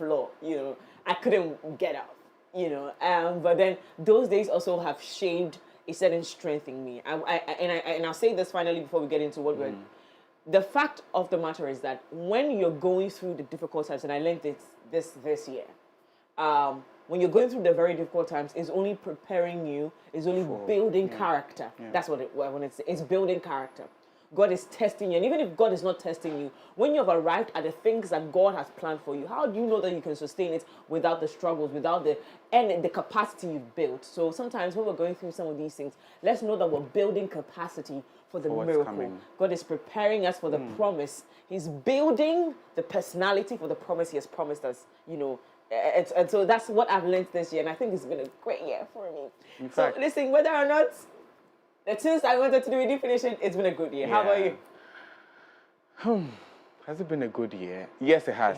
floor, I couldn't get up, but then those days also have shaped a certain strength in me. And I'll say this finally before we get into what we're... The fact of the matter is that when you're going through the difficult times, and I learned this year, when you're going through the very difficult times, it's only preparing you, it's only building character. Yeah. That's what I wanted to say. It's building character. God is testing you. And even if God is not testing you, when you've arrived at the things that God has planned for you, how do you know that you can sustain it without the struggles, without the capacity you've built? So sometimes when we're going through some of these things, let's know that we're building capacity for the miracle. Coming. God is preparing us for the promise. He's building the personality for the promise He has promised us, And so that's what I've learned this year. And I think it's been a great year for me. In fact, so listen, whether or not, since I wanted to do a definition, it's been a good year. Yeah. How about you? Has it been a good year? Yes, it has.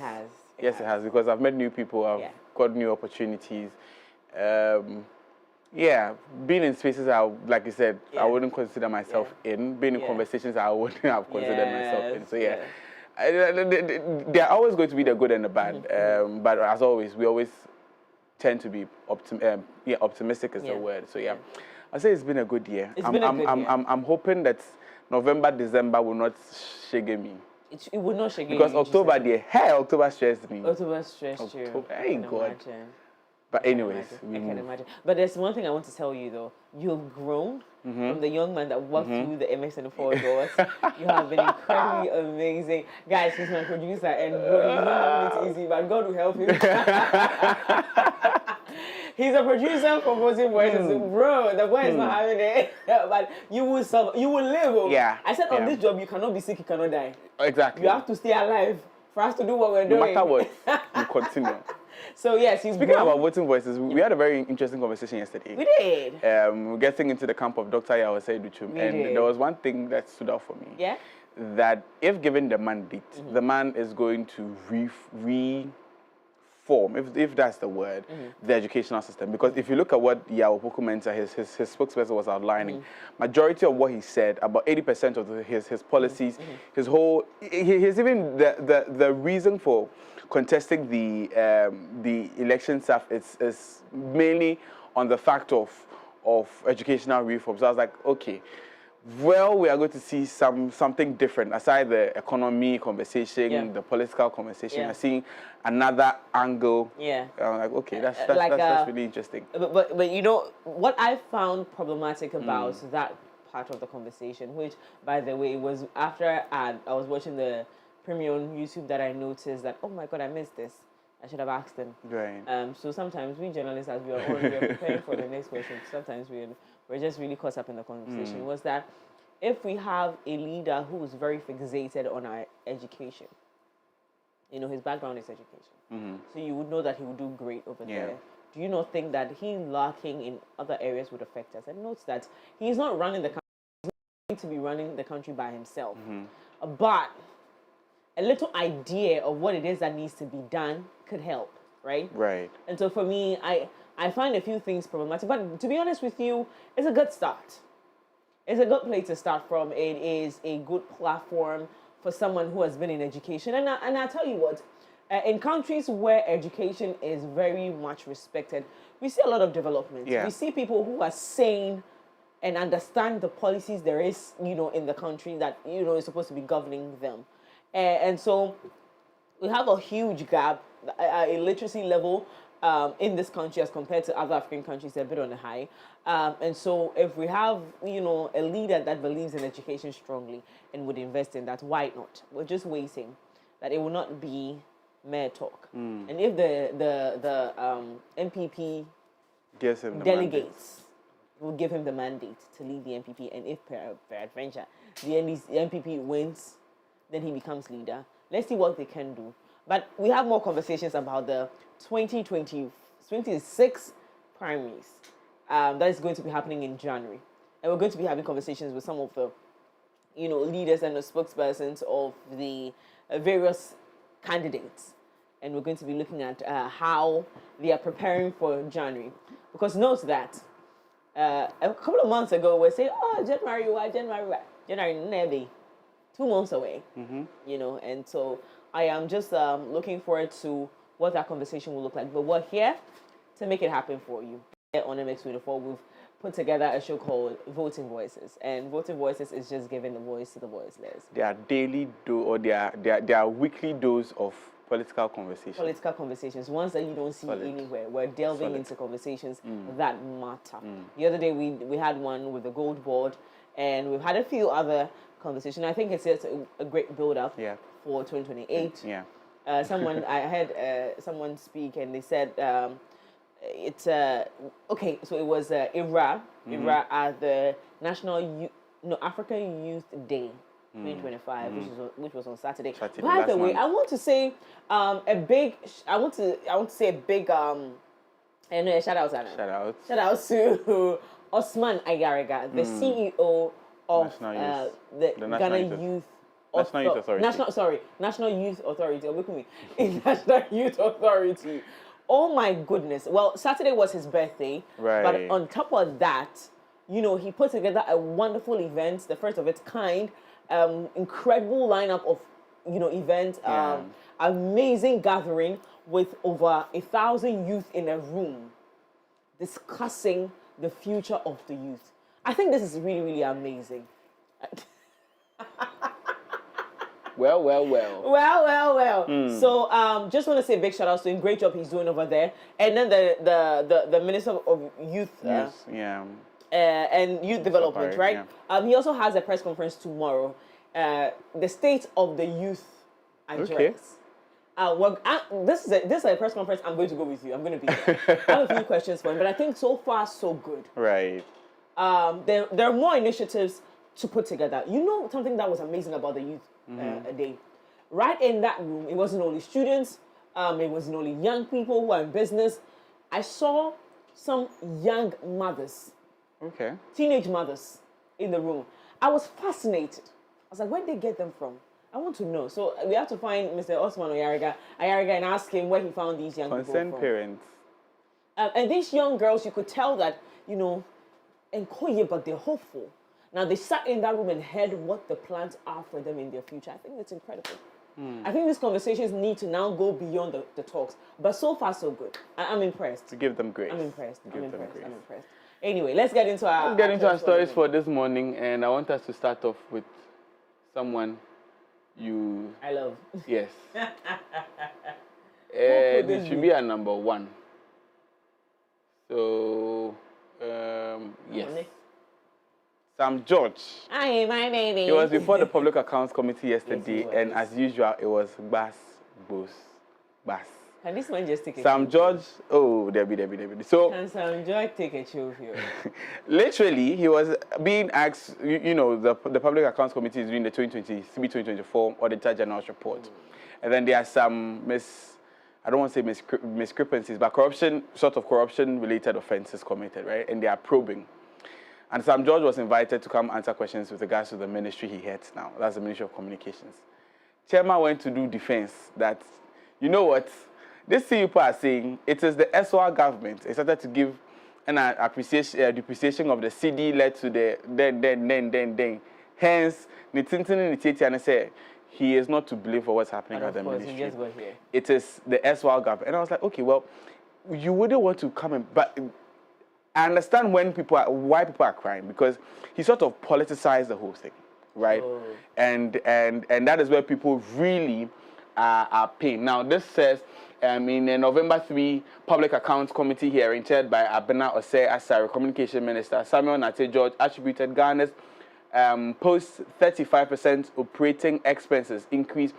It has, because I've met new people, I've got new opportunities. Being in spaces, like you said, I wouldn't consider myself in. Being in conversations, I wouldn't have considered myself in. So there are always going to be the good and the bad. But as always, we always tend to be optimistic is the word. So I say it's been a good year. I'm hoping that November, December will not shake me. It will not shake you. Because October, October stressed me. October stressed you. Hey, God. But anyways. I can imagine. But there's one thing I want to tell you, though. You've grown from the young man that walked through the MX24 doors. You have been incredibly amazing. Guys, he's my producer, and bro, he's not having it easy, but God will help him. He's a producer composing voices. Bro, the boy is not having it. But you will live. I said on this job, you cannot be sick, you cannot die. Exactly. You have to stay alive for us to do what we're doing. No matter what, you continue. So yes, speaking about voting voices, we had a very interesting conversation yesterday. We did. Getting into the camp of Dr. Osei, and there was one thing that stood out for me. Yeah. That if given the mandate, the man is going to reform, if that's the word, the educational system. Because if you look at what Yao Pokumenta, his spokesperson, was outlining, majority of what he said, about 80% of his policies, his whole, he's even the reason for contesting the election stuff is mainly on the fact of educational reform. So I was like, okay, well, we are going to see something different aside the economy conversation, the political conversation. I'm seeing another angle. I'm like, okay, that's really interesting. But what I found problematic about that part of the conversation, which, by the way, was after I was watching the premiere on YouTube that I noticed that, oh my God, I missed this. I should have asked them. Right. So sometimes we journalists, as we are preparing for the next question, sometimes we're just really caught up in the conversation, was that if we have a leader who is very fixated on our education, his background is education. So you would know that he would do great over there. Do you not think that him lacking in other areas would affect us? And note that he's not running the country, he's not going to be running the country by himself. But a little idea of what it is that needs to be done could help, right? Right. And so for me, I find a few things problematic. But to be honest with you, it's a good start. It's a good place to start from. It is a good platform for someone who has been in education. And I'll tell you what, in countries where education is very much respected, we see a lot of development. We see people who are sane and understand the policies there is, in the country that, is supposed to be governing them. And so we have a huge gap, a literacy level in this country as compared to other African countries, they're a bit on the high. And so if we have, a leader that believes in education strongly and would invest in that, why not? We're just waiting that it will not be mere talk. And if the MPP gives him the delegates will give him the mandate to lead the MPP, and if peradventure the MPP wins, then he becomes leader. Let's see what they can do. But we have more conversations about the 2026 primaries. That is going to be happening in January. And we're going to be having conversations with some of the, leaders and the spokespersons of the various candidates. And we're going to be looking at how they are preparing for January. Because note that a couple of months ago, we're saying, January, maybe 2 months away, and so I am just looking forward to what that conversation will look like. But we're here to make it happen for you. Here on MX24, we've put together a show called Voting Voices. And Voting Voices is just giving the voice to the voiceless. Their daily their weekly dose of political conversations. Political conversations, ones that you don't see anywhere. We're delving into conversations that matter. The other day we had one with the gold board, and we've had a few other conversations. I think it's a great build-up for 2028. Yeah. I had someone speak, and they said it's okay. So it was IRA at the African Youth Day 2025, which was on Saturday. By the way, I want to say a big. I want to say a big. And shout out, Anna. Shout out to Osman Ayariga, the CEO of the Ghana Youth. National Youth Authority. Look at me. National Youth Authority. Oh my goodness. Well, Saturday was his birthday. Right. But on top of that, he put together a wonderful event, the first of its kind, incredible lineup of, events, amazing gathering with over 1,000 youth in a room discussing the future of the youth. I think this is really, really amazing. Well. So just want to say a big shout out to him. Great job he's doing over there. And then the Minister of Youth and Youth Development, right? Yeah. He also has a press conference tomorrow. The state of the youth address. This is a press conference. I'm going to go with you. I'm going to be there. I have a few questions for him, but I think so far so good. Right. There are more initiatives to put together. Something that was amazing about the youth day. Right in that room, it wasn't only students, it wasn't only young people who are in business. I saw some young mothers, teenage mothers in the room. I was fascinated. I was like, where did they get them from? I want to know. So we have to find Mr. Osman Ayariga and ask him where he found these young people from. Concerned parents. And these young girls, you could tell that, but they're hopeful. Now, they sat in that room and heard what the plans are for them in their future. I think it's incredible. I think these conversations need to now go beyond the talks. But so far, so good. I'm impressed. To give them grace. I'm impressed. Anyway, let's get into our stories for this morning. And I want us to start off with someone I love. Yes. It should be a number one. So, yes. Sam George. Hi, my baby. He was before the Public Accounts Committee yesterday, and as usual, it was bass. Can this man just take a Sam George, there be. So, can Sam George take a chill here? Literally, he was being asked, the Public Accounts Committee is doing the 2023-2024 Auditor General's report. And then there are some I don't want to say discrepancies, but corruption-related offenses committed, right? And they are probing. And Sam George was invited to come answer questions with regards to the ministry he heads now. That's the Ministry of Communications. Chairman went to do defense that, you know what, these people are saying it is the SOR government. It started to give an depreciation of the CD led to the then. Hence, Tetteh say he is not to blame for what's happening at the ministry. Just got here. It is the SOR government. And I was like, okay, well, you wouldn't want to come in, but I understand why people are crying, because he sort of politicized the whole thing, right? Oh. And that is where people really are pained. Now, this says in a November 3 Public Accounts Committee hearing chaired by Abban Osei as Communication Minister, Samuel Nate George attributed Ghana's post 35% operating expenses increase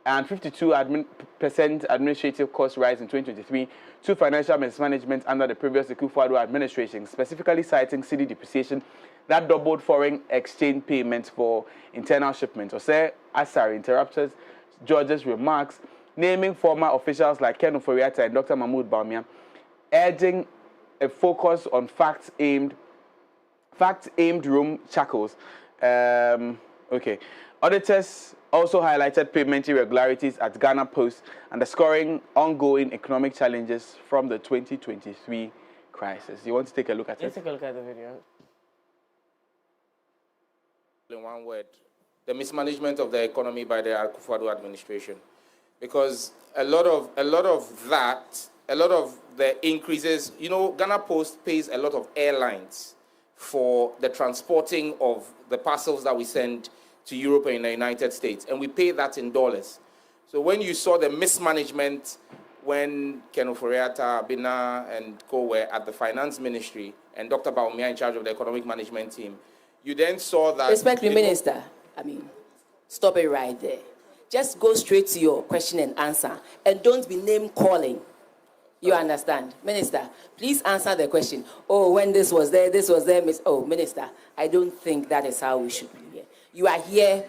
and 52% administrative cost rise in 2023 to financial mismanagement under the previous Akufo-Addo administration, specifically citing CD depreciation that doubled foreign exchange payments for internal shipments. Osei Asari interrupted George's remarks, naming former officials like Ken Oforiatta and Dr. Mahmoud Bawumia, urging a focus on fact-aimed room shackles. Auditors also highlighted payment irregularities at Ghana Post, underscoring ongoing economic challenges from the 2023 crisis. You want to take a look at it? Let's take a look at the video. In one word, the mismanagement of the economy by the Akufo-Addo administration. because a lot of the increases, you know, Ghana Post pays a lot of airlines for the transporting of the parcels that we send to Europe and the United States, and we pay that in dollars. So when you saw the mismanagement when Ken Oforiatta, Abban, and co were at the finance ministry, and Dr. Baumia in charge of the economic management team, you then saw that... Respectfully, Minister, stop it right there. Just go straight to your question and answer, and don't be name calling. You understand? Minister, please answer the question. Oh, when this was there, Miss... Oh, Minister, I don't think that is how we should be here. You are here,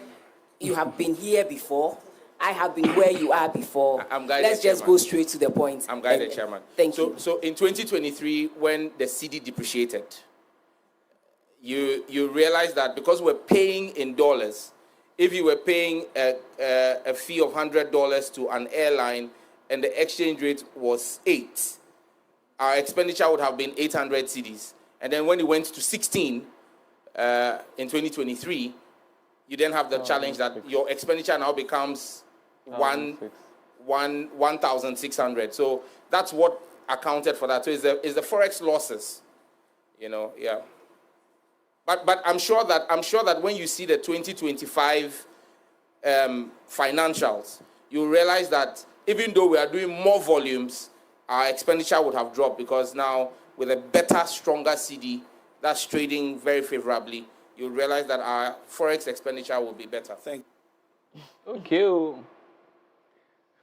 you have been here before. I have been where you are before. Let's just go straight to the point. I'm guided, Chairman. Thank you. So in 2023, when the CD depreciated, you realize that because we're paying in dollars, if you were paying a fee of $100 to an airline and the exchange rate was 8, our expenditure would have been 800 cedis. And then when it went to 16 in 2023, you then have the challenge that your expenditure now becomes 1,600. So that's what accounted for that. So it's the forex losses, you know, yeah. But I'm sure that when you see the 2025 financials, you realize that even though we are doing more volumes, our expenditure would have dropped, because now with a better, stronger CD that's trading very favorably, you realize that our forex expenditure will be better. Thank you.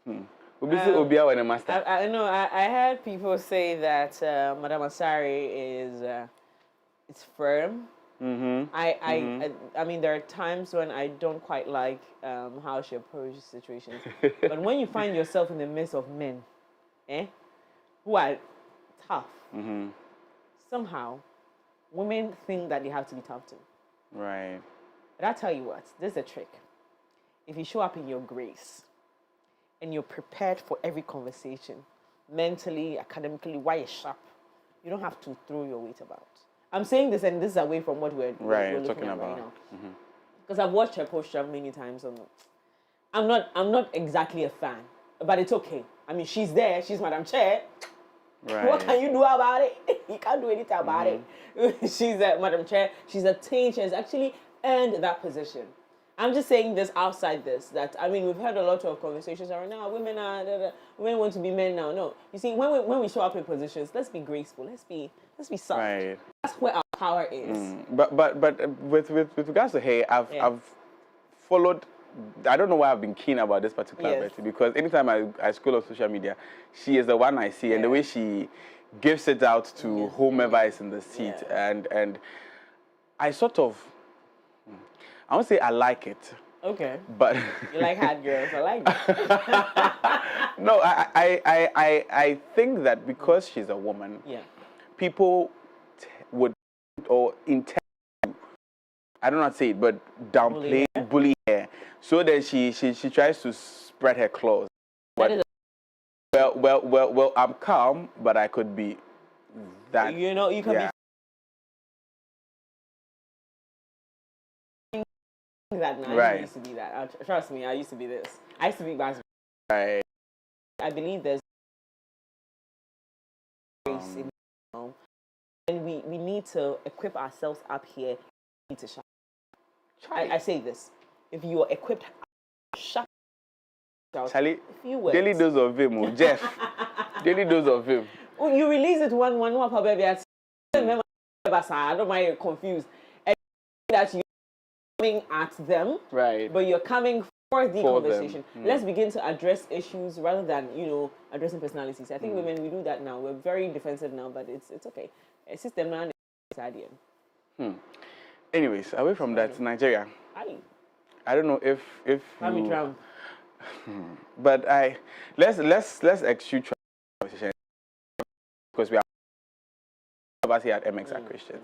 Okay. I know. I heard people say that Madam Asari is it's firm. Mm-hmm. I mean, there are times when I don't quite like how she approaches situations. But when you find yourself in the midst of men, who are tough, somehow women think that they have to be tough too. Right. But I tell you what, this is a trick. If you show up in your grace and you're prepared for every conversation, mentally, academically, why you're sharp, you don't have to throw your weight about. I'm saying this, and this is away from what we're looking at right now. Because I've watched her posture many times. I'm not exactly a fan, but it's okay. I mean, she's there. She's Madam Chair. Right. What can you do about it? You can't do anything about it. She's Madam Chair. She's attained. She has actually earned that position. I'm just saying this outside this, that, I mean, we've had a lot of conversations around now. Women want to be men now. No. You see, when we show up in positions, let's be graceful. Let's be soft. Right. That's where our power is. But with regards to her, I've followed. I don't know why I've been keen about this particular Betty, because anytime I scroll on social media, she is the one I see, and the way she gives it out to whomever is in the seat, and I sort of, I won't say I like it. Okay. But you like hot girls? I like that. No, I think that because she's a woman, people would or intend to, I don't know how to say it, but downplay, bully her. So then she tries to spread her claws. But, well, I'm calm, but I could be that. You know, you can be that now. I used to be that. Trust me, I used to be this. I used to be vice. Right. I believe there's grace in, and we need to equip ourselves up here. We need to shine. I say this: if you are equipped, shut. Charlie, daily dose of him, Jeff. Daily dose of him. Well, you release it one baby. I don't mind you're confused. And that you're coming at them, right? But you're coming for the conversation. Let's begin to address issues rather than addressing personalities. I think women, we do that now. We're very defensive now, but it's okay. A system now is ideal. Anyways, away from that, Nigeria. I don't know if Trump. But let's exclude conversation because we are us here at MX are Christians,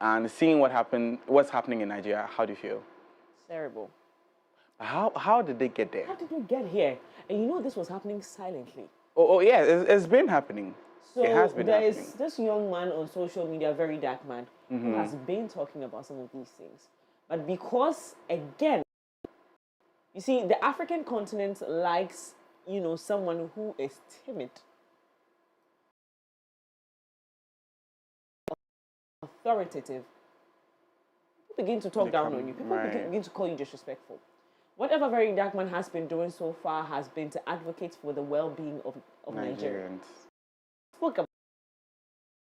and seeing what's happening in Nigeria. How do you feel? It's terrible. How did they get there? How did we get here? And this was happening silently. Oh yeah, it's been happening. So it has been happening. Is this young man on social media, very dark man, who has been talking about some of these things. But because, again, you see, the African continent likes someone who is timid, authoritative, people begin to talk down on you. People begin to call you disrespectful. What Very Dark Man has been doing so far has been to advocate for the well-being of Nigerians. He spoke about,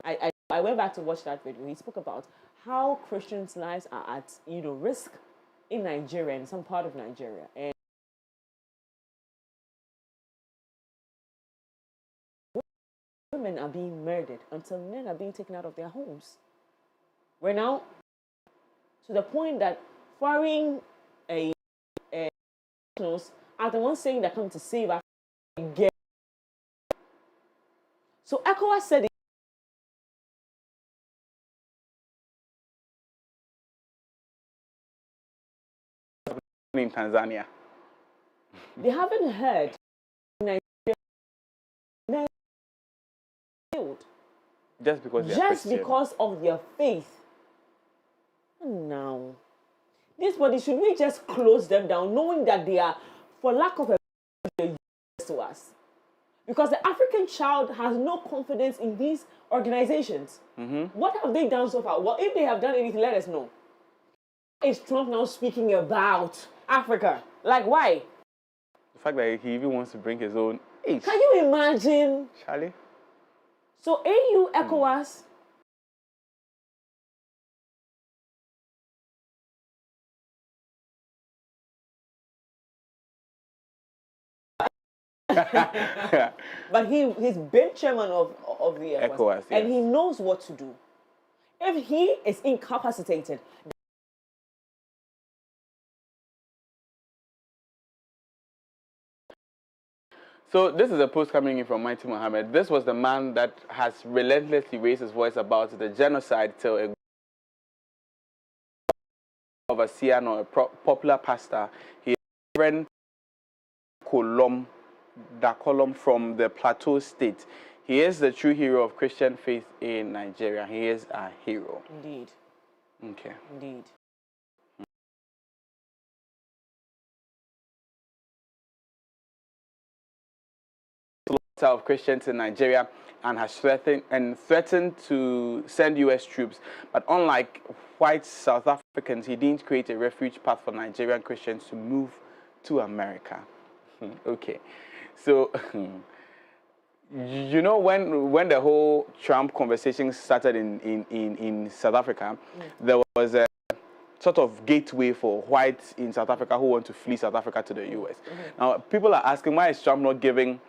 I went back to watch that video. He spoke about how Christians' lives are at risk in Nigeria, in some part of Nigeria, and women are being murdered until men are being taken out of their homes. We're now to the point that foreign are the ones saying they're coming to save us again. So ECOWAS said in Tanzania. They haven't heard Nigeria killed Just because they're just Christian. because of their faith. Now, this body, should we just close them down, knowing that they are, for lack of a better word, to us? Because the African child has no confidence in these organizations. What have they done so far? Well, if they have done anything, let us know. Is Trump now speaking about Africa? Like, why? The fact that he even wants to bring his own age. Can you imagine? Charlie? So AU, ECOWAS, but he's been chairman of the ECOWAS, yes. and he knows what to do. If he is incapacitated, So this is a post coming in from Mighty Mohammed. This was the man that has relentlessly raised his voice about the genocide till a overseer or a popular pastor. He is Reverend Dakolom from the Plateau State. He is the true hero of Christian faith in Nigeria. He is a hero. Indeed. Okay. Indeed. Of Christians in Nigeria and has threatened to send U.S. troops. But unlike white South Africans, he didn't create a refuge path for Nigerian Christians to move to America. Okay. So, when the whole Trump conversation started in South Africa, there was a sort of gateway for whites in South Africa who want to flee South Africa to the U.S. Now, people are asking, why is Trump not giving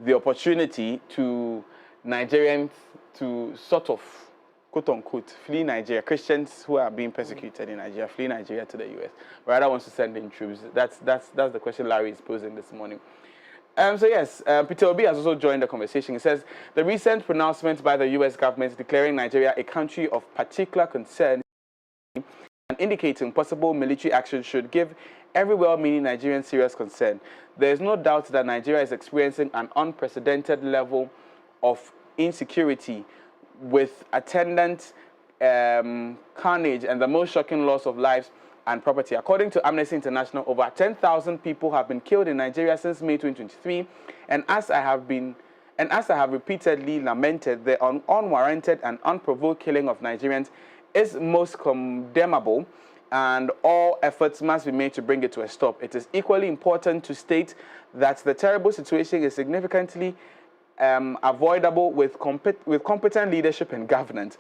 the opportunity to Nigerians to sort of, quote unquote, flee Nigeria, Christians who are being persecuted in Nigeria, flee Nigeria to the US, rather wants to send in troops? That's the question Larry is posing this morning. So yes, Peter Obi has also joined the conversation. He says, the recent pronouncement by the US government declaring Nigeria a country of particular concern and indicating possible military action should give every well-meaning Nigerian serious concern. There is no doubt that Nigeria is experiencing an unprecedented level of insecurity with attendant carnage and the most shocking loss of lives and property. According to Amnesty International, over 10,000 people have been killed in Nigeria since May 2023, and as I have repeatedly lamented, the unwarranted and unprovoked killing of Nigerians is most condemnable, and all efforts must be made to bring it to a stop. It is equally important to state that the terrible situation is significantly avoidable with competent leadership and governance.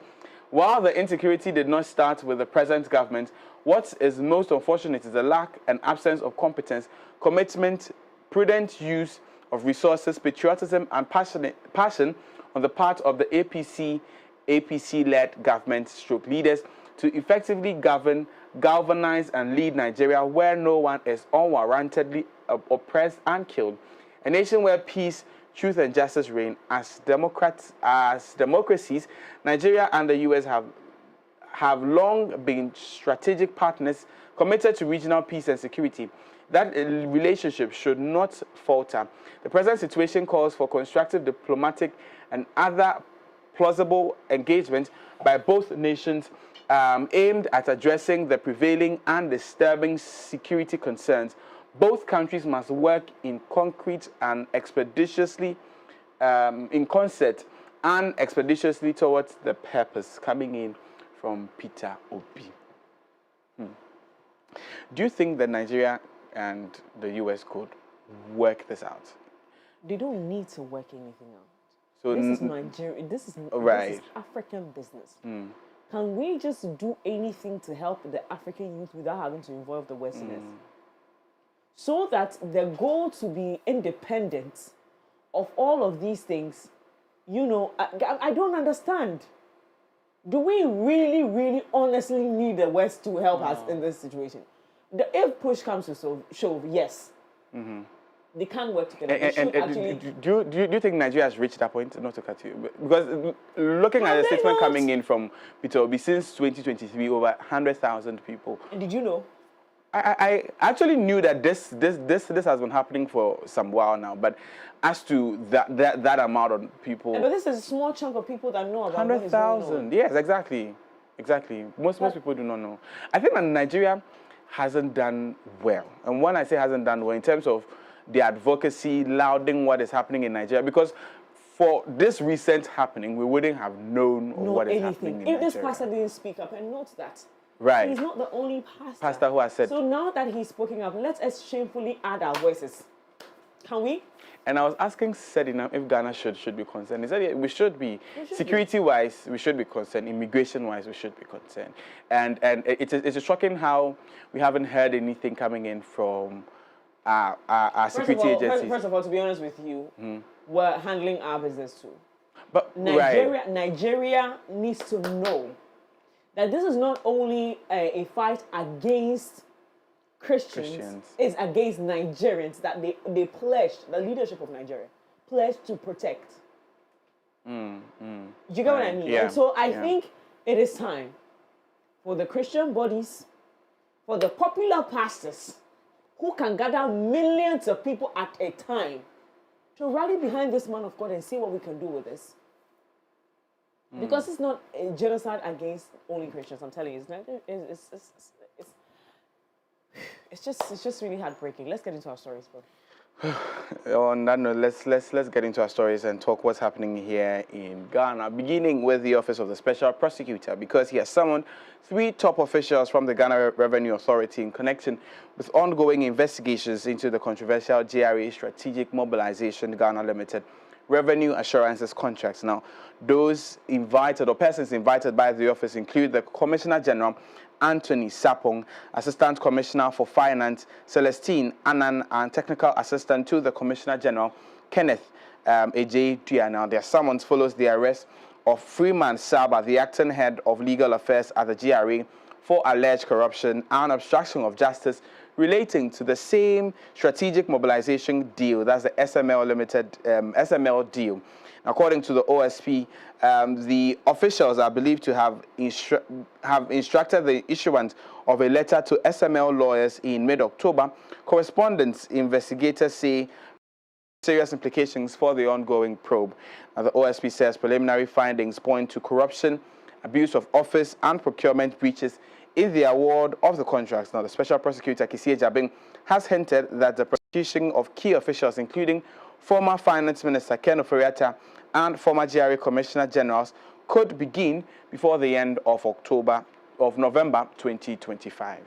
While the insecurity did not start with the present government, what is most unfortunate is the lack and absence of competence, commitment, prudent use of resources, patriotism, and passion on the part of the APC-led government leaders to effectively galvanize and lead Nigeria where no one is unwarrantedly oppressed and killed. A nation where peace, truth, and justice reign. As democracies, Nigeria and the US have long been strategic partners committed to regional peace and security. That relationship should not falter. The present situation calls for constructive diplomatic and other plausible engagement by both nations aimed at addressing the prevailing and disturbing security concerns. both countries must work in concrete and expeditiously, in concert and expeditiously towards the purpose. Coming in from Peter Obi. Do you think that Nigeria and the US could work this out? They don't need to work anything out. So This is Nigeria. This is African business. Can we just do anything to help the African youth without having to involve the Westerners? So that the goal to be independent of all of these things, you know, I don't understand. Do we really, really honestly need the West to help us in this situation? If push comes to shove, yes. They can't work together. Do you think Nigeria has reached that point? Not to cut you, because looking at the statement coming in from Peter Obi, since 2023, over 100,000 people. And did you know? I actually knew that this has been happening for some while now, but as to that amount of people, but this is a small chunk of people that know about 100,000. Yes, exactly. Most people do not know. I think that Nigeria hasn't done well, and when I say hasn't done well, in terms of the advocacy, lauding what is happening in Nigeria, because for this recent happening, we wouldn't have known what is happening in Nigeria. If this pastor didn't speak up and note that. Right. He's not the only pastor who has said. So now that he's speaking up, let us shamefully add our voices. Can we? And I was asking Sedina if Ghana should be concerned. He said, yeah, we should be. Security-wise, we should be concerned. Immigration-wise, we should be concerned. And it's shocking how we haven't heard anything coming in from our security agencies. First of all, to be honest with you, we're handling our business too. But Nigeria needs to know that this is not only a fight against Christians, it's against Nigerians that they pledged, the leadership of Nigeria pledged to protect. You get what I mean? Yeah. And so I think it is time for the Christian bodies, for the popular pastors who can gather millions of people at a time to rally behind this man of God and see what we can do with this. Because it's not a genocide against only Christians. I'm telling you, it's just really heartbreaking. Let's get into our stories, bro. On that note, let's get into our stories and talk what's happening here in Ghana, beginning with the Office of the Special Prosecutor, because he has summoned 3 top officials from the Ghana Revenue Authority in connection with ongoing investigations into the controversial GRA Strategic Mobilization Ghana Limited Revenue Assurances contracts. Now, those invited or persons invited by the office include the Commissioner General Anthony Sapong, Assistant Commissioner for Finance Celestine Annan, and Technical Assistant to the Commissioner General Kenneth Ej Tua. Now, their summons follows the arrest of Freeman Saba, the acting head of legal affairs at the GRA, for alleged corruption and obstruction of justice relating to the same strategic mobilization deal, that's the SML Limited SML deal. According to the OSP, the officials are believed to have instructed the issuance of a letter to SML lawyers in mid-October. Correspondence investigators say serious implications for the ongoing probe. Now, the OSP says preliminary findings point to corruption, abuse of office, and procurement breaches in the award of the contracts. Now, the Special Prosecutor, Cycil, has hinted that the prosecution of key officials, including former Finance Minister Ken Ofori-Atta and former GRA Commissioner Generals, could begin before the end of November 2025.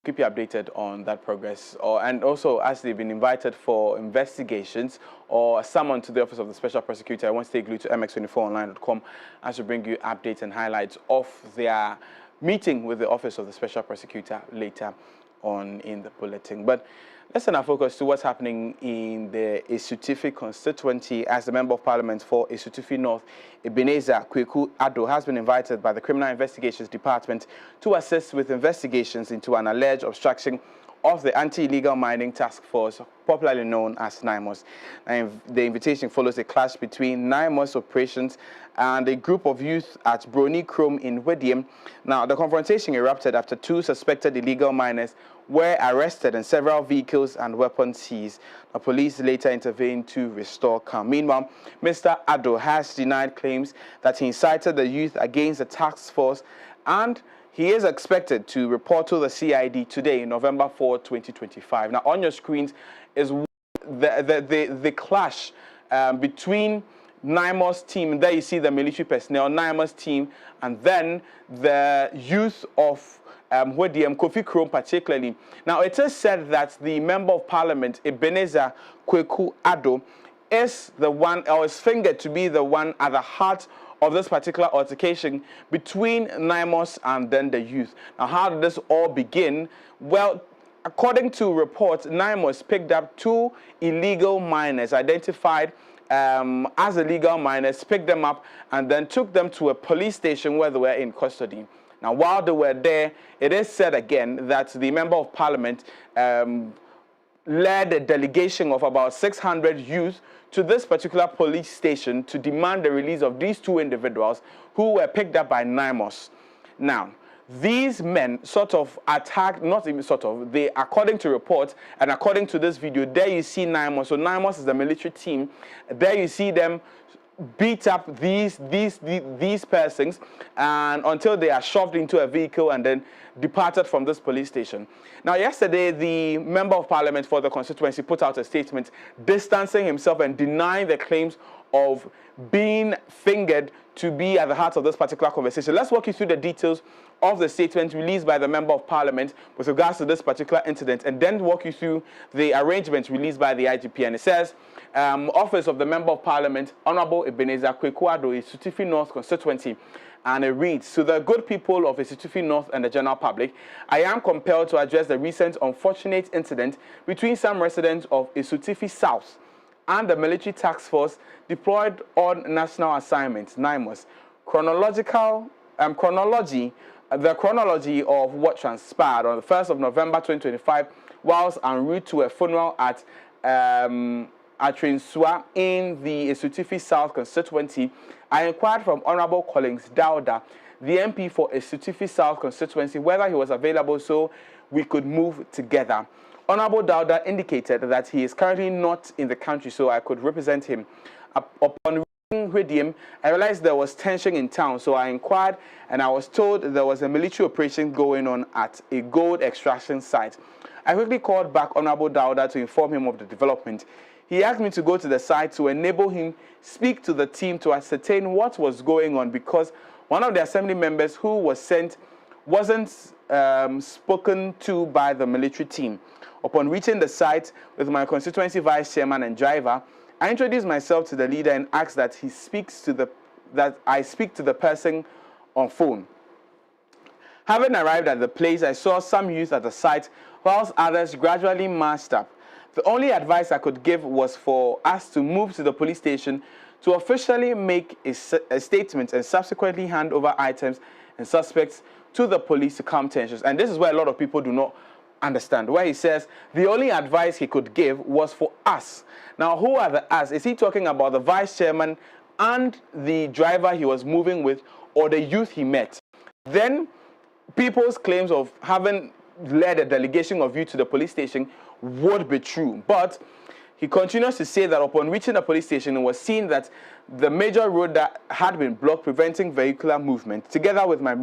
Keep you updated on that progress, and also as they've been invited for investigations or summoned to the Office of the Special Prosecutor, I want to stay glued to mx24online.com as we bring you updates and highlights of their meeting with the Office of the Special Prosecutor later on in the bulletin. But let's turn our focus to what's happening in the Esutufi constituency, as the Member of Parliament for Esutufi North, Ebenezer Kweku Ado, has been invited by the Criminal Investigations Department to assist with investigations into an alleged obstruction of the Anti-Illegal Mining Task Force, popularly known as NIMOS. And the invitation follows a clash between NIMOS operations and a group of youth at Broni Chrome in Wediem. Now, the confrontation erupted after 2 suspected illegal miners were arrested and several vehicles and weapons seized. The police later intervened to restore calm. Meanwhile, Mr. Ado has denied claims that he incited the youth against the task force, and he is expected to report to the CID today, November 4, 2025. Now, on your screens is the clash between NIMO's team. There you see the military personnel, NIMO's team, and then the youth of Kofi Krom particularly. Now, it is said that the Member of Parliament, Ebenezer Kweku Addo, is the one, or is fingered to be the one at the heart of this particular altercation between NIMOS and then the youth. Now, how did this all begin? Well, according to reports, NIMOS picked up 2 illegal miners identified as illegal miners, picked them up and then took them to a police station where they were in custody. Now, while they were there, it is said again that the Member of Parliament led a delegation of about 600 youth to this particular police station to demand the release of these 2 individuals who were picked up by NIMOS. Now, these men sort of attacked, not even sort of, they, according to reports and according to this video, there you see NIMOS. So NIMOS is the military team. There you see them beat up these persons and until they are shoved into a vehicle and then departed from this police station. Now, yesterday, the Member of Parliament for the constituency put out a statement distancing himself and denying the claims of being fingered to be at the heart of this particular conversation. Let's walk you through the details of the statement released by the Member of Parliament with regards to this particular incident, and then walk you through the arrangements released by the IGP. And it says, Office of the Member of Parliament, Honorable Ebenezer Kweku Addo, Isutifi North constituency. And it reads, to the good people of Isutifi North and the general public, I am compelled to address the recent unfortunate incident between some residents of Isutifi South and the military task force deployed on national assignments, NIMOS. The chronology of what transpired on the 1st of November 2025 whilst en route to a funeral at Trinsua in the Isutifi South constituency. I inquired from Honorable Collins Dauda, the MP for Isutifi South constituency, whether he was available so we could move together. Honorable Dauda indicated that he is currently not in the country, so I could represent him. Upon with him, I realized there was tension in town, so I inquired and I was told there was a military operation going on at a gold extraction site. I quickly called back Honorable Dauda to inform him of the development. He asked me to go to the site to enable him speak to the team to ascertain what was going on, because one of the assembly members who was sent wasn't spoken to by the military team. Upon reaching the site with my constituency vice chairman and driver, I introduced myself to the leader and asked that I speak to the person on phone. Having arrived at the place, I saw some youth at the site, whilst others gradually massed up. The only advice I could give was for us to move to the police station to officially make a statement and subsequently hand over items and suspects to the police to calm tensions. And this is where a lot of people do not understand, where he says the only advice he could give was for us. Now, who are the us? Is he talking about the vice chairman and the driver he was moving with, or the youth he met? Then people's claims of having led a delegation of youth to the police station would be true. But he continues to say that upon reaching the police station, it was seen that the major road that had been blocked, preventing vehicular movement, together with the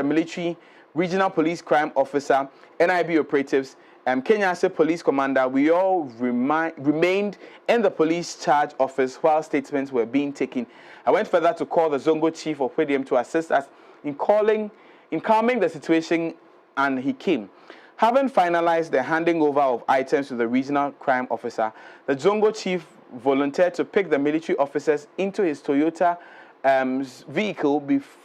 military, regional police crime officer, NIB operatives, Kenya State Police Commander, we all remained in the police charge office while statements were being taken. I went further to call the Zongo chief of PDM to assist us in calming the situation, and he came. Having finalized the handing over of items to the regional crime officer, the Zongo chief volunteered to pick the military officers into his Toyota vehicle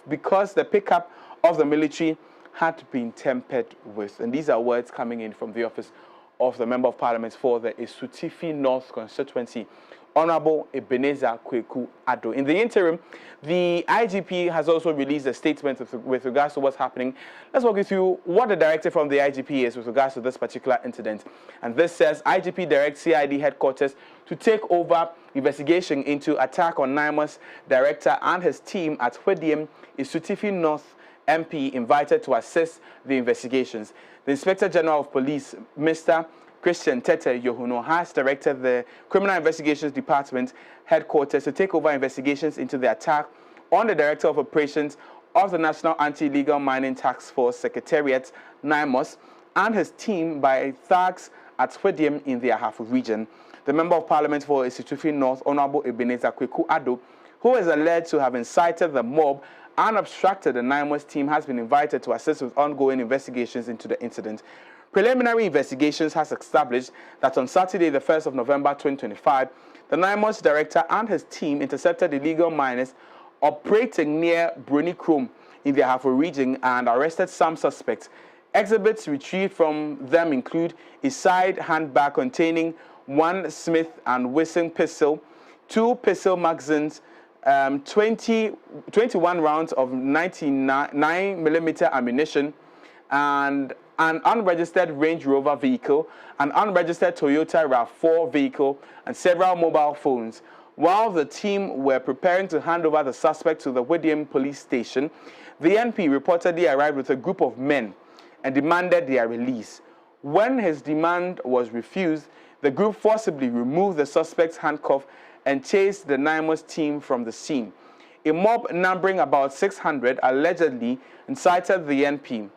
because the pickup of the military had been tampered with. And these are words coming in from the office of the Member of Parliament for the Isutifi North constituency, Honorable Ebenezer Kweku Addo. In the interim, the IGP has also released a statement with regards to what's happening. Let's walk you through what the directive from the IGP is with regards to this particular incident. And this says, IGP directs CID headquarters to take over investigation into attack on NIMOS director and his team at Hwediem, Isutifi North MP invited to assist the investigations. The Inspector General of Police, Mr. Christian Tetteh Yohuno, has directed the Criminal Investigations Department headquarters to take over investigations into the attack on the Director of Operations of the National Anti-Illegal Mining Task Force Secretariat, NIMOS, and his team by thugs at Hwediam in the Ahafo region. The Member of Parliament for Isitufi North, Honorable Ebenezer Kweku Addo, who is alleged to have incited the mob and obstructed the NIMOS team, has been invited to assist with ongoing investigations into the incident. Preliminary investigations has established that on Saturday, the 1st of November 2025, the NIMOS director and his team intercepted illegal miners operating near Bruni Krom in the Ahafo region and arrested some suspects. Exhibits retrieved from them include a side handbag containing 1 Smith & Wesson pistol, 2 pistol magazines, 21 rounds of 99mm ammunition, and an unregistered Range Rover vehicle, an unregistered Toyota RAV4 vehicle, and several mobile phones. While the team were preparing to hand over the suspect to the Hwediam police station, the NP reportedly arrived with a group of men and demanded their release. When his demand was refused, the group forcibly removed the suspect's handcuff and chased the NIMOS team from the scene. A mob numbering about 600 allegedly incited the NP.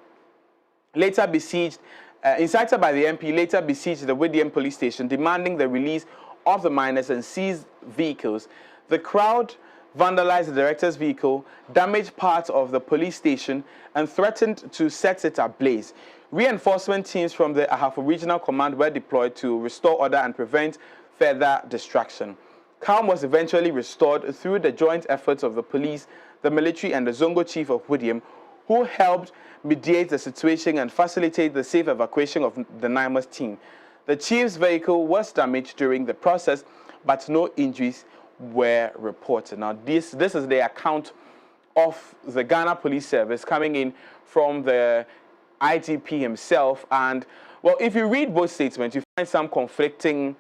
Incited by the MP, later besieged the Hwediam police station, demanding the release of the miners and seized vehicles. The crowd vandalized the director's vehicle, damaged parts of the police station, and threatened to set it ablaze. Reinforcement teams from the Ahafo Regional Command were deployed to restore order and prevent further destruction. Calm was eventually restored through the joint efforts of the police, the military, and the Zongo chief of Hwediam, who helped mediate the situation and facilitate the safe evacuation of the NIMOS team. The chief's vehicle was damaged during the process, but no injuries were reported. Now, this is the account of the Ghana Police Service coming in from the IGP himself. And, well, if you read both statements, you find some conflicting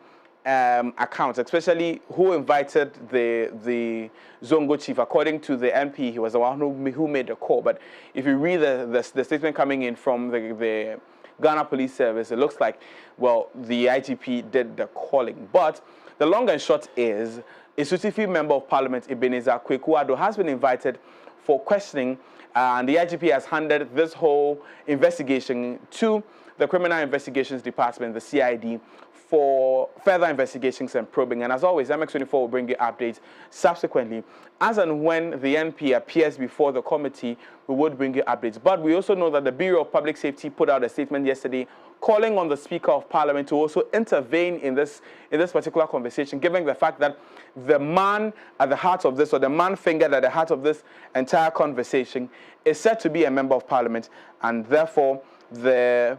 accounts, especially who invited the Zongo chief. According to the MP, he was the one who made the call. But if you read the statement coming in from the Ghana Police Service, it looks like, well, the IGP did the calling. But the long and short is, a Isitufi Member of Parliament, Ebenezer Kweku Addo, has been invited for questioning, and the IGP has handed this whole investigation to the Criminal Investigations Department, the CID, for further investigations and probing. And as always, MX24 will bring you updates subsequently. As and when the NP appears before the committee, we would bring you updates. But we also know that the Bureau of Public Safety put out a statement yesterday calling on the Speaker of Parliament to also intervene in this particular conversation, given the fact that the man at the heart of this, or the man fingered at the heart of this entire conversation, is said to be a Member of Parliament, and therefore the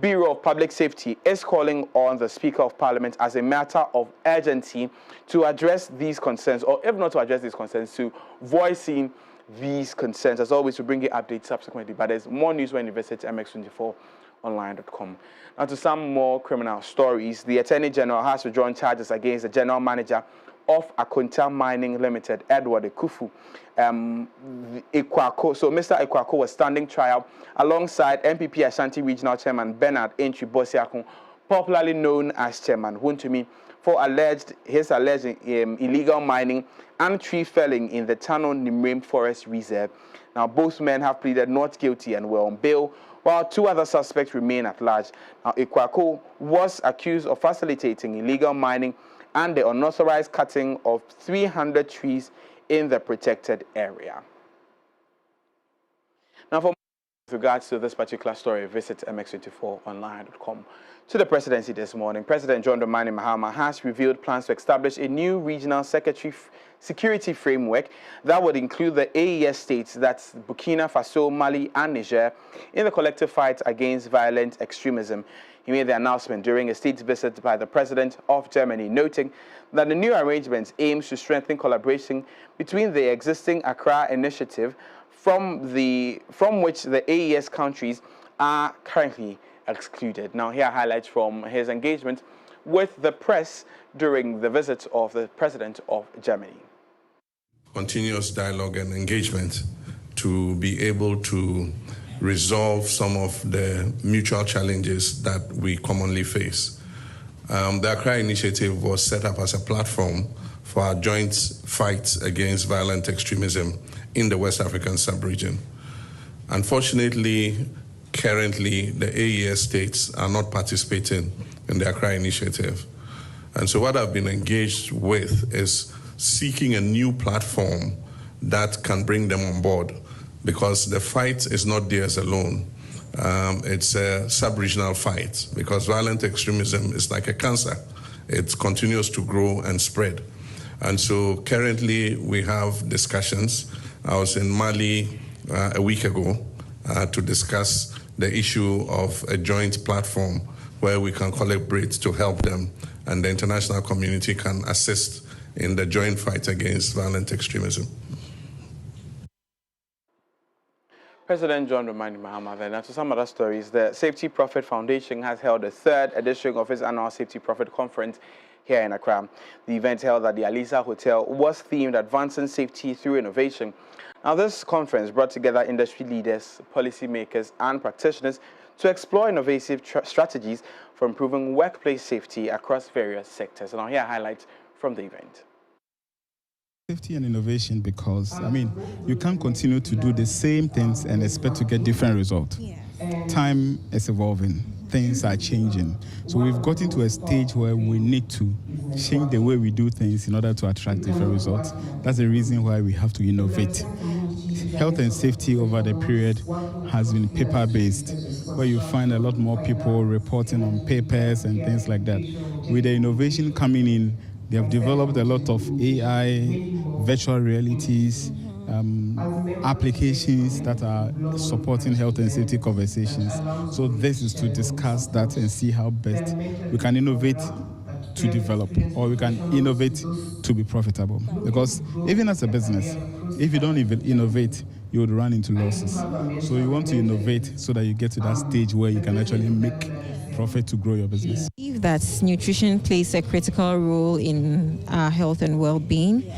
Bureau of Public Safety is calling on the Speaker of Parliament as a matter of urgency to address these concerns, or if not to address these concerns, to voicing these concerns. As always, we bring you updates subsequently, but there's more news when you visit mx24online.com. Now to some more criminal stories. The Attorney General has withdrawn charges against the General Manager of Akonta Mining Limited, Edward Ekufu. Ekwako. So Mr. Ekwako was standing trial alongside MPP Ashanti Regional Chairman Bernard Entry Bosiakun, popularly known as Chairman Wontumi, for his alleged illegal mining and tree felling in the Tano Nimrem Forest Reserve. Now, both men have pleaded not guilty and were on bail, while 2 other suspects remain at large. Now, Ekwako was accused of facilitating illegal mining and the unauthorized cutting of 300 trees in the protected area. Now, for more with regards to this particular story, visit mx24online.com. To the presidency this morning, President John Dramani Mahama has revealed plans to establish a new regional security framework that would include the AES states, that's Burkina Faso, Mali, and Niger, in the collective fight against violent extremism. He made the announcement during a state visit by the President of Germany, noting that the new arrangement aims to strengthen collaboration between the existing Accra initiative, from which the AES countries are currently excluded. Now, here are highlights from his engagement with the press during the visit of the President of Germany. Continuous dialogue and engagement to be able to resolve some of the mutual challenges that we commonly face. The Accra initiative was set up as a platform for our joint fight against violent extremism in the West African sub-region. Unfortunately, currently, the AES states are not participating in the Accra initiative. And so what I've been engaged with is seeking a new platform that can bring them on board, because the fight is not theirs alone. It's a sub-regional fight, because violent extremism is like a cancer. It continues to grow and spread. And so currently we have discussions. I was in Mali a week ago to discuss the issue of a joint platform where we can collaborate to help them, and the international community can assist in the joint fight against violent extremism. President John Dramani Mahama. Then, and to some other stories, the Safety Prophet Foundation has held the 3rd edition of its annual Safety Prophet Conference here in Accra. The event held at the Alisa Hotel was themed Advancing Safety Through Innovation. Now, this conference brought together industry leaders, policymakers, and practitioners to explore innovative strategies for improving workplace safety across various sectors. And I'll hear highlights from the event. Safety and innovation, because, I mean, you can't continue to do the same things and expect to get different results. Yeah. Time is evolving. Things are changing. So we've gotten to a stage where we need to change the way we do things in order to attract different results. That's the reason why we have to innovate. Health and safety over the period has been paper-based, where you find a lot more people reporting on papers and things like that. With the innovation coming in, they have developed a lot of AI, virtual realities, applications that are supporting health and safety conversations. So this is to discuss that and see how best we can innovate to develop, or we can innovate to be profitable. Because even as a business, if you don't even innovate, you would run into losses. So you want to innovate so that you get to that stage where you can actually make profit to grow your business. I believe that nutrition plays a critical role in our health and well-being.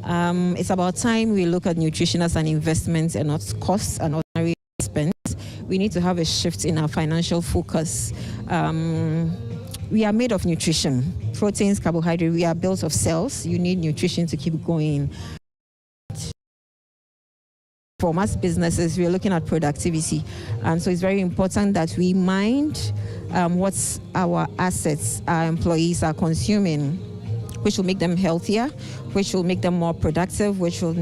It's about time we look at nutrition as an investment and not costs and ordinary expense. We need to have a shift in our financial focus. We are made of nutrition, proteins, carbohydrates. We are built of cells. You need nutrition to keep going. For most businesses, we are looking at productivity. And so it's very important that we mind what our assets, our employees are consuming, which will make them healthier, which will make them more productive, which will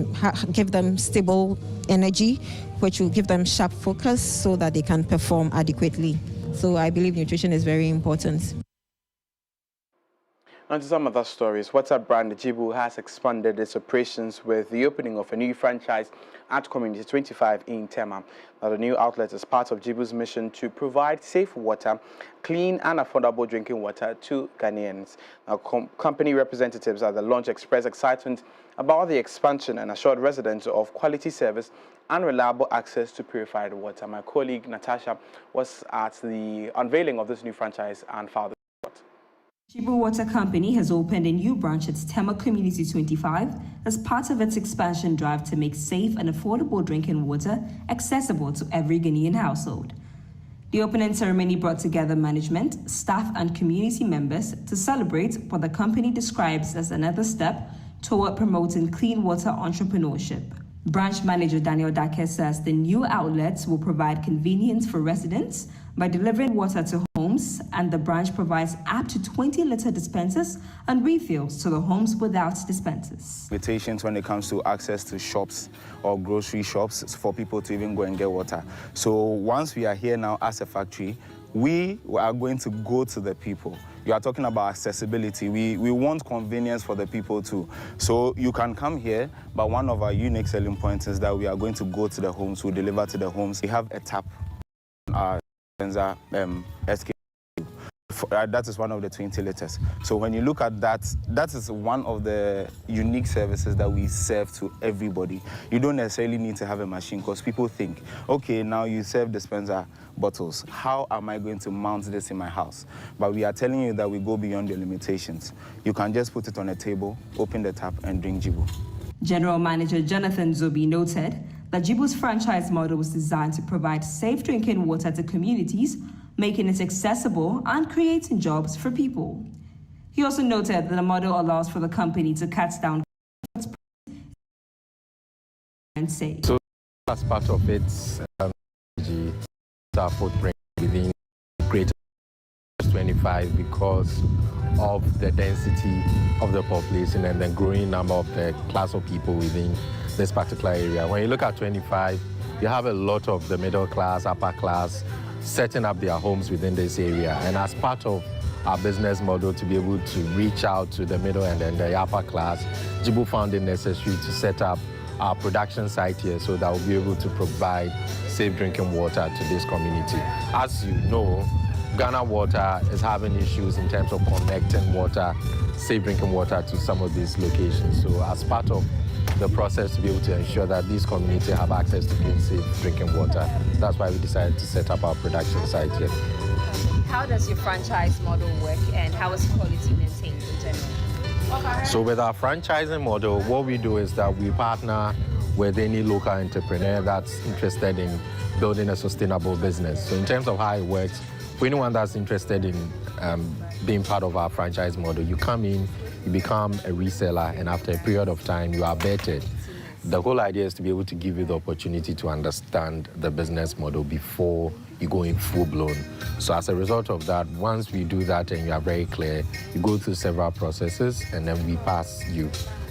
give them stable energy, which will give them sharp focus so that they can perform adequately. So I believe nutrition is very important. On to some other stories. Water brand Jibu has expanded its operations with the opening of a new franchise at Community 25 in Tetteh. Now, the new outlet is part of Jibu's mission to provide safe water, clean and affordable drinking water to Ghanaians. Now, company representatives at the launch expressed excitement about the expansion and assured residents of quality service and reliable access to purified water. My colleague Natasha was at the unveiling of this new franchise and found Jibu Water Company has opened a new branch at Tetteh Community 25 as part of its expansion drive to make safe and affordable drinking water accessible to every Ghanaian household. The opening ceremony brought together management, staff and community members to celebrate what the company describes as another step toward promoting clean water entrepreneurship. Branch manager Daniel Dake says the new outlets will provide convenience for residents by delivering water to homes, and the branch provides up to 20-liter dispensers and refills to the homes without dispensers. Limitations when it comes to access to shops or grocery shops for people to even go and get water. So once we are here now as a factory, we are going to go to the people. You are talking about accessibility. We want convenience for the people too. So you can come here, but one of our unique selling points is that we are going to go to the homes, we deliver to the homes. We have a tap on our SK. That is one of the 20 liters. So when you look at that, that is one of the unique services that we serve to everybody. You don't necessarily need to have a machine, because people think, okay, now you serve dispenser bottles. How am I going to mount this in my house? But we are telling you that we go beyond your limitations. You can just put it on a table, open the tap, and drink Jibu. General Manager Jonathan Zobi noted that Jibu's franchise model was designed to provide safe drinking water to communities making it accessible and creating jobs for people. He also noted that the model allows for the company to cut down and say. So as part of its footprint within Greater 25 because of the density of the population and the growing number of the class of people within this particular area. When you look at 25, you have a lot of the middle class, upper class, setting up their homes within this area. And as part of our business model to be able to reach out to the middle and then the upper class, Jibu found it necessary to set up our production site here so that we'll be able to provide safe drinking water to this community. As you know, Ghana Water is having issues in terms of connecting water, safe drinking water to some of these locations. So as part of the process to be able to ensure that these communities have access to clean, safe drinking water, that's why we decided to set up our production site here. How does your franchise model work and how is quality maintained in general? So with our franchising model, what we do is that we partner with any local entrepreneur that's interested in building a sustainable business. So in terms of how it works, for anyone that's interested in being part of our franchise model, you come in, you become a reseller, and after a period of time, you are vetted. The whole idea is to be able to give you the opportunity to understand the business model before you go in full-blown. So as a result of that, once we do that and you are very clear, you go through several processes, and then we pass you.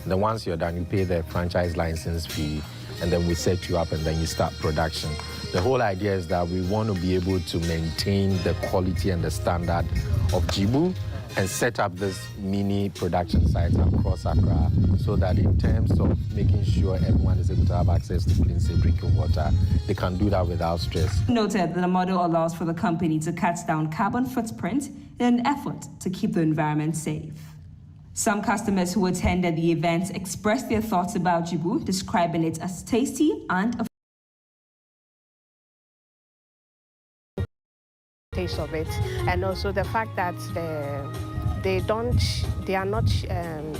And then once you're done, you pay the franchise license fee, and then we set you up, and then you start production. The whole idea is that we want to be able to maintain the quality and the standard of Jibu and set up this mini production sites across Accra so that in terms of making sure everyone is able to have access to clean, safe drinking water, they can do that without stress. Noted that the model allows for the company to cut down carbon footprint in an effort to keep the environment safe. Some customers who attended the event expressed their thoughts about Jibu, describing it as tasty and taste of it, and also the fact that they are not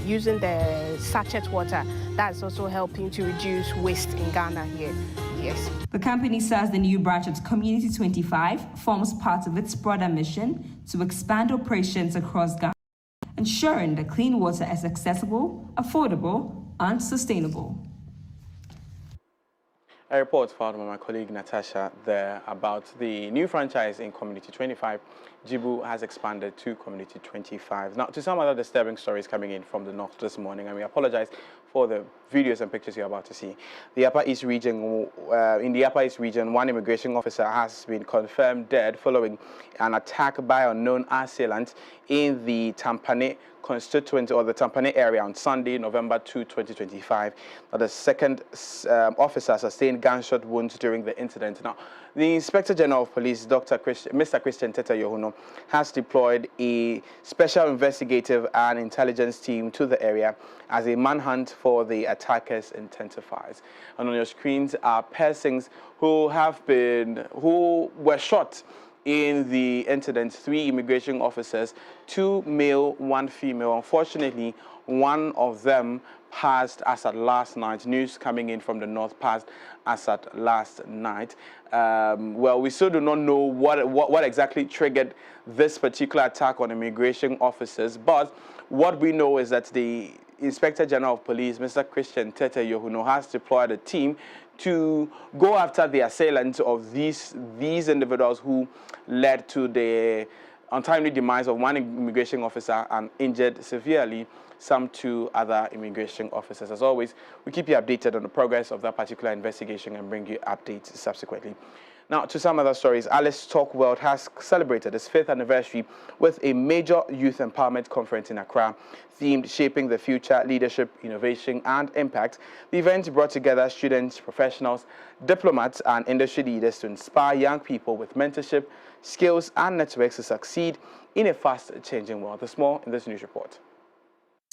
using the sachet water. That's also helping to reduce waste in Ghana here. Yes. The company says the new branch at Community 25 forms part of its broader mission to expand operations across Ghana, ensuring that clean water is accessible, affordable, and sustainable. A report filed by my colleague Natasha there about the new franchise in Community 25. Jibu has expanded to Community 25. Now, to some other disturbing stories coming in from the north this morning, and we apologize for the videos and pictures you're about to see. The Upper East region, in the Upper East region, one immigration officer has been confirmed dead following an attack by unknown assailants in the Tampane constituent or the Tampane area on Sunday, November 2, 2025. Now, the second officer sustained gunshot wounds during the incident. Now, the Inspector General of Police, Mr. Christian Tetteh, has deployed a special investigative and intelligence team to the area as a manhunt for the attackers intensifies. And on your screens are persons who were shot in the incident. 3 immigration officers, 2 male, 1 female. Unfortunately, one of them passed as at last night. News coming in from the north passed as at last night. Well, we still do not know what exactly triggered this particular attack on immigration officers, but what we know is that the Inspector General of Police, Mr. Christian Tetteh, has deployed a team to go after the assailants of these individuals who led to the untimely demise of 1 immigration officer and injured severely some 2 other immigration officers. As always, we keep you updated on the progress of that particular investigation and bring you updates subsequently. Now, to some other stories, Alice Talk World has celebrated its 5th anniversary with a major youth empowerment conference in Accra, themed Shaping the Future, Leadership, Innovation and Impact. The event brought together students, professionals, diplomats and industry leaders to inspire young people with mentorship, skills and networks to succeed in a fast-changing world. There's more in this news report.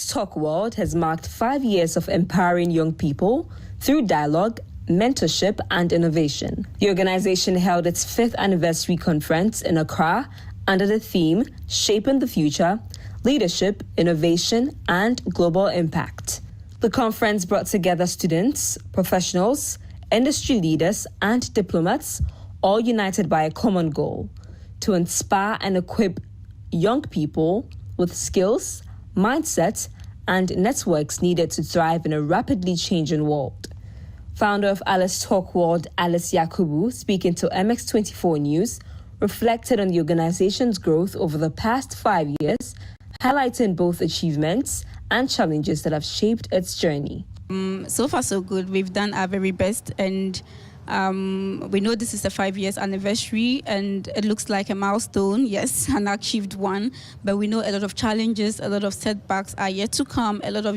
Talk World has marked 5 years of empowering young people through dialogue, mentorship and innovation. The organization held its 5th anniversary conference in Accra under the theme Shaping the Future, Leadership, Innovation and Global Impact. The conference brought together students, professionals, industry leaders and diplomats, all united by a common goal: to inspire and equip young people with skills, mindsets, and networks needed to thrive in a rapidly changing world. Founder of Alice Talk World, Alice Yakubu, speaking to MX24 News, reflected on the organization's growth over the past 5 years, highlighting both achievements and challenges that have shaped its journey. So far, so good. We've done our very best, and we know this is the 5 years anniversary, and it looks like a milestone, yes, an achieved one, but we know a lot of challenges, a lot of setbacks are yet to come, a lot of,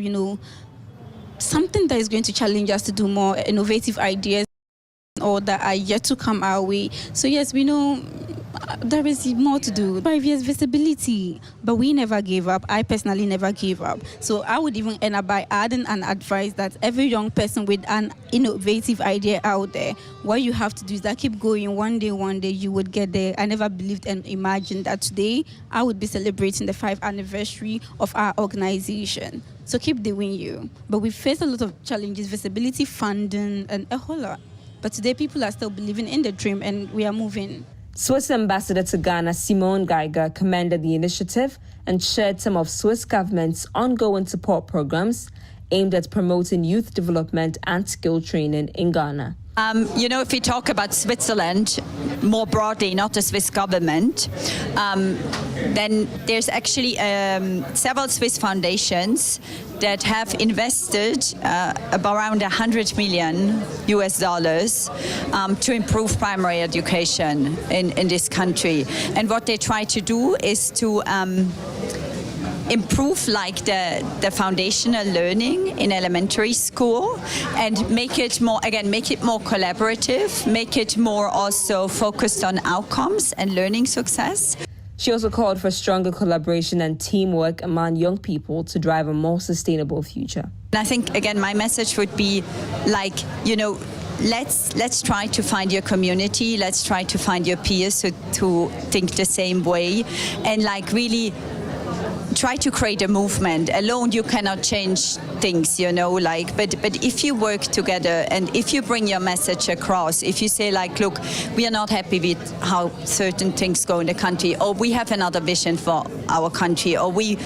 something that is going to challenge us to do more innovative ideas or that are yet to come our way. So yes, we know there is more to do. 5 years visibility, but we never gave up. I personally never gave up. So I would even end up by adding an advice that every young person with an innovative idea out there, what you have to do is that keep going. One day you would get there. I never believed and imagined that today I would be celebrating the 5th anniversary of our organization. So keep doing you. But we face a lot of challenges, visibility, funding, and a whole lot. But today people are still believing in the dream, and we are moving. Swiss Ambassador to Ghana, Simone Geiger, commended the initiative and shared some of Swiss government's ongoing support programs aimed at promoting youth development and skill training in Ghana. If we talk about Switzerland more broadly, not the Swiss government, then there's actually several Swiss foundations that have invested around $100 million to improve primary education in this country. And what they try to do is to improve the foundational learning in elementary school and make it more collaborative, make it more also focused on outcomes and learning success. She also called for stronger collaboration and teamwork among young people to drive a more sustainable future. And I think, again, my message would be let's try to find your community, let's try to find your peers who think the same way, and really try to create a movement. Alone you cannot change things, but if you work together and if you bring your message across, if you say look, we are not happy with how certain things go in the country, or we have another vision for our country, or we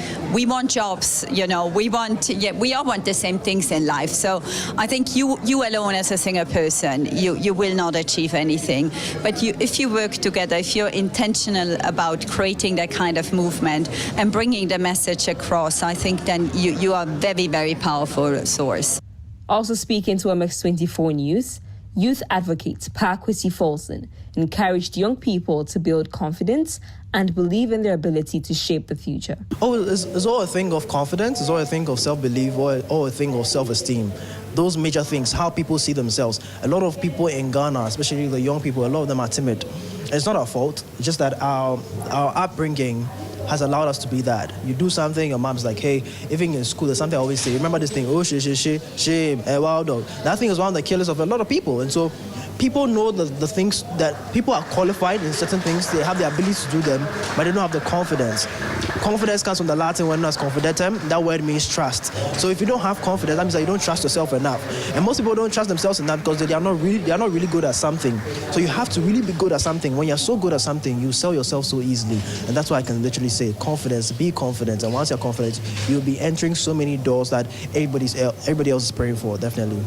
want jobs, we all want the same things in life. So I think you alone as a single person, you will not achieve anything. But if you work together, if you're intentional about creating that kind of movement and bringing the message across, I think then you are a very, very powerful source. Also speaking to MX24 News, youth advocate Parkwisi Folson encouraged young people to build confidence and believe in their ability to shape the future. It's all a thing of confidence, it's all a thing of self-belief, or a thing of self-esteem. Those major things, how people see themselves. A lot of people in Ghana, especially the young people, a lot of them are timid. It's not our fault, it's just that our upbringing has allowed us to be that. You do something, your mom's like, hey, even in school, there's something I always say, remember this thing, oh, shame, wild dog. That thing is one of the killers of a lot of people. And so people know the things that people are qualified in certain things, they have the ability to do them, but they don't have the confidence. Confidence comes from the Latin word known as confidentem. That word means trust. So if you don't have confidence, that means that you don't trust yourself enough. And most people don't trust themselves enough because they are not really good at something. So you have to really be good at something. When you're so good at something, you sell yourself so easily. And that's why I can literally say confidence, be confident. And once you're confident, you'll be entering so many doors that everybody else is praying for, definitely.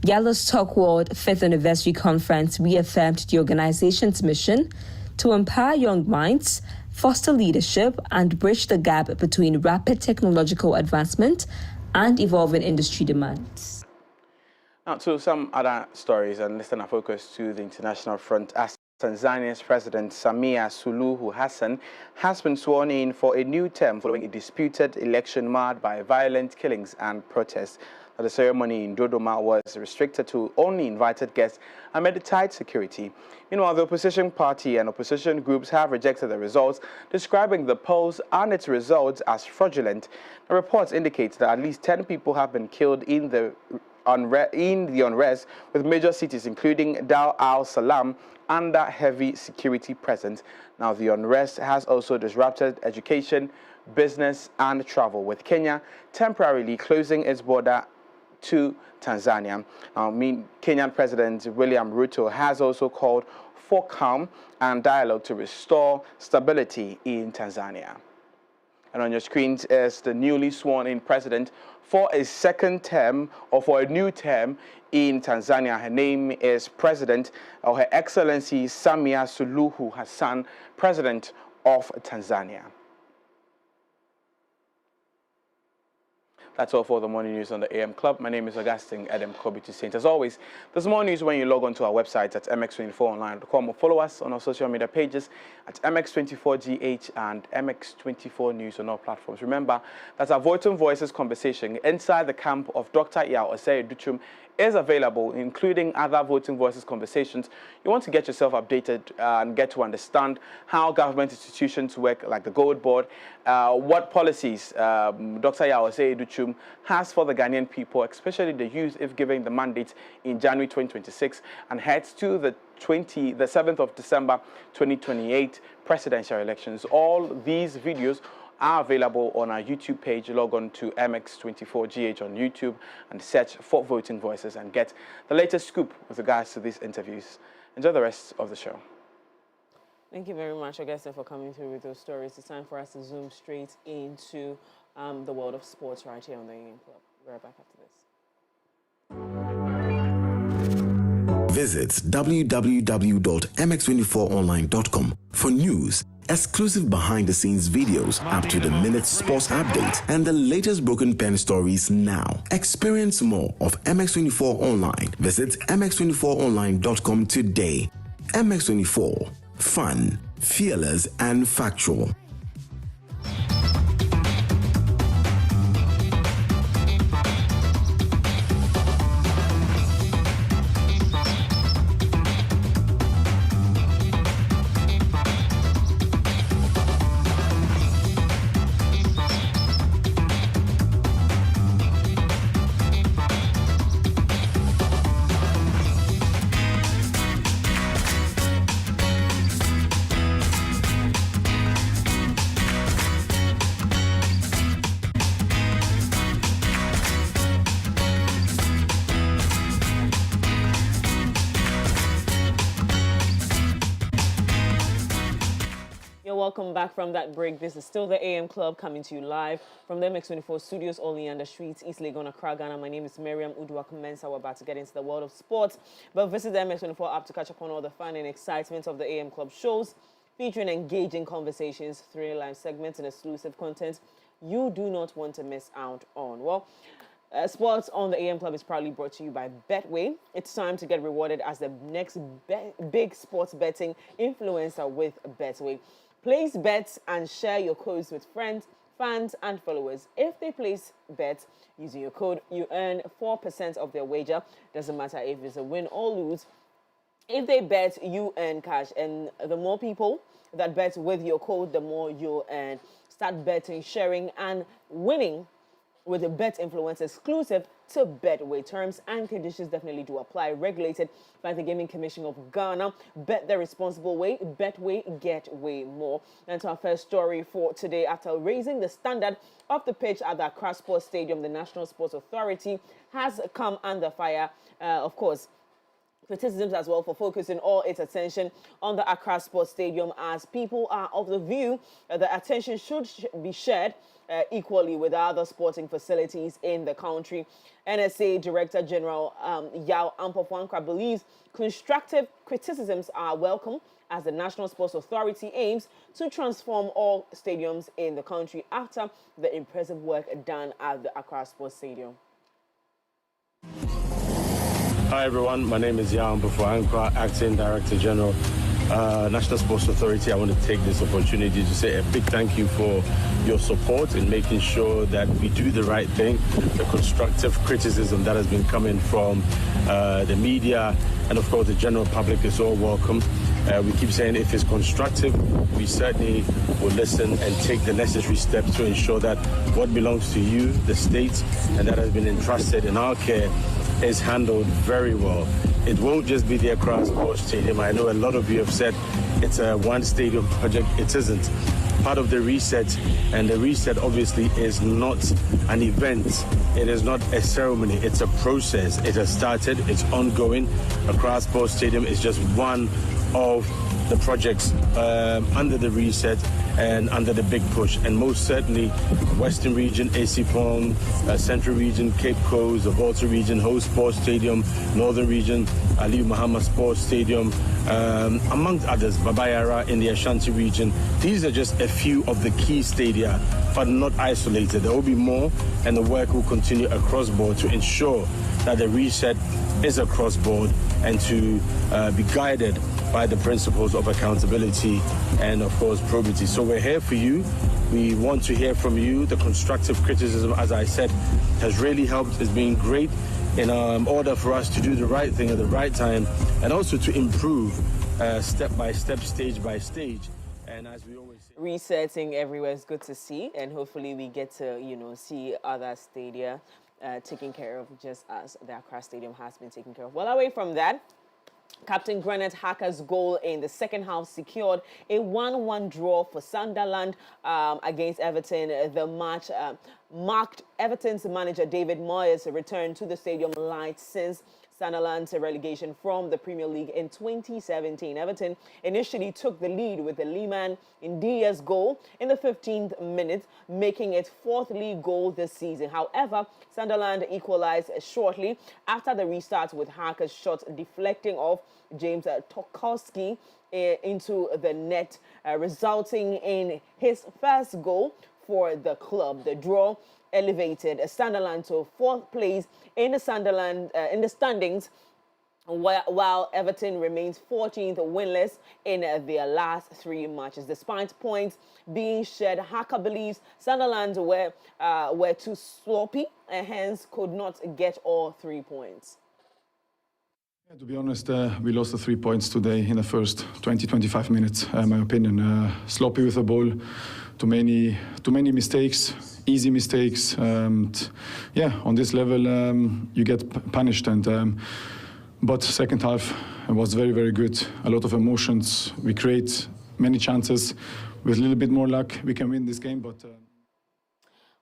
Yallow's Talk World 5th Anniversary Conference reaffirmed the organization's mission to empower young minds, foster leadership, and bridge the gap between rapid technological advancement and evolving industry demands. Now to some other stories, and let's turn our focus to the international front as Tanzania's President Samia Suluhu Hassan has been sworn in for a new term following a disputed election marred by violent killings and protests. The ceremony in Dodoma was restricted to only invited guests amid the tight security. Meanwhile, the opposition party and opposition groups have rejected the results, describing the polls and its results as fraudulent. The reports indicate that at least 10 people have been killed in the unrest, with major cities including Dar al-Salam under heavy security presence. Now, the unrest has also disrupted education, business and travel, with Kenya temporarily closing its border to Tanzania. Kenyan President William Ruto has also called for calm and dialogue to restore stability in Tanzania. And on your screens is the newly sworn-in president for a second term or for a new term in Tanzania. Her name is President, or Her Excellency Samia Suluhu Hassan, President of Tanzania. That's all for the morning news on the AM Club. My name is Augustine Adam Kobe to Saint. As always, there's more news when you log on to our website at mx24online.com or follow us on our social media pages at mx24gh and mx24 news on all platforms. Remember that our Voting Voices conversation inside the camp of Dr. Osei is available, including other Voting Voices conversations. You want to get yourself updated and get to understand how government institutions work, like the Gold Board, what policies Dr. Osei has for the Ghanaian people, especially the youth, if given the mandate in January 2026, and heads to the 7th of December 2028 presidential elections. All these videos are available on our YouTube page. Log on to MX24GH on YouTube and search for Voting Voices and get the latest scoop with regards to these interviews. Enjoy the rest of the show. Thank you very much, Augusta, for coming through with those stories. It's time for us to zoom straight into the world of sports right here on the AM Club. We're right back after this. Visit www.mx24online.com for news, exclusive behind-the-scenes videos, up-to-the-minute sports updates, and the latest broken pen stories now. Experience more of MX24 Online. Visit mx24online.com today. MX24. Fun, fearless, and factual. Welcome back from that break. This is still the AM Club coming to you live from the MX24 studios, only on the streets, East Legon, Accra, Ghana. My name is Miriam Uduak-Mensah. We're about to get into the world of sports, but visit the MX24 app to catch up on all the fun and excitement of the AM Club shows, featuring engaging conversations, 3 live segments, and exclusive content you do not want to miss out on. Well, sports on the AM Club is proudly brought to you by Betway. It's time to get rewarded as the next big sports betting influencer with Betway. Place bets and share your codes with friends, fans, and followers. If they place bets using your code, you earn 4% of their wager. Doesn't matter if it's a win or lose. If they bet, you earn cash. And the more people that bet with your code, the more you earn. Start betting, sharing, and winning with a Bet Influencer exclusive to Betway. Terms and conditions definitely do apply. Regulated by the Gaming Commission of Ghana. Bet the responsible way. Betway, get way more. And to our first story for today, after raising the standard of the pitch at the Accra Sports Stadium, the National Sports Authority has come under fire. Of course, criticisms as well for focusing all its attention on the Accra Sports Stadium, as people are of the view that the attention should be shared equally with other sporting facilities in the country. NSA Director General Yao Ampofwankra believes constructive criticisms are welcome as the National Sports Authority aims to transform all stadiums in the country after the impressive work done at the Accra Sports Stadium. Hi everyone, my name is Yao Ampofwankra, Acting Director General, National Sports Authority. I want to take this opportunity to say a big thank you for your support in making sure that we do the right thing. The constructive criticism that has been coming from the media and of course the general public is all welcome. We keep saying if it's constructive, we certainly will listen and take the necessary steps to ensure that what belongs to you, the state, and that has been entrusted in our care is handled very well. It won't just be the Accra Sports Stadium. I know a lot of you have said it's a one stadium project. It isn't. Part of the reset, and the reset obviously is not an event. It is not a ceremony. It's a process. It has started. It's ongoing. Accra Sports Stadium is just one of the projects under the reset and under the big push. And most certainly, Western region, AC Pong, Central region, Cape Coast, the Volta region, Ho Sports Stadium, Northern region, Ali Muhammad Sports Stadium, amongst others, Babayara in the Ashanti region. These are just a few of the key stadia, but not isolated. There will be more, and the work will continue across board to ensure that the reset is across board and to be guided by the principles of accountability and, of course, probity. So we're here for you. We want to hear from you. The constructive criticism, as I said, has really helped. It's been great in order for us to do the right thing at the right time and also to improve step by step, stage by stage. And as we always say, resetting everywhere is good to see, and hopefully we get to, see other stadia taken care of just as the Accra Stadium has been taken care of. Well, away from that, Captain Granite Haka's goal in the second half secured a 1-1 draw for Sunderland against Everton. The match marked Everton's manager David Moyes' return to the stadium light since Sunderland's relegation from the Premier League in 2017. Everton initially took the lead with the Liman Ndiaye's goal in the 15th minute, making its fourth league goal this season. However, Sunderland equalized shortly after the restart with Haka's shot deflecting off James Tokowski into the net, resulting in his first goal for the club. The draw elevated Sunderland to fourth place in the standings, while Everton remains 14th winless in their last three matches. Despite points being shared, Haka believes Sunderland were too sloppy and hence could not get all 3 points. Yeah, to be honest, we lost the 3 points today in the first 20-25 minutes, my opinion. Sloppy with the ball, too many mistakes, easy mistakes. Yeah, on this level, you get punished. But second half was very, very good. A lot of emotions. We create many chances. With a little bit more luck, we can win this game. But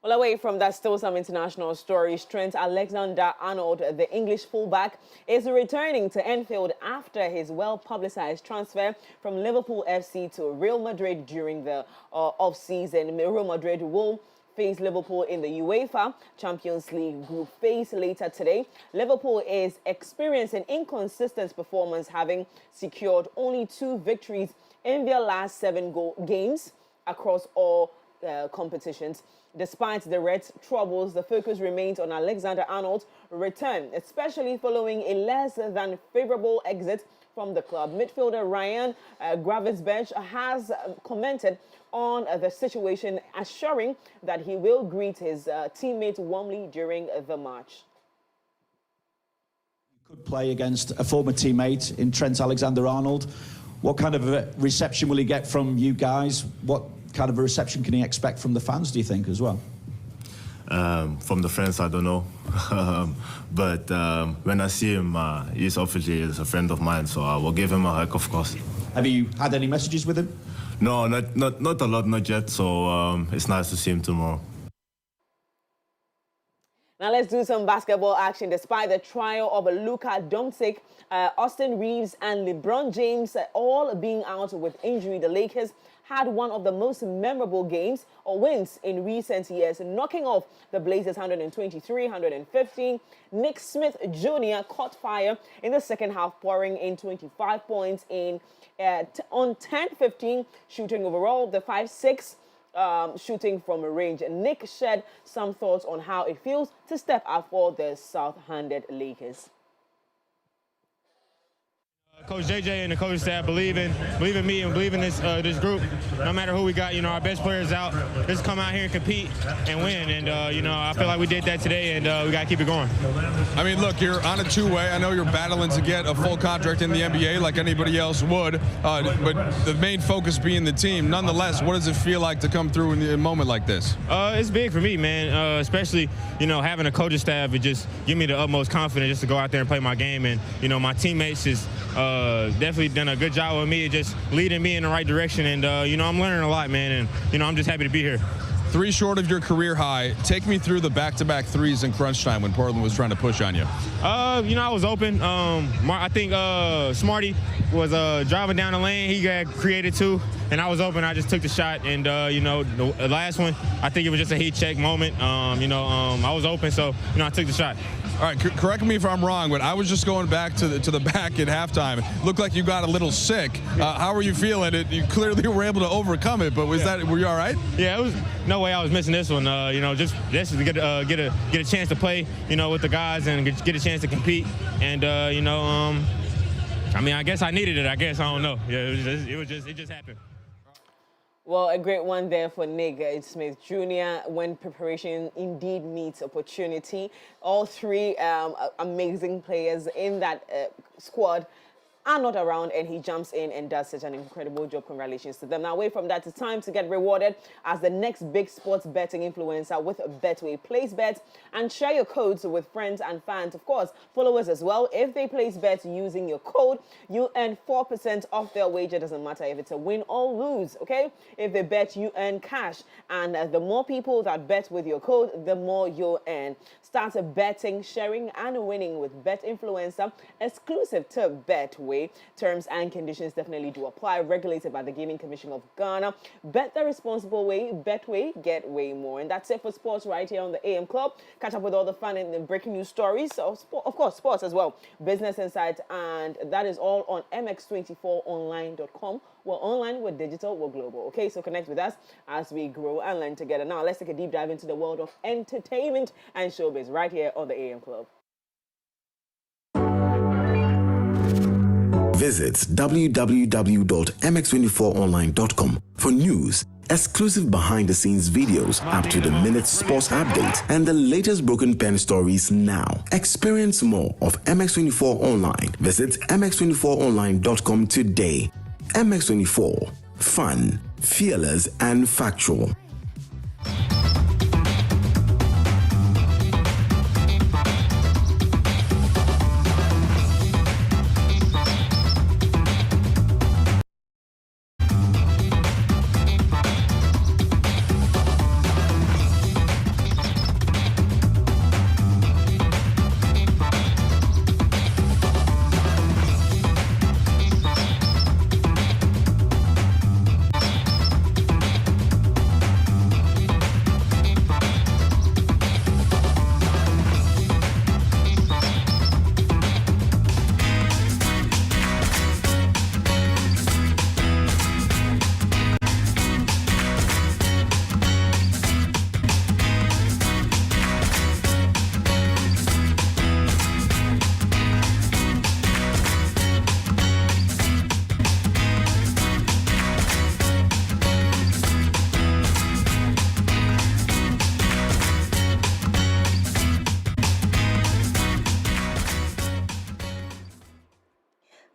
well, away from that, still some international stories. Trent Alexander-Arnold, the English fullback, is returning to Anfield after his well-publicized transfer from Liverpool FC to Real Madrid during the off-season. Real Madrid will face Liverpool in the UEFA Champions League group phase later today. Liverpool is experiencing inconsistent performance, having secured only 2 victories in their last 7 games across all competitions. Despite the Reds' troubles, the focus remains on Alexander-Arnold's return, especially following a less than favourable exit from the club. Midfielder Ryan Gravenberch has commented on the situation, assuring that he will greet his teammates warmly during the match. Could play against a former teammate in Trent Alexander-Arnold. What kind of a reception will he get from you guys? What kind of a reception can he expect from the fans, do you think, as well? From the friends, I don't know. But when I see him, he's obviously a friend of mine, so I will give him a hug, of course. Have you had any messages with him? No, not a lot, not yet. So it's nice to see him tomorrow. Now let's do some basketball action. Despite the trial of Luka Doncic, Austin Reeves and LeBron James all being out with injury, the Lakers had one of the most memorable games or wins in recent years, knocking off the Blazers 123-115. Nick Smith Jr. caught fire in the second half, pouring in 25 points on 10-15 shooting overall. The 5-6 shooting from range. Nick shared some thoughts on how it feels to step up for the South-handed Lakers. Coach JJ and the coaching staff believe in me and believe in this group. No matter who we got, our best players out. Let's come out here and compete and win. And I feel like we did that today, and we got to keep it going. I mean, look, you're on a two-way. I know you're battling to get a full contract in the NBA like anybody else would, but the main focus being the team. Nonetheless, what does it feel like to come through in a moment like this? It's big for me, man. Especially having a coaching staff. It just give me the utmost confidence just to go out there and play my game. And my teammates is. Definitely done a good job with me, just leading me in the right direction, and I'm learning a lot, man, and I'm just happy to be here. 3 short of your career high. Take me through the back-to-back threes in crunch time when Portland was trying to push on you. You know, I was open. I think Smarty was driving down the lane. He got created too, and I was open. I just took the shot, and you know, the last one, I think it was just a heat check moment. I was open, so you know, I took the shot. All right, correct me if I'm wrong, but I was just going back to the back at halftime. It looked like you got a little sick. How were you feeling? You clearly were able to overcome it, but were you all right? Yeah, it was no way I was missing this one. Just to get a chance to play, you know, with the guys and get a chance to compete, and I mean, I guess I needed it. I guess I don't know. Yeah, it just happened. Well, a great one there for Nick Smith Jr. when preparation indeed meets opportunity. All 3 amazing players in that squad are not around, and he jumps in and does such an incredible job. Congratulations to them. Now, away from that, it's time to get rewarded as the next big sports betting influencer with Betway. Place bets and share your codes with friends and fans. Of course, followers as well. If they place bets using your code, you earn 4% off their wager. Doesn't matter if it's a win or lose, okay? If they bet, you earn cash. And the more people that bet with your code, the more you'll earn. Start betting, sharing, and winning with Bet Influencer, exclusive to Betway. Terms and conditions definitely do apply. Regulated by the Gaming Commission of Ghana. Bet the responsible way. Betway, get way more. And that's it for sports right here on the AM Club. Catch up with all the fun and the breaking news stories. So, of course, sports as well. Business insights, and that is all on mx24online.com. We're online, we're digital, we're global. Okay, so connect with us as we grow and learn together. Now, let's take a deep dive into the world of entertainment and showbiz right here on the AM Club. Visit www.mx24online.com for news, exclusive behind-the-scenes videos, up-to-the-minute sports updates, and the latest broken pen stories now. Experience more of MX24 Online. Visit mx24online.com today. MX24, fun, fearless, and factual.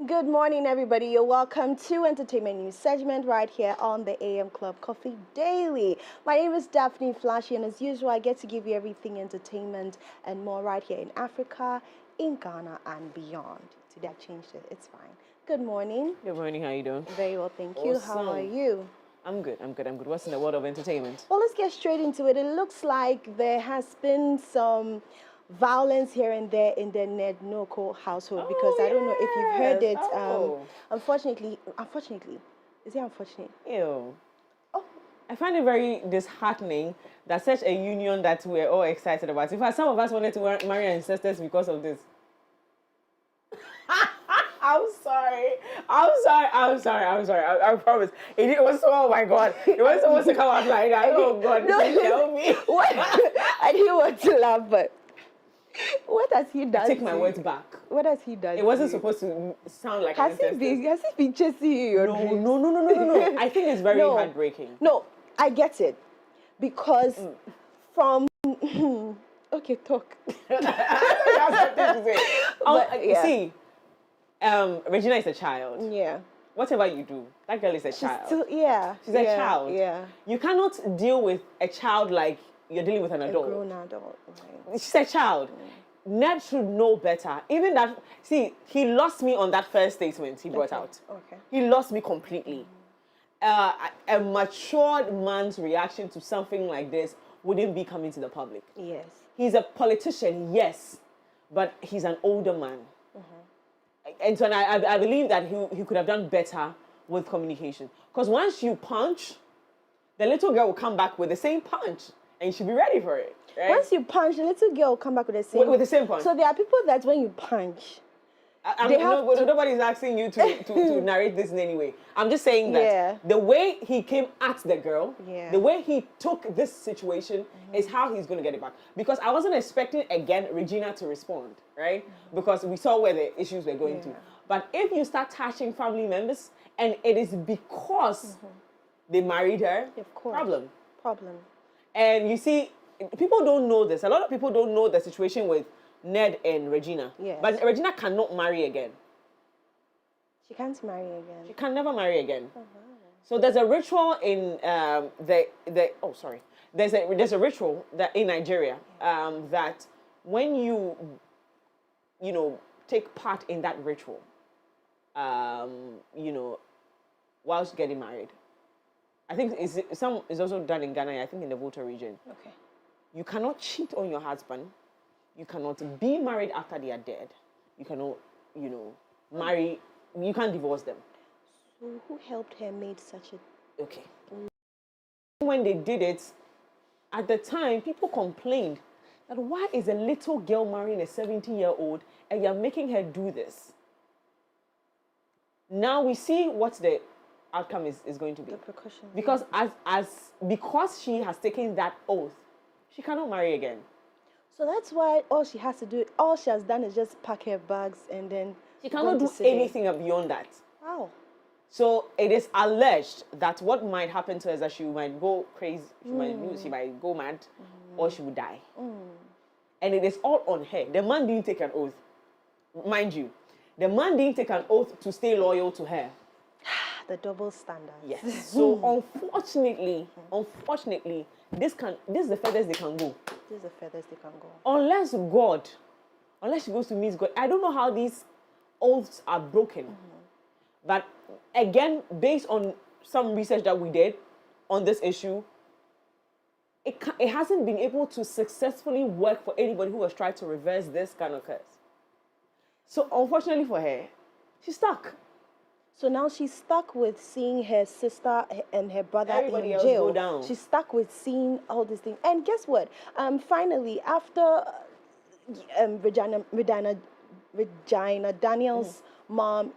Good morning, everybody. You're welcome to Entertainment News segment right here on the AM Club Coffee Daily. My name is Daphne Flashy, and as usual, I get to give you everything entertainment and more right here in Africa, in Ghana, and beyond. Today I changed it. It's fine. Good morning. Good morning. How you doing? Very well, thank you. How are you? I'm good. What's in the world of entertainment? Well, let's get straight into it. It looks like there has been some violence here and there in the Ned Noko household, because I don't know if you've heard it. Unfortunately, is it unfortunate? Ew. Oh, I find it very disheartening that such a union that we're all excited about. In fact, some of us wanted to marry our ancestors because of this. I'm sorry. I promise. It was so, oh my God. It was supposed to come out like that. Oh God, please tell me. I didn't want to laugh, but what has he done? Take my words back. What has he done? It wasn't supposed to sound like has he been chasing you in your dreams? No. I think it's very heartbreaking. No, I get it. Because from okay, talk. That's something to say. See, Regina is a child. Yeah. Whatever you do, that girl is a child. She's a child. Yeah. You cannot deal with a child like you're dealing with an adult. A grown adult. Right. She's a child. Ned should know better. Even that, see, he lost me on that first statement he brought out. Okay. He lost me completely. a matured man's reaction to something like this wouldn't be coming to the public. Yes. He's a politician, yes, but he's an older man. And so I believe that he could have done better with communication. Because once you punch, the little girl will come back with the same punch, and you should be ready for it. Right? Once you punch, the little girl will come back with the same with the same punch. So there are people that when you punch, nobody's asking you to narrate this in any way. I'm just saying that the way he came at the girl, the way he took this situation is how he's going to get it back. Because I wasn't expecting, again, Regina to respond, right? Because we saw where the issues were going to. But if you start touching family members, and it is because they married her, of course. Problem. And you see, people don't know this. A lot of people don't know the situation with Ned and Regina. Yes. But Regina cannot marry again. She can't marry again. She can never marry again. So there's a ritual in there's a ritual that in Nigeria that when you take part in that ritual, whilst getting married, I think it's also done in Ghana. I think in the Volta region. Okay. You cannot cheat on your husband. You cannot be married after they are dead. You cannot, marry. You can't divorce them. So who helped her make such a... Okay. When they did it, at the time, people complained that why is a little girl marrying a 70-year-old and you're making her do this? Now we see what the outcome is going to be. The precaution. Because because she has taken that oath, she cannot marry again. So that's why all she has done is just pack her bags and then... She cannot do anything beyond that. Wow. So it is alleged that what might happen to her is that she might go crazy, she might go mad, or she would die. And it is all on her. The man didn't take an oath. Mind you, the man didn't take an oath to stay loyal to her. The double standard. Yes. So unfortunately, this is the furthest they can go. This is the furthest they can go. Unless she goes to meet God. I don't know how these oaths are broken. But again, based on some research that we did on this issue, it hasn't been able to successfully work for anybody who has tried to reverse this kind of curse. So unfortunately for her, she's stuck. So now she's stuck with seeing her sister and her brother Everybody in else jail. go down. She's stuck with seeing all these things. And guess what? Finally, after Regina Daniel's mom,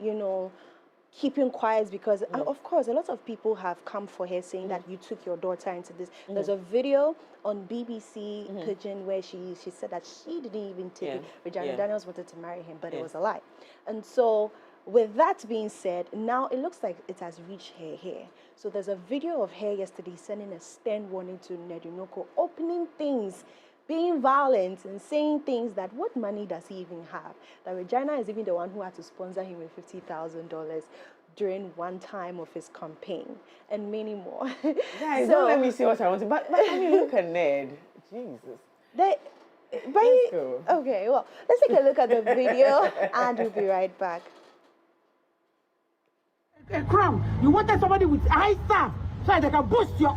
keeping quiet because, of course, a lot of people have come for her saying that you took your daughter into this. There's a video on BBC Pidgin where she said that she didn't even take it. Regina Daniels wanted to marry him, but it was a lie. And so, with that being said, now it looks like it has reached her here. So there's a video of her yesterday sending a stern warning to Nedunoko, opening things, being violent and saying things that what money does he even have? That Regina is even the one who had to sponsor him with $50,000 during one time of his campaign and many more. Guys, don't let me see what I want to. But I mean, look at Ned. Jesus. Okay, well, let's take a look at the video and we'll be right back. A crown. You wanted somebody with a high star so that they can boost your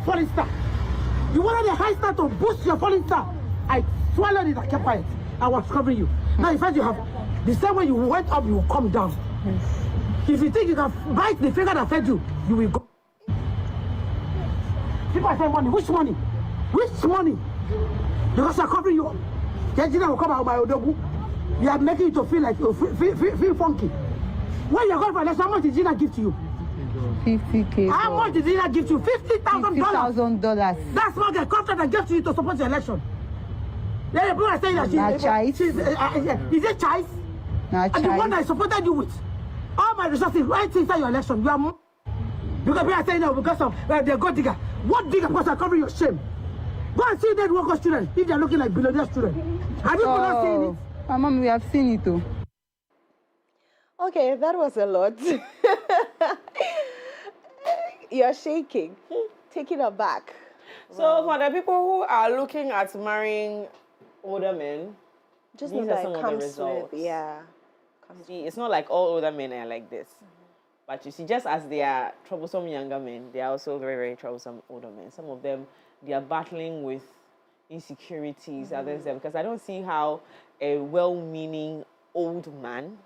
falling star. You wanted a high star to boost your falling star. I swallowed it, I kept quiet. I was covering you. Now, in fact, you have the same way you went up, you will come down. If you think you can bite the finger that fed you, you will go. People are saying money. Which money? Which money? Because I'm covering you. The engineer will come out by Odogu. You are making it to feel like feel funky. When you're going for election, how much did Gina give to you? 50K. How much did Gina give to you? $50,000. $50,000. That's not the contract I gave to you to support your election. Yeah, people are saying that is it choice? Not and the one I supported you with. All my resources right inside your election. You are because people are saying no because of the gold digger. What digger was covering your shame? Go and see that worker students if they are looking like billionaire students. Have you not seen it? Mom, we have seen it too. Okay, that was a lot. You're shaking, taking aback. So for the people who are looking at marrying older men, just these know are that some it of the comes results. with, See, it's not like all older men are like this. But you see, just as they are troublesome younger men, they are also very, very troublesome older men. Some of them, they are battling with insecurities, others, because I don't see how a well-meaning old man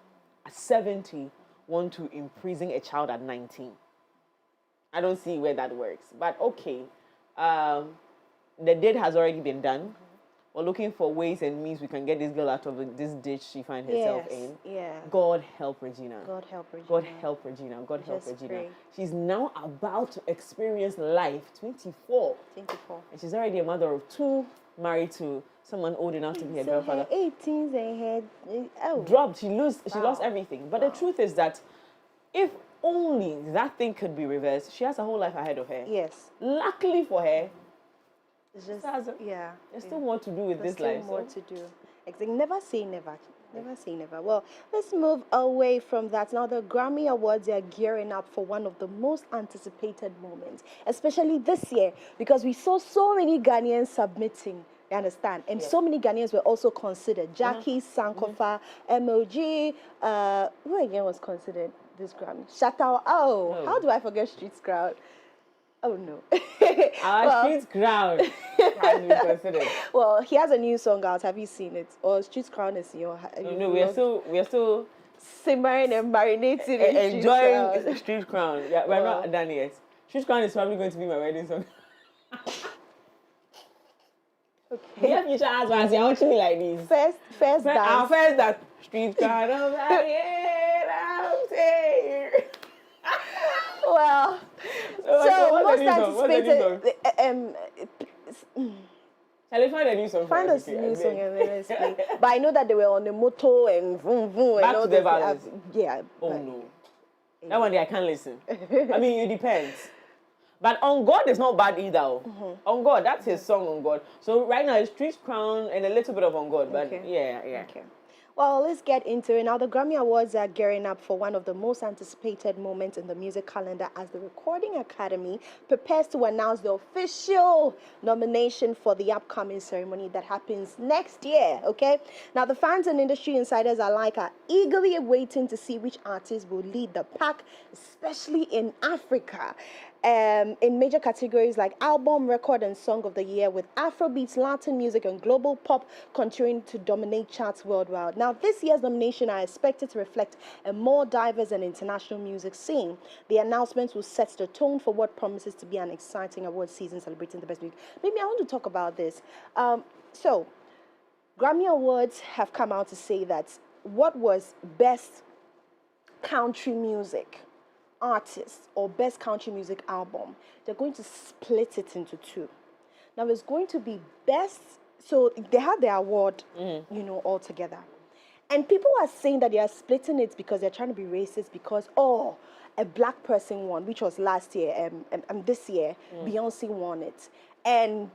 at 70 want to imprison a child at 19. I don't see where that works. But okay, the deed has already been done. We're looking for ways and means we can get this girl out of this ditch she finds herself in. Yeah. God help Regina. God help Regina. God help Regina. God help Just Regina. pray. She's now about to experience life, 24. 24. And she's already a mother of 2, married to someone old enough to be her grandfather. Her 18s and her dropped. She lost everything. But the truth is that if only that thing could be reversed, she has a whole life ahead of her. Yes. Luckily for her, it's just, there's still more to do with this life. There's still more to do. Exactly. Never say never. Never say never. Well, let's move away from that. Now, the Grammy Awards are gearing up for one of the most anticipated moments, especially this year, because we saw so many Ghanaians submitting. You understand? And so many Ghanaians were also considered. Jackie, Sankofa, MOG, who again was considered this Grammy? Shatao. How do I forget Streets Crowd? Oh no. Streets Crowd. Well, he has a new song out. Have you seen it? Or Streets Crowd is your. No, we are still simmering and marinating enjoying Streets Crown. Yeah, we're not done yet. Streets Crown is probably going to be my wedding song. Okay. Yeah, future husbands, you're watching me like this. First dance. Our first dance. Streets Crown of Well, so most anticipated. Shall we find a new song? Find us a new song and then let's play. But I know that they were on the moto and vroom vroom Back and all to the violence. Yeah. Oh no. That one day I can't listen. I mean, it depends. But On God is not bad either. On God, that's his song, On God. So right now it's Streets Crown and a little bit of On God. But yeah. Okay. Well, let's get into it. Now, the Grammy Awards are gearing up for one of the most anticipated moments in the music calendar as the Recording Academy prepares to announce the official nomination for the upcoming ceremony that happens next year, okay? Now, the fans and industry insiders alike are eagerly waiting to see which artists will lead the pack, especially in Africa. In major categories like album, record, and song of the year, with Afrobeats, Latin music, and global pop continuing to dominate charts worldwide. Now, this year's nomination are expected to reflect a more diverse and international music scene. The announcements will set the tone for what promises to be an exciting award season celebrating the best music. Maybe I want to talk about this. So, Grammy Awards have come out to say that what was best country music artist or best country music album, they're going to split it into 2. Now it's going to be best, so they have their award, all together. And people are saying that they are splitting it because they're trying to be racist because, a black person won, which was last year, and this year, Beyonce won it. And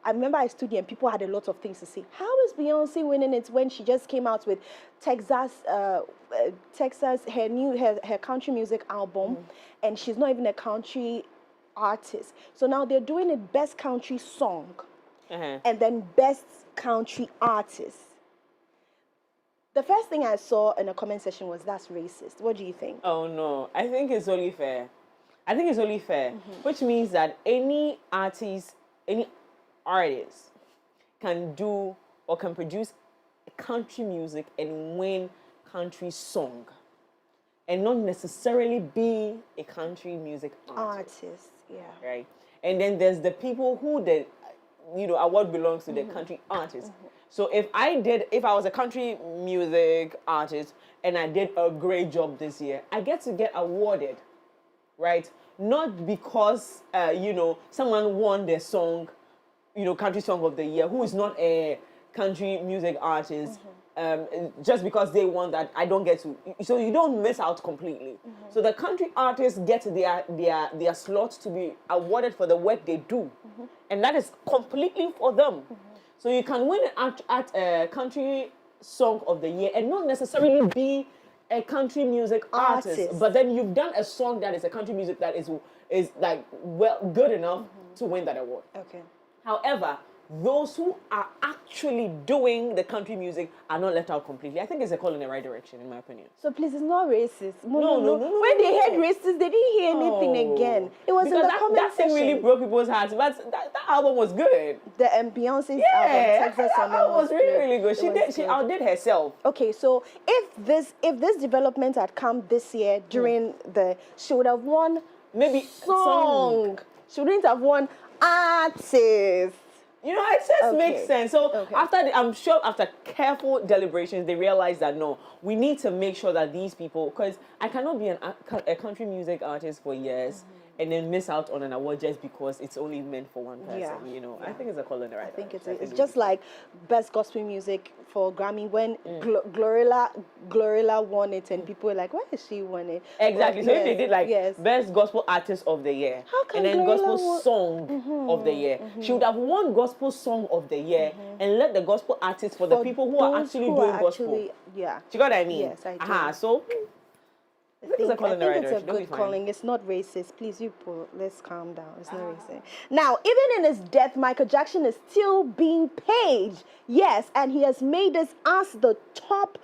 I remember I stood here and people had a lot of things to say. How is Beyonce winning it when she just came out with Texas, her country music album, and she's not even a country artist. So now they're doing it best country song, and then best country artist. The first thing I saw in a comment section was, that's racist. What do you think? Oh no, I think it's only fair. Which means that any artist can do or can produce country music and win country song, and not necessarily be a country music artist. Right. And then there's the people who the award belongs to, the country artist. So if I was a country music artist and I did a great job this year, I get to get awarded, right? Not because someone won their song, country song of the year, who is not a country music artist, just because they won that, I don't get to. So you don't miss out completely. So the country artists get their slots to be awarded for the work they do, and that is completely for them. So you can win at a country song of the year and not necessarily be a country music artist, but then you've done a song that is a country music that is like good enough to win that award. Okay. However, those who are actually doing the country music are not left out completely. I think it's a call in the right direction, in my opinion. So please, it's not racist. No. When they heard racist, they didn't hear anything again. It was because in the comment that thing section. really broke people's hearts. But that album was good. The Beyonce's album, Texas that album was really good. She outdid herself. Okay, so if this development had come this year during she would have won maybe song. She wouldn't have won artist. You know, it just makes sense. So I'm sure after careful deliberations, they realized that no, we need to make sure that these people, because I cannot be a country music artist for years and then miss out on an award just because it's only meant for one person. Yeah. You know, I think it's a call in the right. I think it's just like best gospel music for Grammy when Glorilla won it and people were like, why is she won it? Exactly. So if they did like best gospel artist of the year and then gospel song of the year, she would have won gospel song of the year and let the gospel artist for the people who are actually doing gospel. Yeah. Do you got what I mean? Yes, I do. So I think it's a good calling. It's not racist. Please, let's calm down. It's not racist. Now, even in his death, Michael Jackson is still being paid. Yes, and he has made us as the top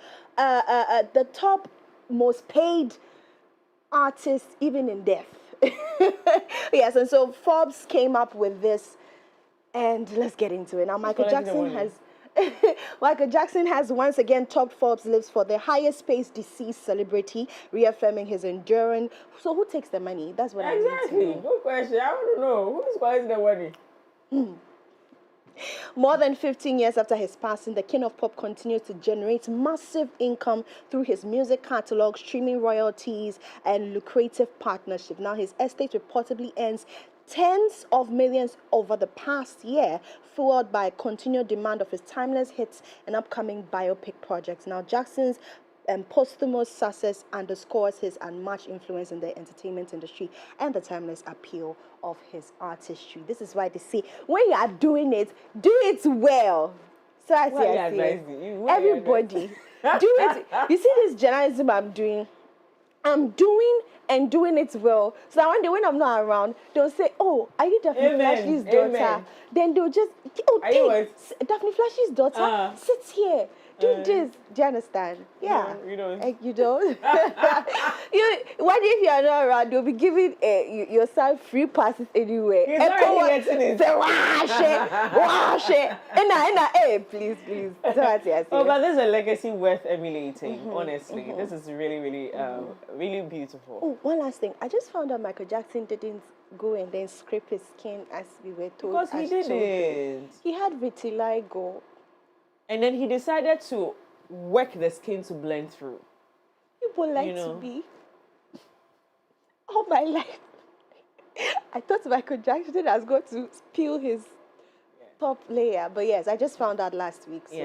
most paid artist even in death. Yes, and so Forbes came up with this, and let's get into it. Now, Michael Jackson has once again topped Forbes' list for the highest paid deceased celebrity, reaffirming his endurance. So who takes the money? That's what I need to know. Good question. I want to know who's collecting the money. More than 15 years after his passing, the King of Pop continues to generate massive income through his music catalog, streaming royalties, and lucrative partnership. Now, his estate reportedly earns tens of millions over the past year, fueled by continued demand of his timeless hits and upcoming biopic projects. Now, Jackson's posthumous success underscores his unmatched influence in the entertainment industry and the timeless appeal of his artistry. This is why they say, when you are doing it, do it well. So I say, everybody, do it. You see this journalism I'm doing it well. So that one day when I'm not around, they'll say, oh, are you Daphne Flashy's daughter? Amen. Then they'll just, Daphne Flashy's daughter sits here. Do this. Do you understand? Yeah. No, you don't. You don't? What if you are not around? They'll be giving yourself free passes anywhere. He's already getting it. Say, wash it. Hey, please. So that's it. Oh, but there's a legacy worth emulating, honestly. This is really, really, really beautiful. Oh, one last thing. I just found out Michael Jackson didn't go and then scrape his skin as we were told. Because he didn't. He had vitiligo. And then he decided to work the skin to blend through. People like to be. All my life, I thought Michael Jackson was going to peel his top layer, but yes, I just found out last week. So.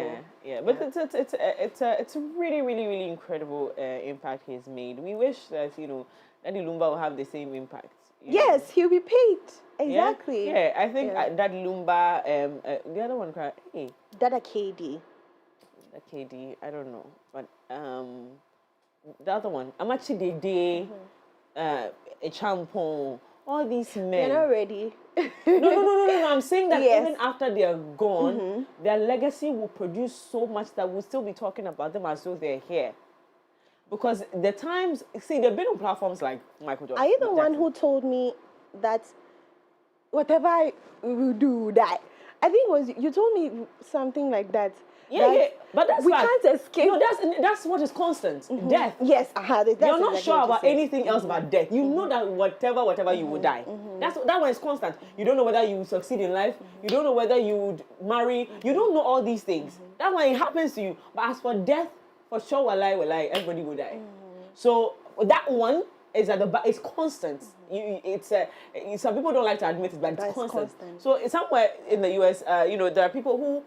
Yeah. But it's a really, really, really incredible impact he's made. We wish that Daddy Lumba will have the same impact. Yes, he'll be paid. Exactly. Yeah, I think Daddy Lumba, the other one, hey. Dada KD. I don't know. But the other one, Amachi Dede, a Champon, all these men. They're not ready. No. I'm saying that even after they are gone, their legacy will produce so much that we'll still be talking about them as though they're here. Because the times, they've been on platforms like Michael Jackson. Are you the one who told me that whatever I will do, that? I think it was you told me something like that. Yeah. But that's we can't escape. No, that's what is constant. Death. Yes, you're not sure about anything else about death. You know that whatever you will die. That one is constant. You don't know whether you succeed in life. You don't know whether you would marry. You don't know all these things. That one, it happens to you. But as for death, for sure, walai, everybody will die. So that one is at the it's constant. Some people don't like to admit it, but it's constant. So somewhere in the US, there are people who,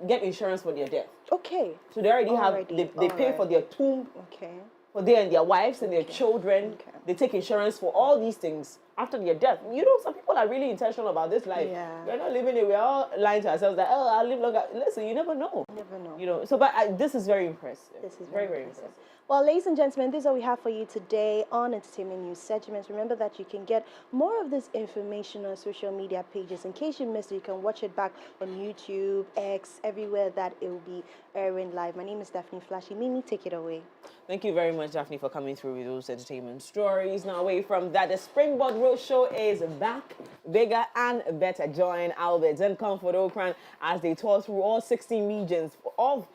get insurance for their death. Okay. So they already they pay for their tomb. Okay. For their wives and their children. Okay. They take insurance for all these things after their death. Some people all are really intentional about this life. Yeah. We're not living it. We're all lying to ourselves that, oh, I'll live longer. Listen, you never know. Never know. You know. So, but this is very impressive. This is very impressive. Well, ladies and gentlemen, this is all we have for you today on Entertainment News segments. Remember that you can get more of this information on social media pages. In case you missed it, you can watch it back on YouTube, X, everywhere that it will be airing live. My name is Daphne Flashy. Mimi, take it away. Thank you very much, Daphne, for coming through with those entertainment stories. Now, away from that, the Springboard Roadshow is back, bigger and better. Join Albert and Comfort Okran as they tour through all 16 regions of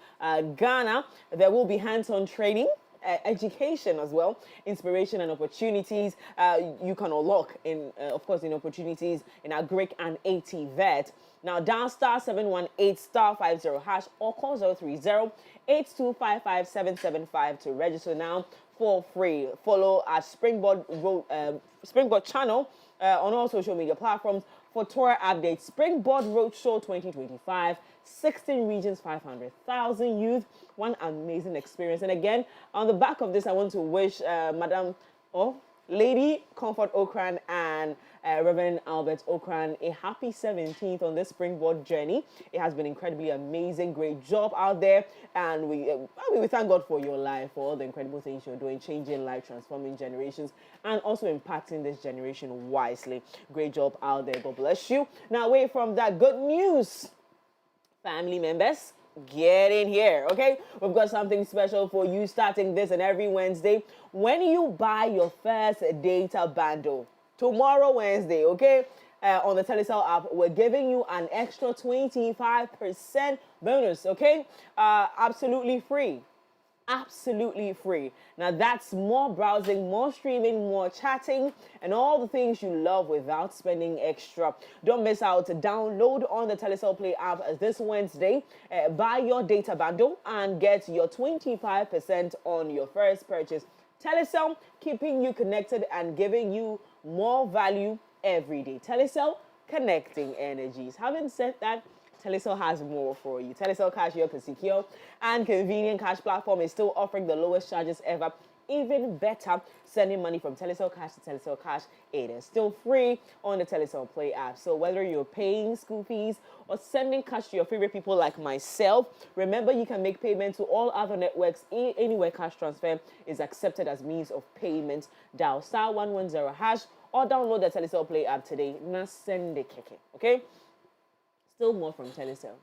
Ghana. There will be hands-on training, education as well, inspiration and opportunities. You can unlock, of course, in opportunities in our Greek and AT vet. Now, dial star 718 star 50 hash or call 030-8255-775 to register now for free. Follow our Springboard channel on all social media platforms for tour updates. Springboard Roadshow 2025, 16 regions, 500,000 youth, one amazing experience. And again, on the back of this, I want to wish Lady Comfort Okran and Reverend Albert Okran a happy 17th on this Springboard journey. It has been incredibly amazing, great job out there, and we thank God for your life, for all the incredible things you're doing, changing life, transforming generations, and also impacting this generation wisely. Great job out there. God bless you. Now, away from that, good news, family members. Get in here, okay? We've got something special for you starting this and every Wednesday. When you buy your first data bundle, tomorrow Wednesday, okay? On the Telecel app, we're giving you an extra 25% bonus, okay? Absolutely free. Absolutely free. Now that's more browsing, more streaming, more chatting, and all the things you love without spending extra. Don't miss out. Download on the Telecel Play app this Wednesday. Buy your data bundle and get your 25% on your first purchase. Telecel, keeping you connected and giving you more value every day. Telecel, connecting energies. Having said that, Telecel has more for you. Telecel Cash, your secure and convenient cash platform, is still offering the lowest charges ever. Even better, sending money from Telecel Cash to Telecel Cash, it is still free on the Telecel Play app. So whether you're paying school fees or sending cash to your favorite people like myself, remember you can make payment to all other networks anywhere cash transfer is accepted as means of payment. Dial star 110 hash or download the Telecel Play app today. Na send the keke, okay? Still more from Telecel.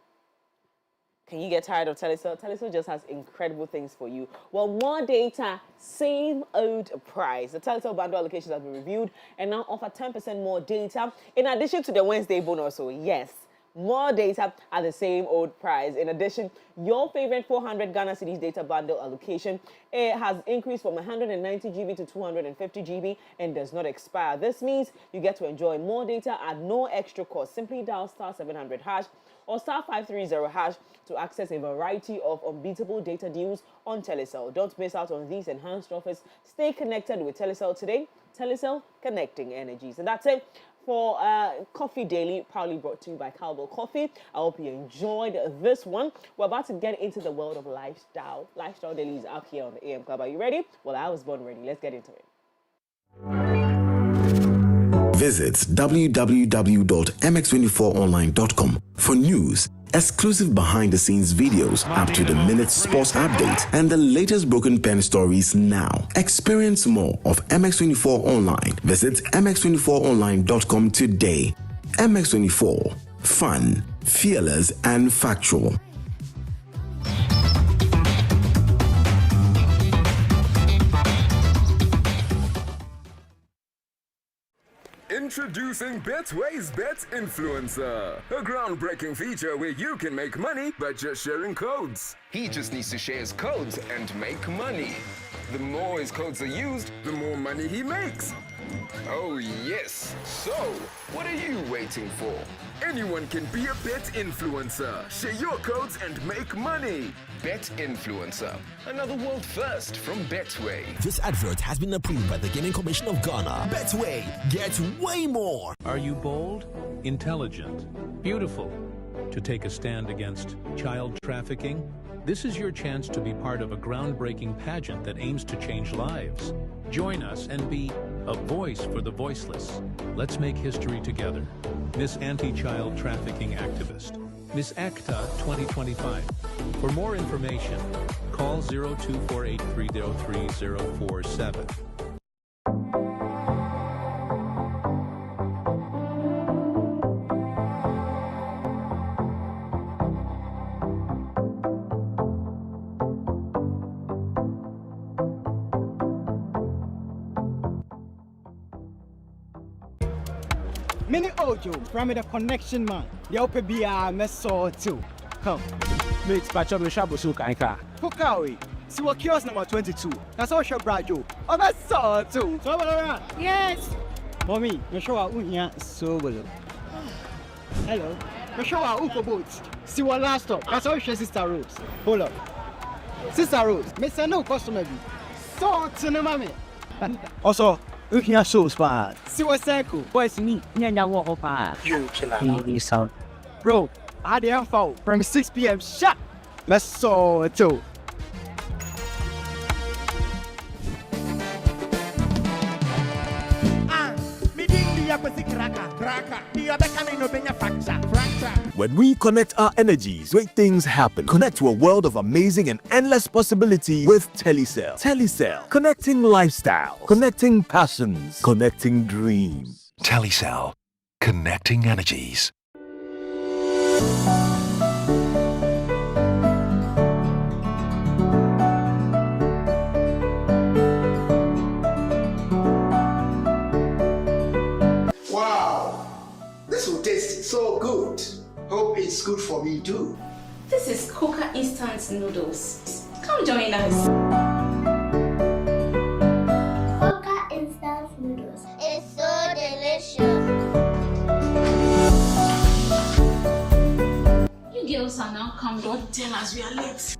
Can you get tired of Telecel? Telecel just has incredible things for you. Well, more data, same old price. The Telecel bundle allocations have been reviewed and now offer 10% more data in addition to the Wednesday bonus. So yes, more data at the same old price. In addition, your favorite 400 Ghana cedis data bundle allocation has increased from 190 GB to 250 GB and does not expire. This means you get to enjoy more data at no extra cost. Simply dial star 700 hash or star 530 hash to access a variety of unbeatable data deals on Telecel. Don't miss out on these enhanced offers. Stay connected with Telecel today. Telecel, connecting energies. And that's it for Coffee Daily, proudly brought to you by Cowbell Coffee. I hope you enjoyed this one. We're about to get into the world of lifestyle. Lifestyle Daily is out here on the AM Club. Are you ready? Well, I was born ready. Let's get into it. Visit www.mx24online.com for news, exclusive behind-the-scenes videos, up-to-the-minute sports updates, and the latest broken pen stories now. Experience more of MX24 Online. Visit mx24online.com today. MX24. Fun, fearless, and factual. Introducing Betway's Bet Influencer, a groundbreaking feature where you can make money by just sharing codes. He just needs to share his codes and make money. The more his codes are used, the more money he makes. Oh yes. So, what are you waiting for? Anyone can be a bet influencer. Share your codes and make money. Bet Influencer, another world first from Betway. This advert has been approved by the Gaming Commission of Ghana. Betway, get way more. Are you bold, intelligent, beautiful? To take a stand against child trafficking? This is your chance to be part of a groundbreaking pageant that aims to change lives. Join us and be a voice for the voiceless. Let's make history together. Miss Anti-Child Trafficking Activist. Miss ACTA 2025. For more information, call 0248303047. Mini Ojo, from the connection man. The open BR Meso too. Come. Mix patch up the shabu suka. Pukawi. See what kiosk number 22. That's all your brajo. Oh, that's so too. So around. Yes. Mommy, you show our unya so well. Hello. You show our uko boots. See what last stop. That's all your Sister Rose. Hold up. Sister Rose, Miss no customer be. So to the mommy. Also, unya so spot. See what circle. Boys me. Nyanya walk up. You sound. Bro, I didn't fall from 6 p.m. Shut. Let's so too. When we connect our energies, great things happen. Connect to a world of amazing and endless possibility with Telecel. Telecel, connecting lifestyle, connecting passions, connecting dreams. Telecel, connecting energies. Wow, this will taste so good. Hope it's good for me too. This is Coca Instant Noodles. Come join us. Coca Instant Noodles. It's so delicious. You girls are now come. Don't tell us we are late.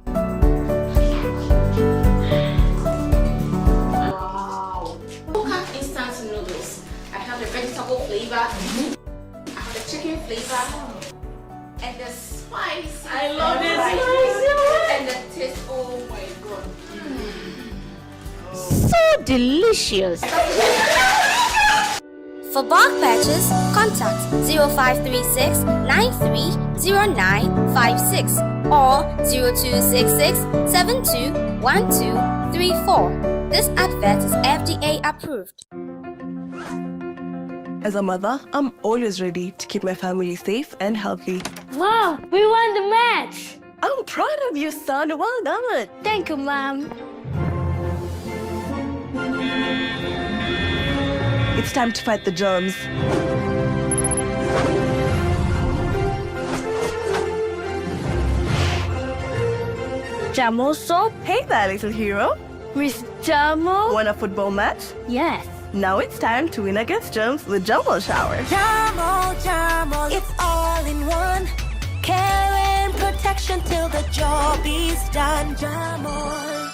Wow. Coca Instant Noodles. I have the vegetable flavor. I have the chicken flavor. And the spice. I love it. And the taste. Oh my god. So delicious. For bulk purchase, contact 0536 930956 or 0266 721234. This advert is FDA approved. As a mother, I'm always ready to keep my family safe and healthy. Wow, we won the match. I'm proud of you, son. Well done. Thank you, Mom. It's time to fight the germs. Jamo soap? Hey there, little hero. Miss Jamo? Want a football match? Yes. Now it's time to win against germs with Jamo Shower. Jamo, it's all in one. Care and protection till the job is done. Jamo.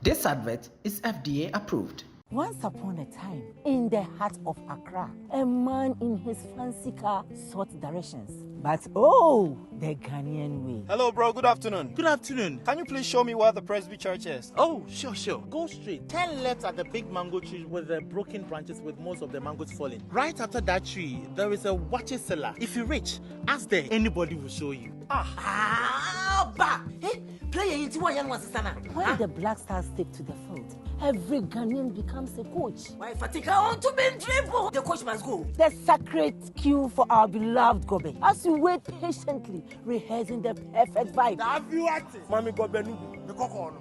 This advert is FDA approved. Once upon a time, in the heart of Accra, a man in his fancy car sought directions. But oh, the Ghanaian way. Hello, bro. Good afternoon. Good afternoon. Can you please show me where the Presby Church is? Oh, sure. Go straight. 10 left at the big mango tree with the broken branches with most of the mangoes falling. Right after that tree, there is a watches cellar. If you reach, ask there. Anybody will show you. When the Black Stars take to the field, every Ghanaian becomes a coach. Why Fatika want to be dribble? The coach must go. The sacred cue for our beloved Gobe. As we wait patiently, rehearsing the perfect vibe. Have you acted? Mami Gobe Nubi, the Kokono.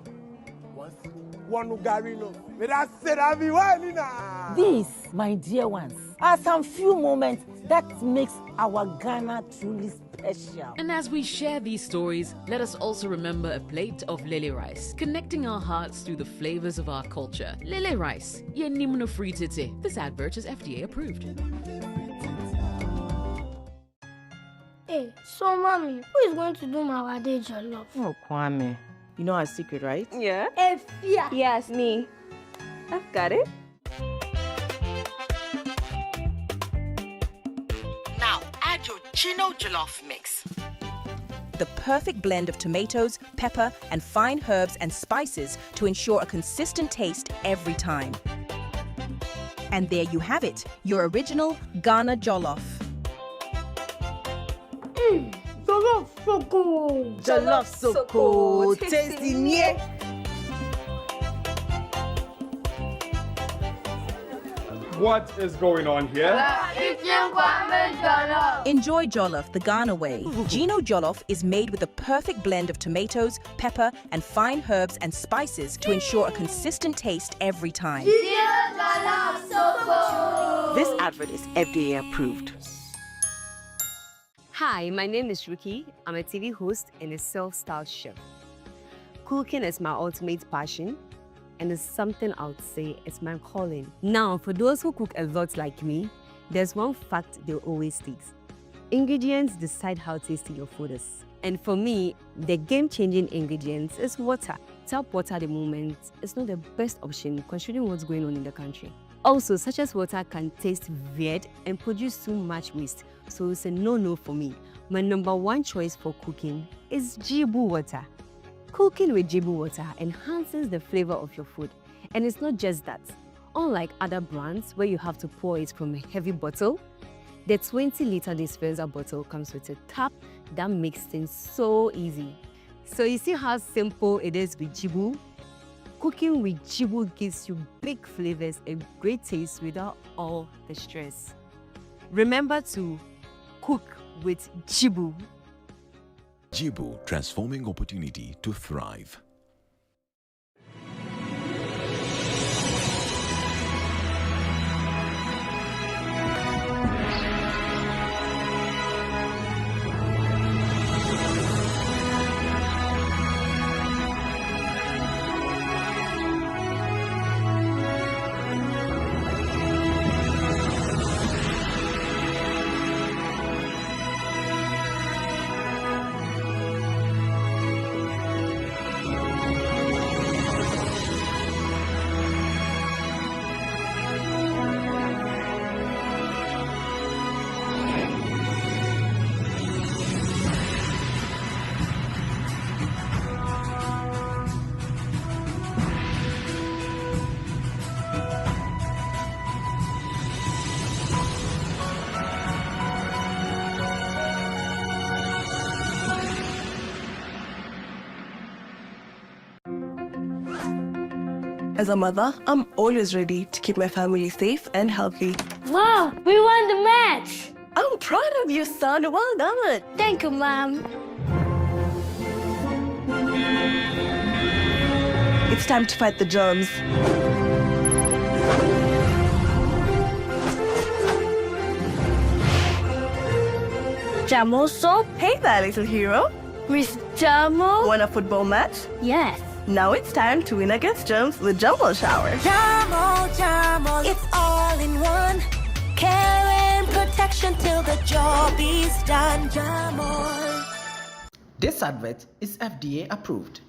One Ugarino. These, my dear ones, are some few moments that makes our Ghana truly special. And as we share these stories, let us also remember a plate of lele rice, connecting our hearts through the flavors of our culture. Lele rice, ye nimno free tete. This advert is FDA approved. Hey, so mommy, who is going to do my wade jollof? Oh, Kwame. You know our secret, right? Yeah. Efia. Yes, me. I've got it. Now add your Chino Jollof mix. The perfect blend of tomatoes, pepper, and fine herbs and spices to ensure a consistent taste every time. And there you have it, your original Ghana jollof. Jollof so good. Jollof so cold, tasty near. What is going on here? Enjoy jollof the Ghana way. Gino jollof is made with the perfect blend of tomatoes, pepper, and fine herbs and spices to ensure a consistent taste every time. This advert is FDA approved. Hi, my name is Ruki. I'm a TV host and a self-styled chef. Cooking is my ultimate passion, and it's something I would say is my calling. Now, for those who cook a lot like me, there's one fact they always state. Ingredients decide how tasty your food is. And for me, the game-changing ingredients is water. Tap water at the moment is not the best option considering what's going on in the country. Also, such as water can taste weird and produce too much waste, so it's a no-no for me. My number one choice for cooking is Jibu water. Cooking with Jibu water enhances the flavor of your food. And it's not just that. Unlike other brands where you have to pour it from a heavy bottle, the 20-liter dispenser bottle comes with a tap that makes things so easy. So you see how simple it is with Jibu? Cooking with Jibu gives you big flavors and great taste without all the stress. Remember to cook with Jibu. Jibu, transforming opportunity to thrive. As a mother, I'm always ready to keep my family safe and healthy. Wow, we won the match. I'm proud of you, son. Well done. Thank you, Mom. It's time to fight the germs. Jamo soap? Hey there, little hero. With Jamo? Want a football match? Yes. Now it's time to win against germs with Jumbo Shower. Jamo, it's all in one. Care and protection till the job is done. Jamo. This advert is FDA approved.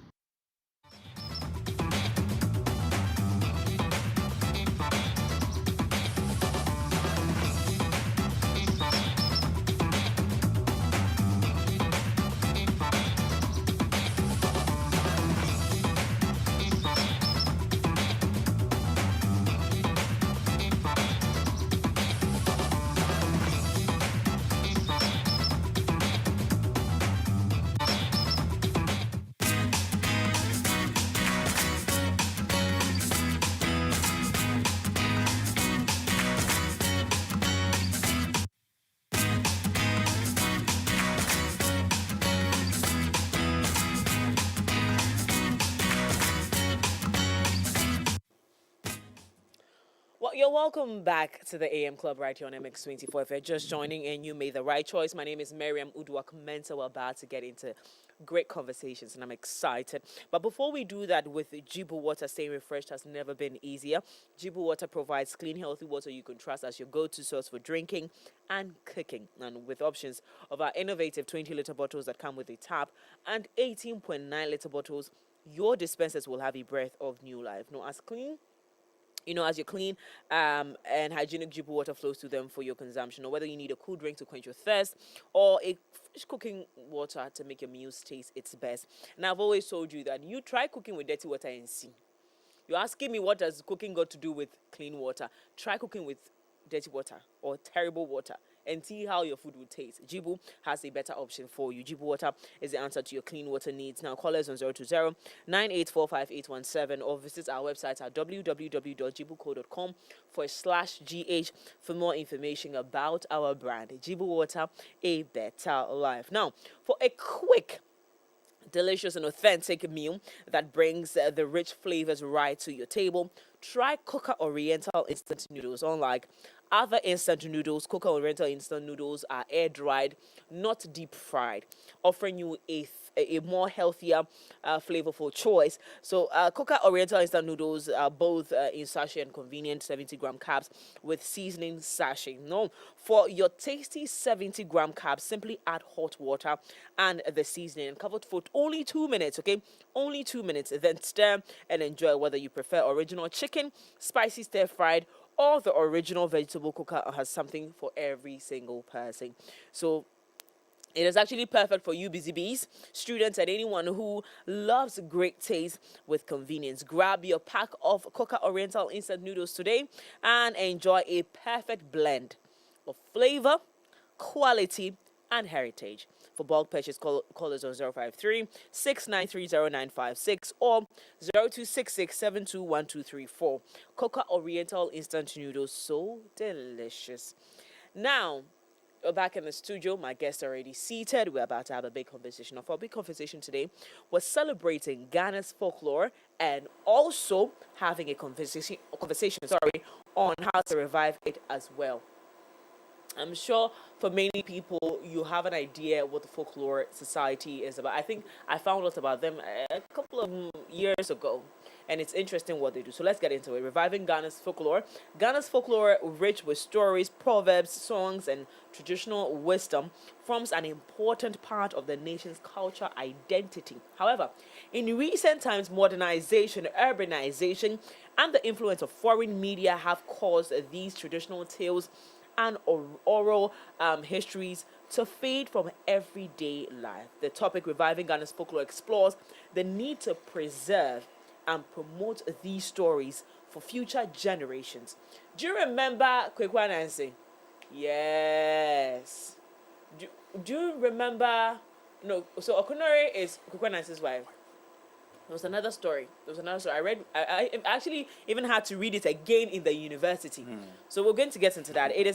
Well, you're welcome back to the AM Club right here on MX24. If you're just joining in, you made the right choice. My name is Miriam Uduak-Mensah. We're about to get into great conversations, and I'm excited. But before we do that, with Jibu water, staying refreshed has never been easier. Jibu water provides clean, healthy water you can trust as your go-to source for drinking and cooking. And with options of our innovative 20-liter bottles that come with a tap and 18.9-liter bottles, your dispensers will have a breath of new life. No, as clean, as you're clean and hygienic Jibu water flows to them for your consumption, or whether you need a cool drink to quench your thirst or a fresh cooking water to make your meals taste its best. And I've always told you that you try cooking with dirty water and see. You're asking me what does cooking got to do with clean water? Try cooking with dirty water or terrible water and see how your food will taste. Jibu has a better option for you. Jibu water is the answer to your clean water needs. Now call us on 020-9845-817 or visit our website at www.jibuco.com/GH for more information about our brand. Jibu water, a better life. Now, for a quick, delicious and authentic meal that brings the rich flavors right to your table, try Coca Oriental instant noodles. Unlike other instant noodles, Coca Oriental instant noodles are air dried, not deep fried, offering you a more healthier, flavorful choice. So Coca Oriental instant noodles are both in sachet and convenient 70-gram cups with seasoning sachet. No, for your tasty 70-gram cup, simply add hot water and the seasoning and cover it for only 2 minutes. Okay, only 2 minutes. Then stir and enjoy. Whether you prefer original chicken, spicy stir fried, or the original vegetable, Coca has something for every single person. So it is actually perfect for you busy bees, students, and anyone who loves great taste with convenience. Grab your pack of Coca Oriental instant noodles today and enjoy a perfect blend of flavor, quality, and heritage. For bulk purchase, call us on 053-693-0956 or 0266-721234. Coca Oriental instant noodles, so delicious. Now, we're back in the studio. My guests are already seated. We're about to have a big conversation. Our big conversation today was celebrating Ghana's folklore and also having a conversation on how to revive it as well. I'm sure for many people, you have an idea what the Folklore Society is about. I think I found out about them a couple of years ago, and it's interesting what they do. So let's get into it. Reviving Ghana's folklore. Ghana's folklore, rich with stories, proverbs, songs, and traditional wisdom, forms an important part of the nation's cultural identity. However, in recent times, modernization, urbanization, and the influence of foreign media have caused these traditional tales and oral histories to fade from everyday life. The topic Reviving Ghana's Folklore explores the need to preserve and promote these stories for future generations. Do you remember Kwekwa Nancy? Yes. Do you remember? No. So Okunore is Kwekwa Nancy's wife. There was another story. I read. I actually even had to read it again in the university. So we're going to get into that. It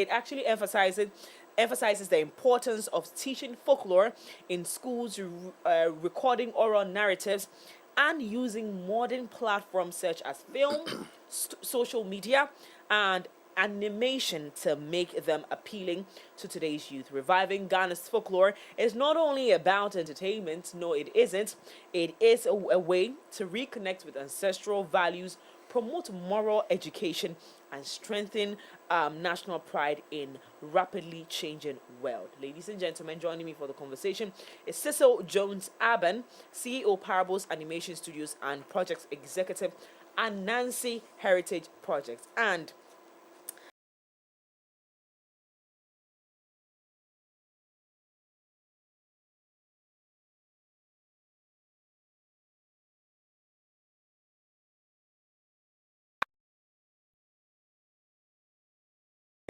actually emphasizes the importance of teaching folklore in schools, recording oral narratives, and using modern platforms such as film, social media, and animation to make them appealing to today's youth. Reviving Ghana's folklore is not only about entertainment. No, it isn't. It is a way to reconnect with ancestral values, promote moral education, and strengthen national pride in rapidly changing world. Ladies and gentlemen, joining me for the conversation is Cycil Jones Abban, CEO Parables Animation Studios and Project Executive, Ananse Heritage Project. And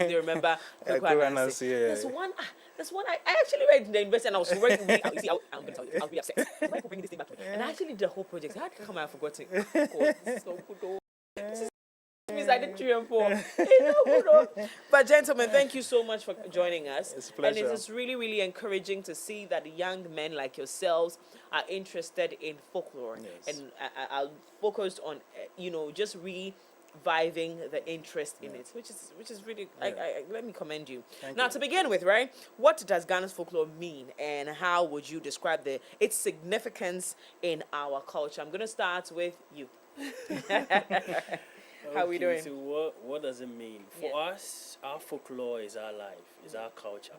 you remember There's one I actually read in the university and I was so ready. I'm going to tell you, I was really upset. Why are you bringing this thing back to me? And I actually did the whole project. I had to come and I forgot it. God, this is so good. This means I did 3 and 4. But gentlemen, thank you so much for joining us. It's a pleasure. And it is really, really encouraging to see that young men like yourselves are interested in folklore. Yes. And are focused on, just reviving the interest in it, which is really, let me commend you. Thank now, you. to begin with, right, what does Ghana's folklore mean and how would you describe its significance in our culture? I'm going to start with you. How are we doing? So what does it mean? For us, our folklore is our life, is our culture.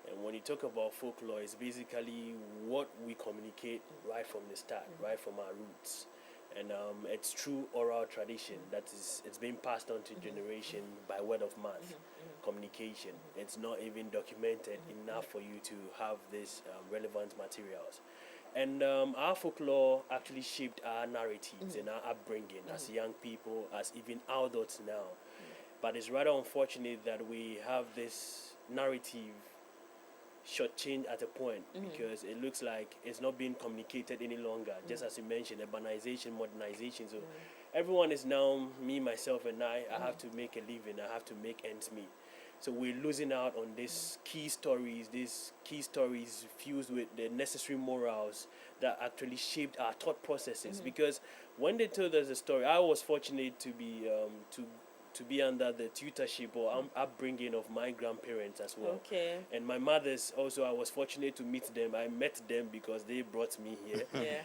And when you talk about folklore, it's basically what we communicate right from the start, right from our roots. And it's true oral tradition it's being passed on to generation by word of mouth communication. It's not even documented enough for you to have these relevant materials. And our folklore actually shaped our narratives and our upbringing as young people, as even adults now. But it's rather unfortunate that we have this narrative shortchanged at a point because it looks like it's not being communicated any longer. Just as you mentioned, urbanization, modernization. So everyone is now, me, myself, and I have to make a living. I have to make ends meet. So we're losing out on these key stories fused with the necessary morals that actually shaped our thought processes. Because when they told us the story, I was fortunate to be under the tutorship or upbringing of my grandparents as well. Okay. And my mother's also, I was fortunate to meet them. I met them because they brought me here. Yeah.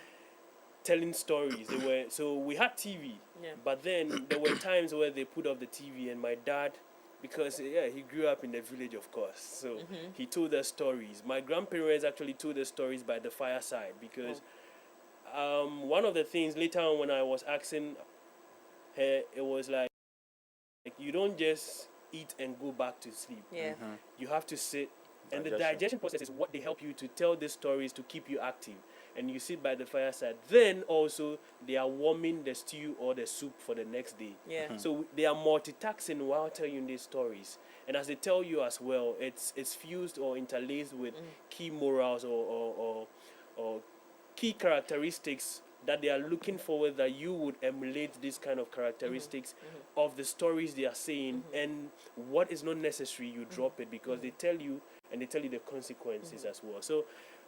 Telling stories. So we had TV, but then there were times where they put off the TV, and my dad, because he grew up in the village, of course, so he told us stories. My grandparents actually told us stories by the fireside because one of the things later on when I was asking her, it was like you don't just eat and go back to sleep. Yeah. You have to sit, and the digestion process is what they help you to tell these stories to keep you active. And you sit by the fireside. Then also they are warming the stew or the soup for the next day. Yeah. So they are multitasking while telling you these stories. And as they tell you as well, it's fused or interlaced with key morals or key characteristics that they are looking forward that you would emulate these kind of characteristics of the stories they are saying. And what is not necessary, you drop it because they tell you, and they tell you the consequences as well. So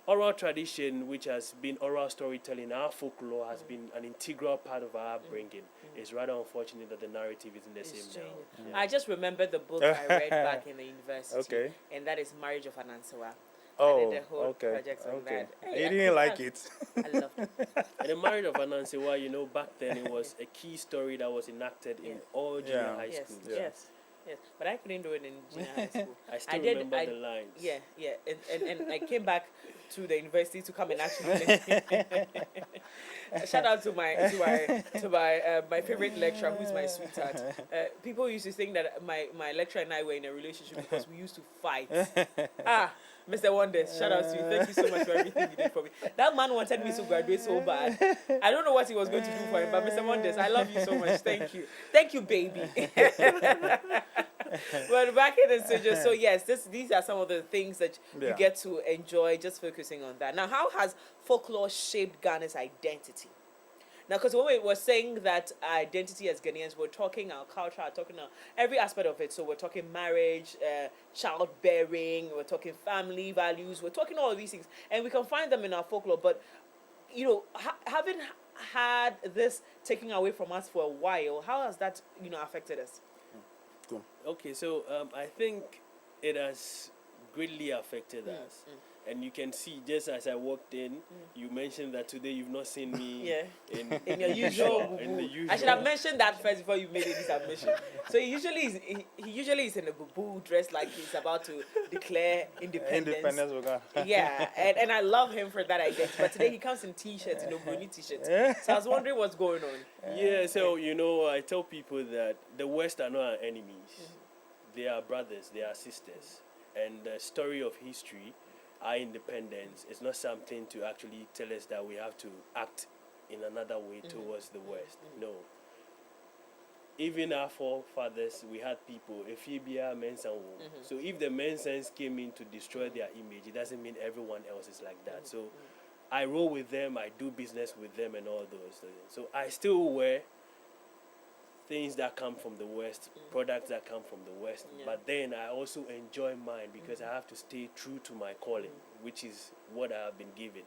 oral tradition, which has been oral storytelling, our folklore has been an integral part of our upbringing. It's rather unfortunate that the narrative isn't the same now. I just remember the book I read back in the university, and that is Marriage of Ananse. I did a whole project on that. You didn't like it? I loved it. And the Marriage of Ananse, back then it was a key story that was enacted in all junior high schools. Yes. But I couldn't do it in junior high school. I still remember the lines. Yeah. And I came back to the university to come and actually shout out to my favorite lecturer, who's my sweetheart. People used to think that my lecturer and I were in a relationship because we used to fight. Mr. Wonders, shout out to you. Thank you so much for everything you did for me. That man wanted me to graduate so bad. I don't know what he was going to do for him, but Mr. Wonders, I love you so much. Thank you. Thank you, baby. But back in the studio, so yes, these are some of the things that you get to enjoy just focusing on that. Now, how has folklore shaped Ghana's identity? Now, because when we were saying that our identity as Ghanaians, we're talking our culture, talking our every aspect of it. So we're talking marriage, childbearing, we're talking family values, we're talking all of these things. And we can find them in our folklore. But, having had this taken away from us for a while, how has that, affected us? Cool. Okay, so I think it has greatly affected us. And you can see, just as I walked in, you mentioned that today you've not seen me in your usual. In the usual. I should have mentioned that first before you made this admission. So he usually is in a boo dressed like he's about to declare independence. Yeah, and I love him for that identity. But today he comes in t-shirts, Bruni t-shirts. So I was wondering what's going on. Yeah, so I tell people that the West are not our enemies. They are brothers, they are sisters. And the story of history, our independence, is not something to actually tell us that we have to act in another way towards the West. No. Even our forefathers, we had people, Ephibia, Mensan. So if the Mensans came in to destroy their image, it doesn't mean everyone else is like that. So I roll with them, I do business with them and all those things. So I still wear things that come from the West, products that come from the West. But then I also enjoy mine because I have to stay true to my calling, which is what I have been given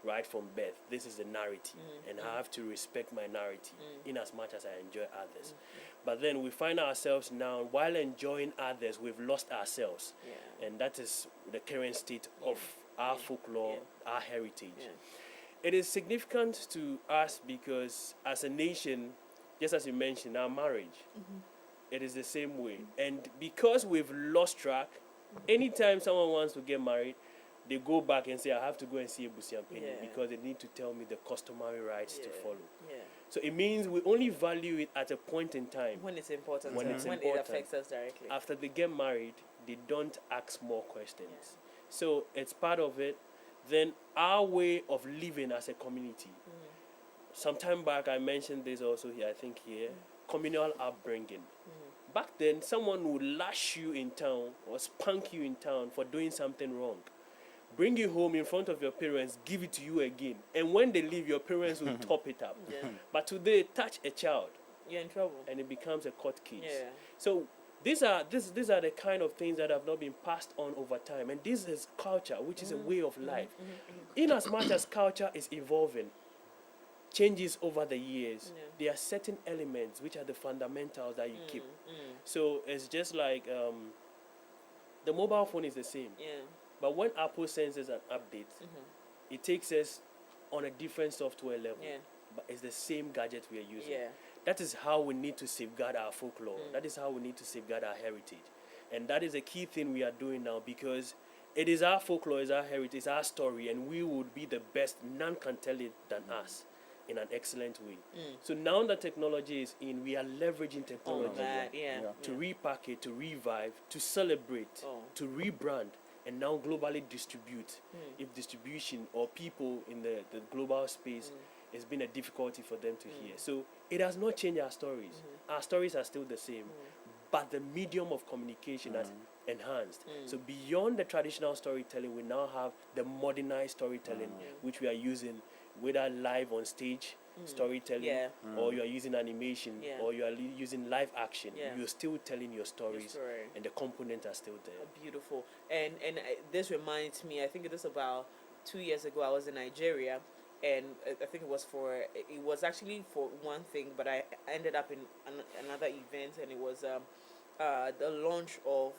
right from birth. This is the narrative, and I have to respect my narrative in as much as I enjoy others. But then we find ourselves now, while enjoying others, we've lost ourselves. And that is the current state of our folklore, our heritage. It is significant to us because as a nation, just as you mentioned, our marriage, it is the same way. And because we've lost track, anytime someone wants to get married, they go back and say, I have to go and see a Busiampeni because they need to tell me the customary rights to follow. So it means we only value it at a point in time. When it's important. When it affects us directly. After they get married, they don't ask more questions. So it's part of it. then our way of living as a community. Some time back, I mentioned this also here, I think here, communal upbringing. Back then, someone would lash you in town or spank you in town for doing something wrong. Bring you home in front of your parents, give it to you again. And when they leave, your parents will top it up. Yeah. But today, touch a child. You're in trouble. And it becomes a court case. Yeah. So these are the kind of things that have not been passed on over time. And this is culture, which is a way of life. In as much as culture is evolving, changes over the years, there are certain elements which are the fundamentals that you keep. So it's just like the mobile phone is the same. But when Apple sends us an update, it takes us on a different software level. But it's the same gadget we are using. That is how we need to safeguard our folklore. That is how we need to safeguard our heritage. And that is a key thing we are doing now, because it is our folklore, it's our heritage, it's our story, and we would be the best. None can tell it than us in an excellent way. So now that technology is in, we are leveraging technology to repackage, to revive, to celebrate, to rebrand, and now globally distribute. If distribution or people in the global space has been a difficulty for them to hear. So it has not changed our stories. Our stories are still the same, but the medium of communication has enhanced. So beyond the traditional storytelling, we now have the modernized storytelling, which we are using, whether live on stage storytelling, or you are using animation, or you are using live action. You're still telling your stories, and the components are still there. Beautiful. And this reminds me, I think it was about 2 years ago, I was in Nigeria, and I think it was actually for one thing, but I ended up in another event, and it was the launch of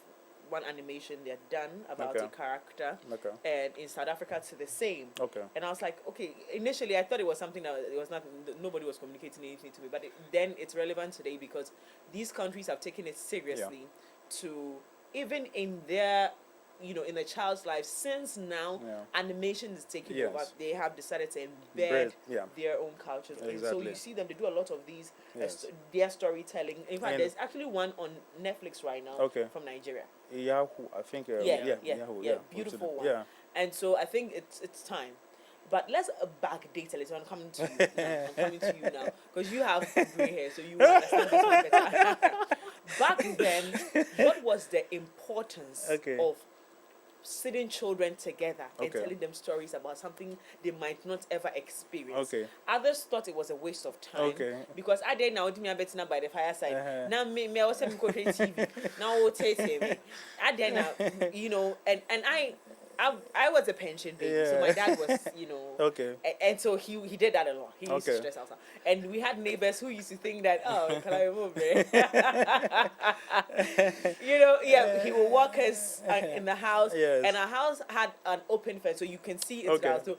one animation they're done about a character, and in South Africa it's the same. And I was like, okay, initially I thought it was something that it was not, nobody was communicating anything to me, but then it's relevant today because these countries have taken it seriously to, even in their, in the child's life, since now animation is taking over, they have decided to embed their own cultures. And so you see them, they do a lot of these, their storytelling. In fact, there's actually one on Netflix right now from Nigeria. Yahoo, I think. Yahoo, beautiful one. And so I think it's time. But let's backdate a little. I'm coming to you now. Because you have grey hair, so you understand this one better. Back then, what was the importance of sitting children together and telling them stories about something they might not ever experience? Others thought it was a waste of time because I did now me better by the fireside. Now me I was saying TV. Now we'll take TV. I did now, and I was a pension baby, so my dad was, and so he did that a lot. He used to stress out, and we had neighbors who used to think that, oh, can I move it? He would walk us in the house, and our house had an open fence, so you can see into the house. So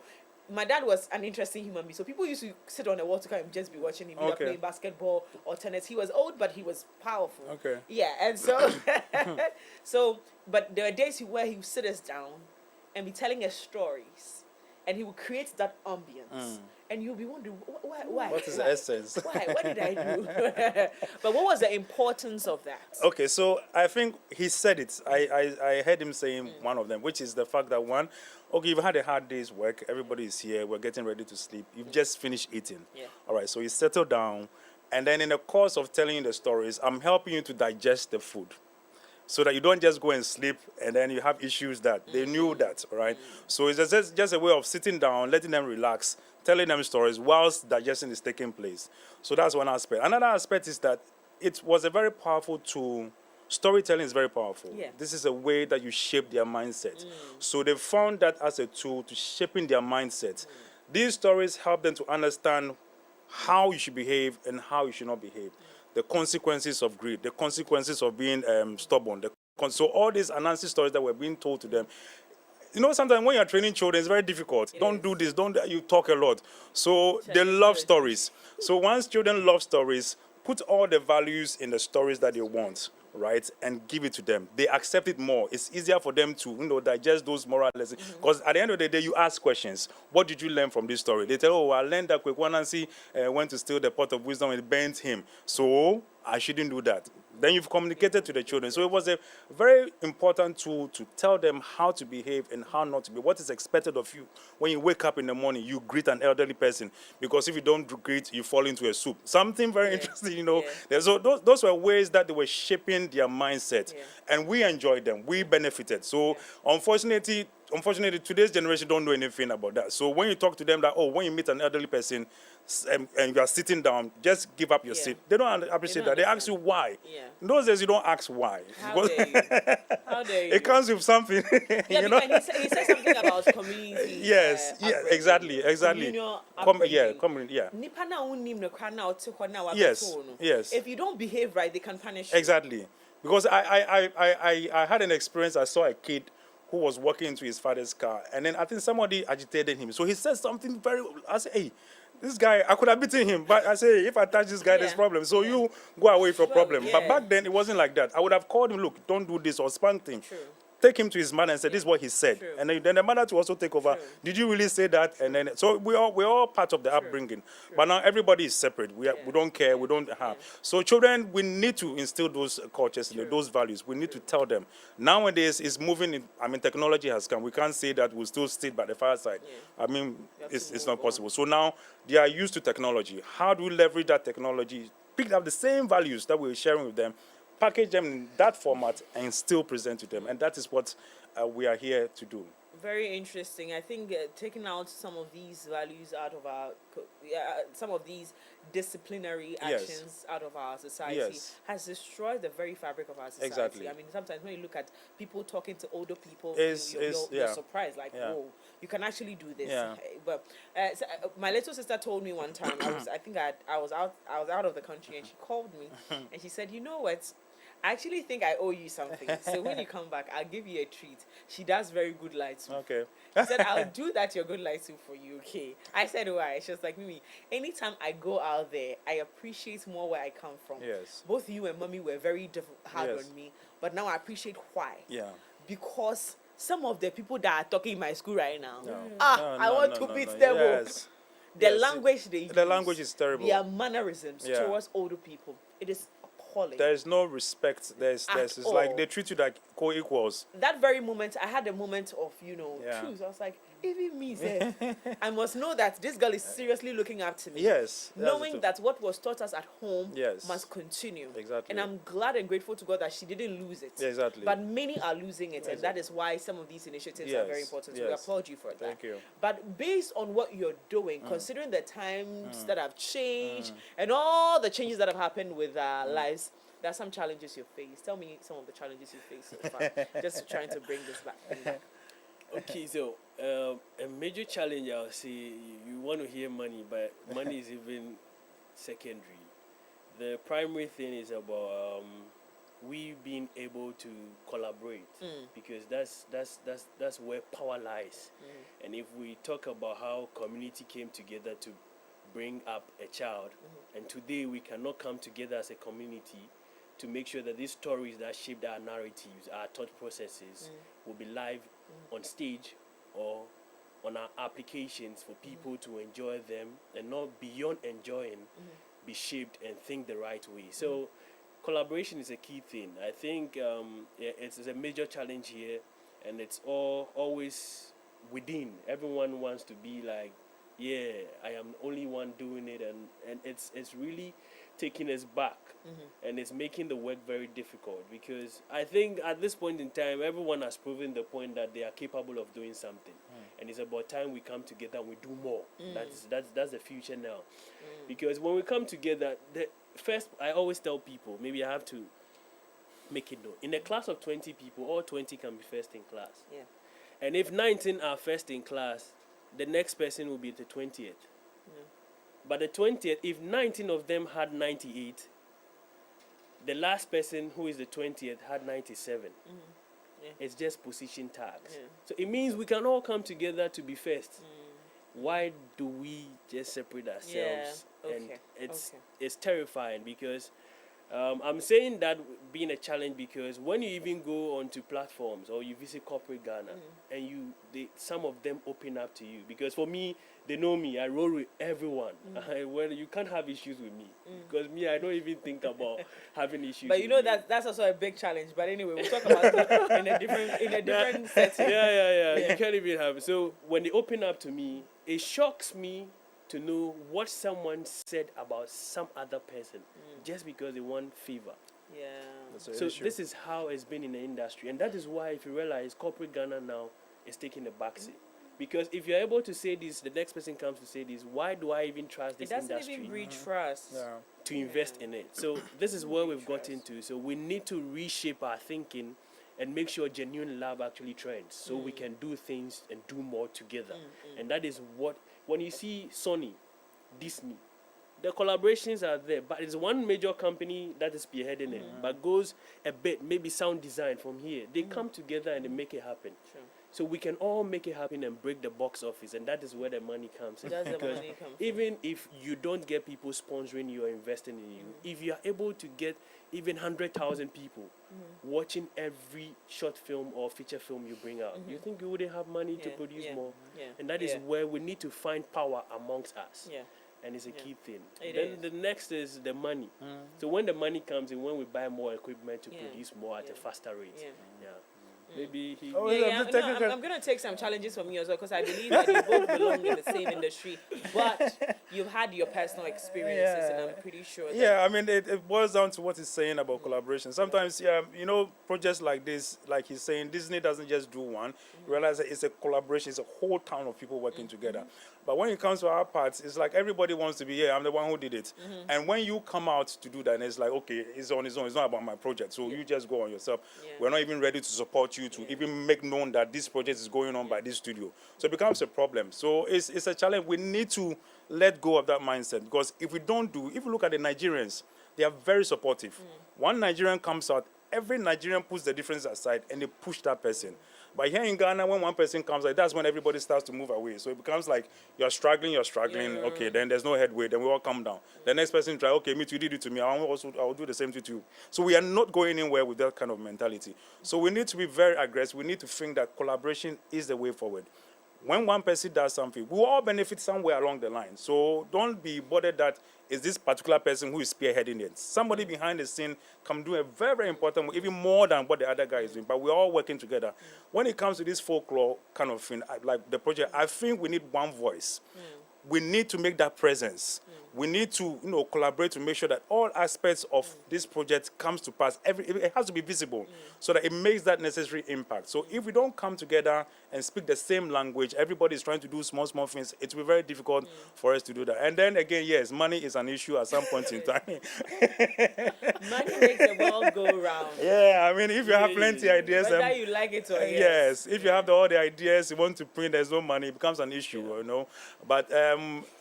my dad was an interesting human being, so people used to sit on the wall to kind of just be watching him playing basketball or tennis. He was old, but he was powerful. And so, but there were days where he would sit us down and be telling us stories, and he would create that ambience, and you'll be wondering why. What is the essence? Why? What did I do? But what was the importance of that? Okay, so I think he said it. I heard him saying one of them, which is the fact that you've had a hard day's work. Everybody is here. We're getting ready to sleep. You've just finished eating. All right. So you settle down, and then in the course of telling you the stories, I'm helping you to digest the food, so that you don't just go and sleep and then you have issues that they knew that, all right? So it's just a way of sitting down, letting them relax, telling them stories whilst digestion is taking place. So that's one aspect. Another aspect is that it was a very powerful tool. Storytelling is very powerful. This is a way that you shape their mindset. So they found that as a tool to shaping their mindset. These stories help them to understand how you should behave and how you should not behave. The consequences of greed, the consequences of being stubborn. So all these Ananse stories that were being told to them, sometimes when you're training children, it's very difficult. Don't do this, you talk a lot. So they love stories. So once children love stories, put all the values in the stories that they want, right, and give it to them. They accept it more. It's easier for them to, digest those moral lessons. Because at the end of the day, you ask questions. What did you learn from this story? They tell, I learned that Ananse went to steal the pot of wisdom and it burnt him. So I shouldn't do that. Then you've communicated to the children. So it was a very important tool to tell them how to behave and how not to be. What is expected of you when you wake up in the morning, you greet an elderly person, because if you don't greet, you fall into a soup. Something very interesting, you know. So those were ways that they were shaping their mindset, and we enjoyed them. We benefited. So unfortunately, today's generation don't know anything about that. So when you talk to them that, oh, when you meet an elderly person and you are sitting down, just give up your seat. They don't appreciate that. They ask you why. In those days, you don't ask why. How dare you? How dare you? It comes with something. Yeah, you know? and he said something about community. Yes, exactly. Community, Yes. If you don't behave right, they can punish you. Exactly. Because I had an experience. I saw a kid who was walking into his father's car, and then I think somebody agitated him. So he said something I said, hey, this guy, I could have beaten him, but I say, if I touch this guy, there's problem. So you go away with your problem. But back then, it wasn't like that. I would have called him, look, don't do this, or spanked him. Take him to his mother and say, this is what he said. And then the mother to also take over. Did you really say that? And then, so we're all part of the upbringing. But now everybody is separate. We don't care. We don't have. So children, we need to instill those cultures, those values. We need to tell them. Nowadays, it's moving. Technology has come. We can't say that we'll still sit by the fireside. It's not possible. So now they are used to technology. How do we leverage that technology? Pick up the same values that we're sharing with them, package them in that format, and still present to them. And that is what we are here to do. Very interesting. I think taking out some of these values out of our, some of these disciplinary actions out of our society has destroyed the very fabric of our society. Exactly. I mean, sometimes when you look at people talking to older people, you're surprised, like, whoa, you can actually do this. But my little sister told me one time, I was out of the country, and she called me and she said, you know what? I actually think I owe you something. So when you come back, I'll give you a treat. She does very good light soup. Okay. She said, I'll do that your good light soup for you, okay? I said, why? She was like, Mimi, anytime I go out there, I appreciate more where I come from. Yes. Both you and Mommy were very hard on me, but now I appreciate why. Yeah. Because some of the people that are talking in my school right now, I want to beat them up. The language they use. The language is terrible. Their mannerisms towards older people. It is appalling. There is no respect. It's like they treat you like co-equals. That very moment, I had a moment of, truth. I was like, even me, I must know that this girl is seriously looking up to me. Yes. Knowing that what was taught us at home must continue. Exactly. And I'm glad and grateful to God that she didn't lose it. Exactly. But many are losing it, and that is why some of these initiatives are very important. So we applaud you for that. Thank you. But based on what you're doing, considering the times that have changed and all the changes that have happened with our lives, there are some challenges you face. Tell me some of the challenges you face so far. Just trying to bring this back. Okay, so a major challenge, I'll say, you want to hear money, but money is even secondary. The primary thing is about we being able to collaborate, because that's where power lies. And if we talk about how community came together to bring up a child, and today we cannot come together as a community to make sure that these stories that shaped our narratives, our thought processes, will be live on stage or on our applications for people to enjoy them, and not beyond enjoying, be shaped and think the right way. So collaboration is a key thing. I think it's a major challenge here, and it's always within. Everyone wants to be like, I am the only one doing it, and it's really taking us back, and it's making the work very difficult, because I think at this point in time, everyone has proven the point that they are capable of doing something, and it's about time we come together and we do more. That's the future now, because when we come together, first, I always tell people, maybe I have to make it known, in a class of 20 people, all 20 can be first in class. And if 19 are first in class, the next person will be the 20th. But the 20th, if 19 of them had 98, the last person who is the 20th had 97. It's just position tags. So it means we can all come together to be first. Why do we just separate ourselves? And it's terrifying, because I'm saying that being a challenge because when you even go onto platforms or you visit corporate Ghana and some of them open up to you, because for me, they know me, I roll with everyone. Well, you can't have issues with me because me, I don't even think about having issues. But you know that's also a big challenge. But anyway, we'll talk about it in a different setting. Yeah. You can't even have it. So when they open up to me, it shocks me to know what someone said about some other person just because they want favor. Yeah. So this is how it's been in the industry, and that is why, if you realize, corporate Ghana now is taking a backseat. Because if you're able to say this, the next person comes to say this, why do I even trust this industry? It doesn't even breed trust. To invest in it. So this is where we've got into. So we need to reshape our thinking and make sure genuine love actually trends, so we can do things and do more together. And that is what, when you see Sony, Disney, the collaborations are there, but it's one major company that is spearheading it, but goes a bit, maybe sound design from here. They come together and they make it happen. Sure. So we can all make it happen and break the box office, and that is where the money comes in. That's because the money comes even if you don't get people sponsoring you or investing in you, if you are able to get even 100,000 people watching every short film or feature film you bring out, you think you wouldn't have money to produce more? And that is where we need to find power amongst us. And it's a key thing. Then the next is the money. So when the money comes in, when we buy more equipment to produce more at a faster rate. Maybe he. I'm going to take some challenges from you as well, because I believe that you both belong in the same industry, but you've had your personal experiences, and I'm pretty sure that I mean, it boils down to what he's saying about collaboration. Sometimes, you know, projects like this, like he's saying, Disney doesn't just do one. You realize that it's a collaboration, it's a whole town of people working together. But when it comes to our parts, it's like everybody wants to be here. I'm the one who did it. And when you come out to do that, and it's like, okay, it's on its own. It's not about my project. So you just go on yourself. We're not even ready to support you to even make known that this project is going on by this studio. So it becomes a problem. So it's a challenge. We need to let go of that mindset, because if we don't if you look at the Nigerians, they are very supportive. One Nigerian comes out, every Nigerian puts the difference aside and they push that person. But here in Ghana, when one person comes out, that's when everybody starts to move away. So it becomes like you're struggling. Okay, then there's no headway. Then we all come down. The next person try, okay, me too, you did it to me. I'll do the same to you. So we are not going anywhere with that kind of mentality. So we need to be very aggressive. We need to think that collaboration is the way forward. When one person does something, we will all benefit somewhere along the line. So don't be bothered that it's this particular person who is spearheading it. Somebody behind the scene can do a very, very important, even more than what the other guy is doing. But we're all working together. When it comes to this folklore kind of thing, like the project, I think we need one voice. We need to make that presence. We need to, collaborate to make sure that all aspects of this project comes to pass. It has to be visible so that it makes that necessary impact. So if we don't come together and speak the same language, everybody is trying to do small things, it will be very difficult for us to do that. And then again, yes, money is an issue at some point in time. Money makes the world go round. Yeah, I mean, if you have plenty of ideas. Whether you like it or yes. If you have all the ideas, you want to print, there's no money, it becomes an issue, But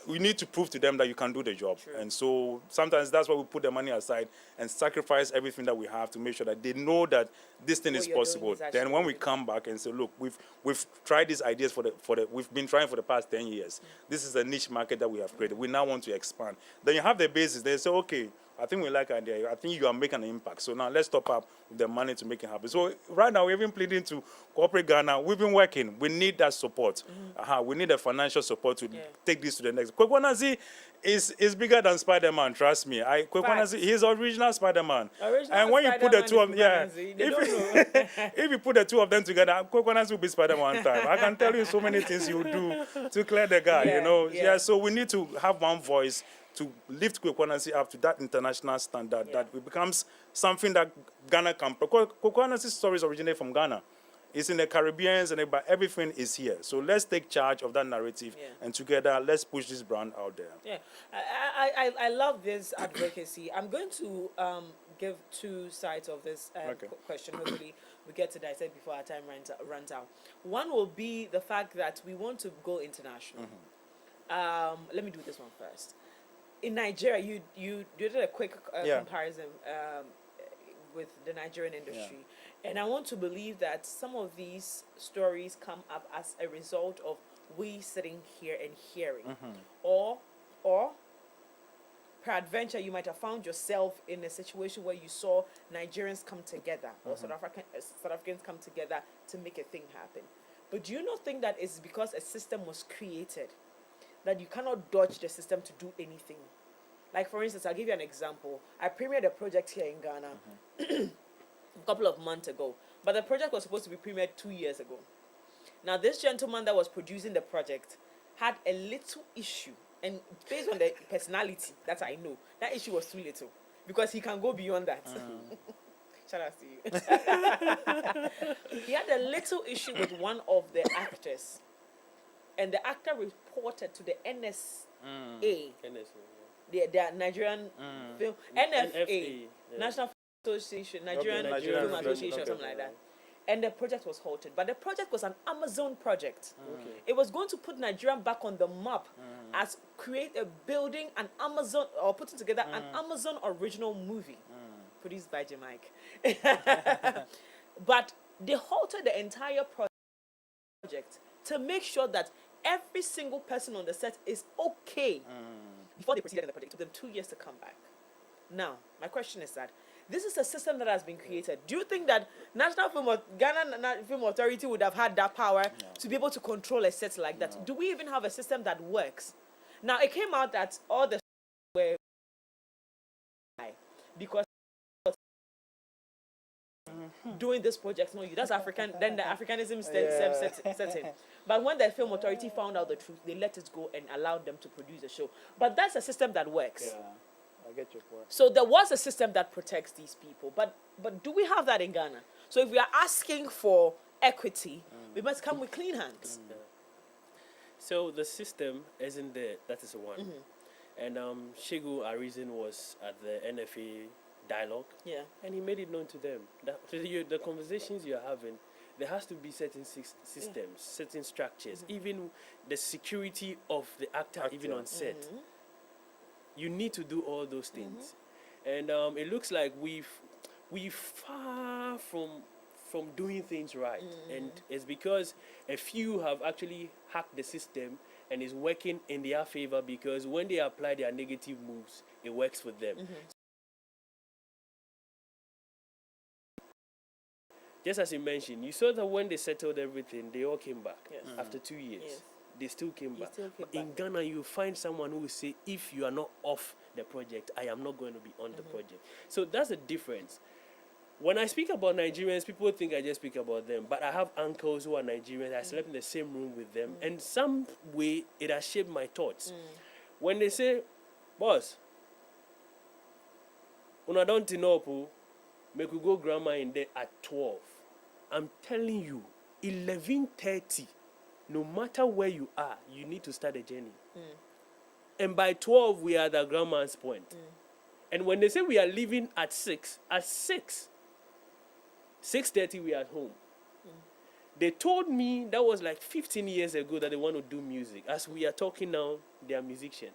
we need to prove to them that you can do the job. True. And so sometimes that's why we put the money aside and sacrifice everything that we have to make sure that they know that this thing is possible. Then when we come back and say, look, we've tried these ideas we've been trying for the past 10 years. This is a niche market that we have created. We now want to expand. Then you have the basis. They say, okay, I think we like an idea. I think you are making an impact. So now let's top up with the money to make it happen. So right now we've been pleading to corporate Ghana. We've been working. We need that support. We need the financial support to take this to the next. Kwekwanasi is bigger than Spider-Man. Trust me. Kwekwanasi, he's original Spider-Man. And when you put the two of them, if you put the two of them together, Kwekwanasi will be Spider-Man time. I can tell you so many things you do to clear the guy. So we need to have one voice to lift Kwekwanasi up to that international standard, that it becomes something that Ghana can. Kwekwanasi's stories originate from Ghana. It's in the Caribbean, but everything is here. So let's take charge of that narrative, and together, let's push this brand out there. Yeah, I love this advocacy. I'm going to give two sides of this question. Hopefully, we get to dissect before our time runs out. One will be the fact that we want to go international. Let me do this one first. In Nigeria, you did a quick comparison with the Nigerian industry. And I want to believe that some of these stories come up as a result of we sitting here and hearing. Or peradventure, you might have found yourself in a situation where you saw Nigerians come together or South Africans come together to make a thing happen. But do you not think that it's because a system was created that you cannot dodge the system to do anything? Like, for instance, I'll give you an example. I premiered a project here in Ghana a couple of months ago, but the project was supposed to be premiered 2 years ago. Now, this gentleman that was producing the project had a little issue, and based on the personality that I know, that issue was too little because he can go beyond that. Shout out to you. He had a little issue with one of the actors, and the actor reported to the NSA, the Nigerian film, NFA, National Film Association, Nigerian Film Association, or something like that. And the project was halted. But the project was an Amazon project. It was going to put Nigeria back on the map as building an Amazon, or putting together an Amazon original movie produced by Jamaica. But they halted the entire project to make sure that every single person on the set is okay before they proceeded in the project. It took them 2 years to come back. Now, my question is that this is a system that has been created. Do you think that Ghana Film Authority would have had that power to be able to control a set like that? No. Do we even have a system that works? Now, it came out that all the were because doing this project, that's African, then the Africanism set in. But when the Film Authority found out the truth, they let it go and allowed them to produce a show. But that's a system that works. Yeah. I get your point. So there was a system that protects these people, but do we have that in Ghana? So if we are asking for equity, we must come with clean hands. So the system isn't there. That is one. And Shegu Arisen was at the NFA dialogue, and he made it known to them that the conversations you're having, there has to be certain systems, certain structures, even the security of the actor. Even on set. You need to do all those things, and it looks like we're far from doing things right, and it's because a few have actually hacked the system and is working in their favor, because when they apply their negative moves, it works for them. Just as you mentioned, you saw that when they settled everything, they all came back after 2 years. They still came back. In Ghana, you find someone who will say, if you are not off the project, I am not going to be on the project. So that's the difference. When I speak about Nigerians, people think I just speak about them. But I have uncles who are Nigerians. I slept in the same room with them. And some way, it has shaped my thoughts. When they say, boss, una don't know, make we go grandma in there at 12. I'm telling you, 11:30. No matter where you are, you need to start a journey. And by 12, we are at the grandma's point. And when they say we are leaving at 6, 6:30, we are at home. They told me that was like 15 years ago that they want to do music. As we are talking now, they are musicians.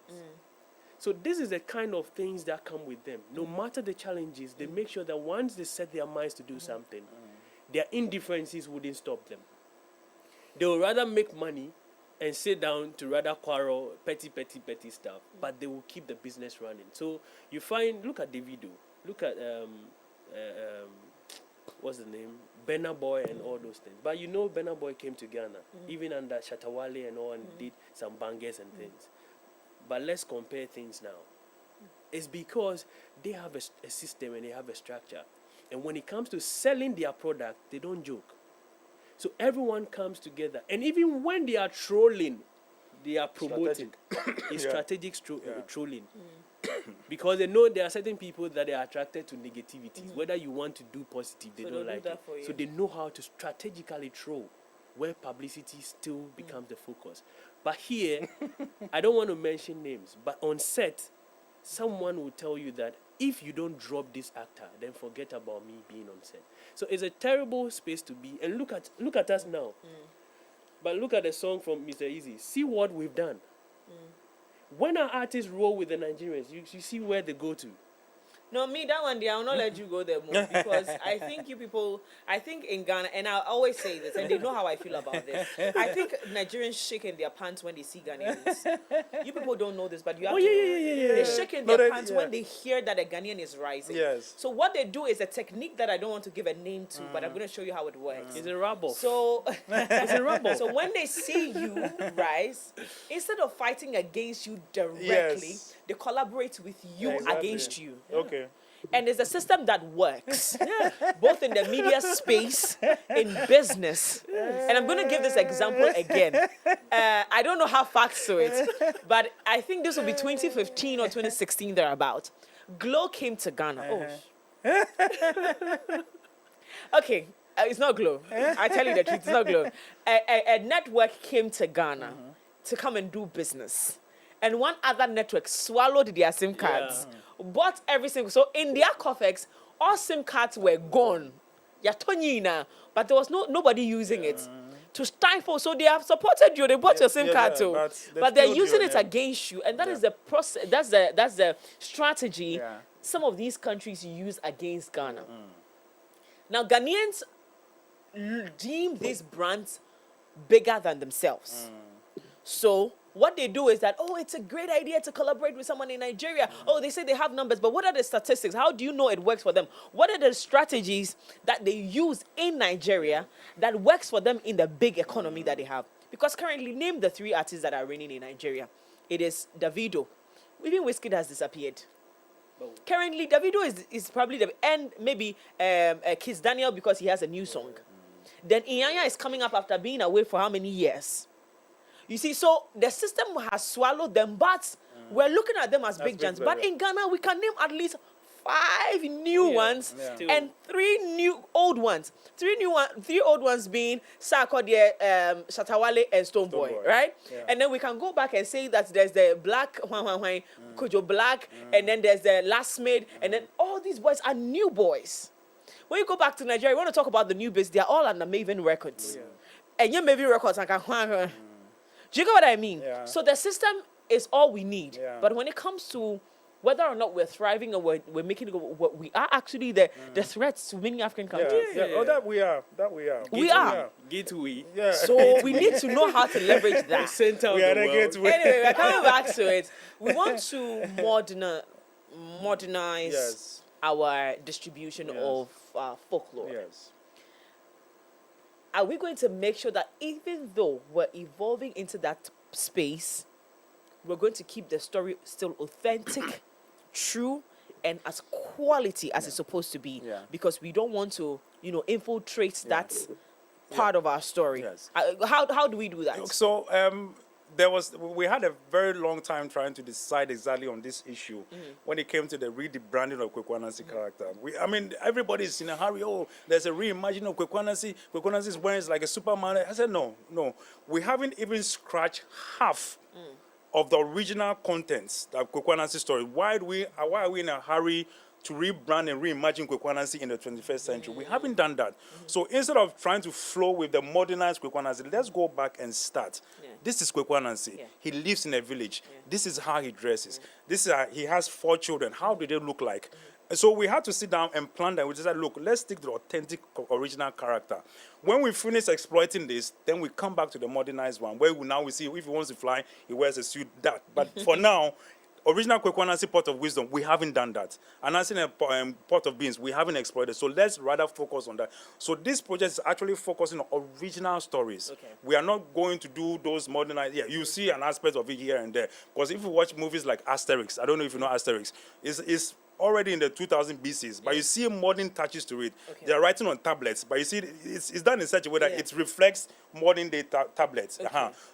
So this is the kind of things that come with them. No matter the challenges, they make sure that once they set their minds to do something, their indifferences wouldn't stop them. They will rather make money and sit down to rather quarrel, petty stuff, but they will keep the business running. So you find, look at Davido, look at, what's the name? Burna Boy and all those things. But you know Burna Boy came to Ghana, even under Shatawale and all, and did some bangers and things. But let's compare things now. It's because they have a system and they have a structure. And when it comes to selling their product, they don't joke. So everyone comes together. And even when they are trolling, they are promoting. It's strategic trolling. Because they know there are certain people that are attracted to negativity. Whether you want to do positive, they don't like it. So they know how to strategically troll, where publicity still becomes the focus. But here, I don't want to mention names, but on set, someone will tell you that if you don't drop this actor, then forget about me being on set. So it's a terrible space to be. And look at us now. But look at the song from Mr. Easy. See what we've done. When our artists roll with the Nigerians, you see where they go to. No, me, that one day, I will not let you go there more because I think in Ghana, and I always say this, and they know how I feel about this. I think Nigerians shake in their pants when they see Ghanaians. You people don't know this, but you have to know. They shake in their pants when they hear that a Ghanaian is rising. Yes. So what they do is a technique that I don't want to give a name to, but I'm going to show you how it works. It's a rubble. So, It's a rubble. So when they see you rise, instead of fighting against you directly, they collaborate with you against you. Okay. And it's a system that works, both in the media space, in business. And I'm going to give this example again. I don't know how facts to it, but I think this will be 2015 or 2016 thereabout. Glow came to Ghana. Okay, it's not Glow. I tell you the truth, it's not Glow. A network came to Ghana to come and do business. And one other network swallowed their SIM cards, bought every single. So in their coffers, all SIM cards were gone. But there was nobody using it to stifle. So they have supported you. They bought your SIM card too, but they're using it against you, and that is the process. That's the strategy. Some of these countries use against Ghana. Now Ghanaians deem these brands bigger than themselves. So what they do is that, it's a great idea to collaborate with someone in Nigeria. They say they have numbers, but what are the statistics? How do you know it works for them? What are the strategies that they use in Nigeria that works for them in the big economy that they have? Because currently, name the 3 artists that are reigning in Nigeria. It is Davido. Even Wizkid has disappeared. Currently, Davido is probably and maybe Kiss Daniel because he has a new song. Then Iyanya is coming up after being away for how many years? You see, so the system has swallowed them, but we're looking at them as big giants. But in Ghana, we can name at least 5 new ones and 3 new old ones. 3 old ones being Sarkodie, Shatawale, and Stonebwoy, right? Yeah. And then we can go back and say that there's the Black, Kojo Black, and then there's the Last Maid, and then all these boys are new boys. When you go back to Nigeria, you want to talk about the new biz, they're all under Maven Records. And your Maven Records, do you get what I mean? So the system is all we need. But when it comes to whether or not we're thriving or we're making it go, we are actually the threats to many African countries. That we are. We are. Gateway. So we need to know how to leverage that. The center of the world. Anyway, we're coming back to it. We want to modernize our distribution of folklore. Are we going to make sure that even though we're evolving into that space, we're going to keep the story still authentic, true, and as quality as it's supposed to be? Because we don't want to, infiltrate that part of our story. How do we do that? So we had a very long time trying to decide exactly on this issue when it came to the rebranding of Ananse character. Everybody's in a hurry. There's a reimagining of Ananse. Ananse is wearing like a Superman. I said, no. We haven't even scratched half of the original contents that Ananse story. Why are we in a hurry to rebrand and reimagine Ananse in the 21st century? We haven't done that. So instead of trying to flow with the modernized Ananse, let's go back and start. This is Ananse. He lives in a village. This is how he dresses. He has 4 children. How do they look like? So we had to sit down and plan that. We just said, look, let's stick to the authentic original character. When we finish exploiting this, then we come back to the modernized one, where we see if he wants to fly, he wears a suit. But for now, original Ananse pot of wisdom, we haven't done that. Ananse pot of beans, we haven't exploited. So let's rather focus on that. So this project is actually focusing on original stories. We are not going to do those modernized. You see an aspect of it here and there. Because if you watch movies like Asterix, I don't know if you know Asterix, it's already in the 2000 BCs, but you see modern touches to it. They are writing on tablets, but you see it's done in such a way that it reflects modern day tablets.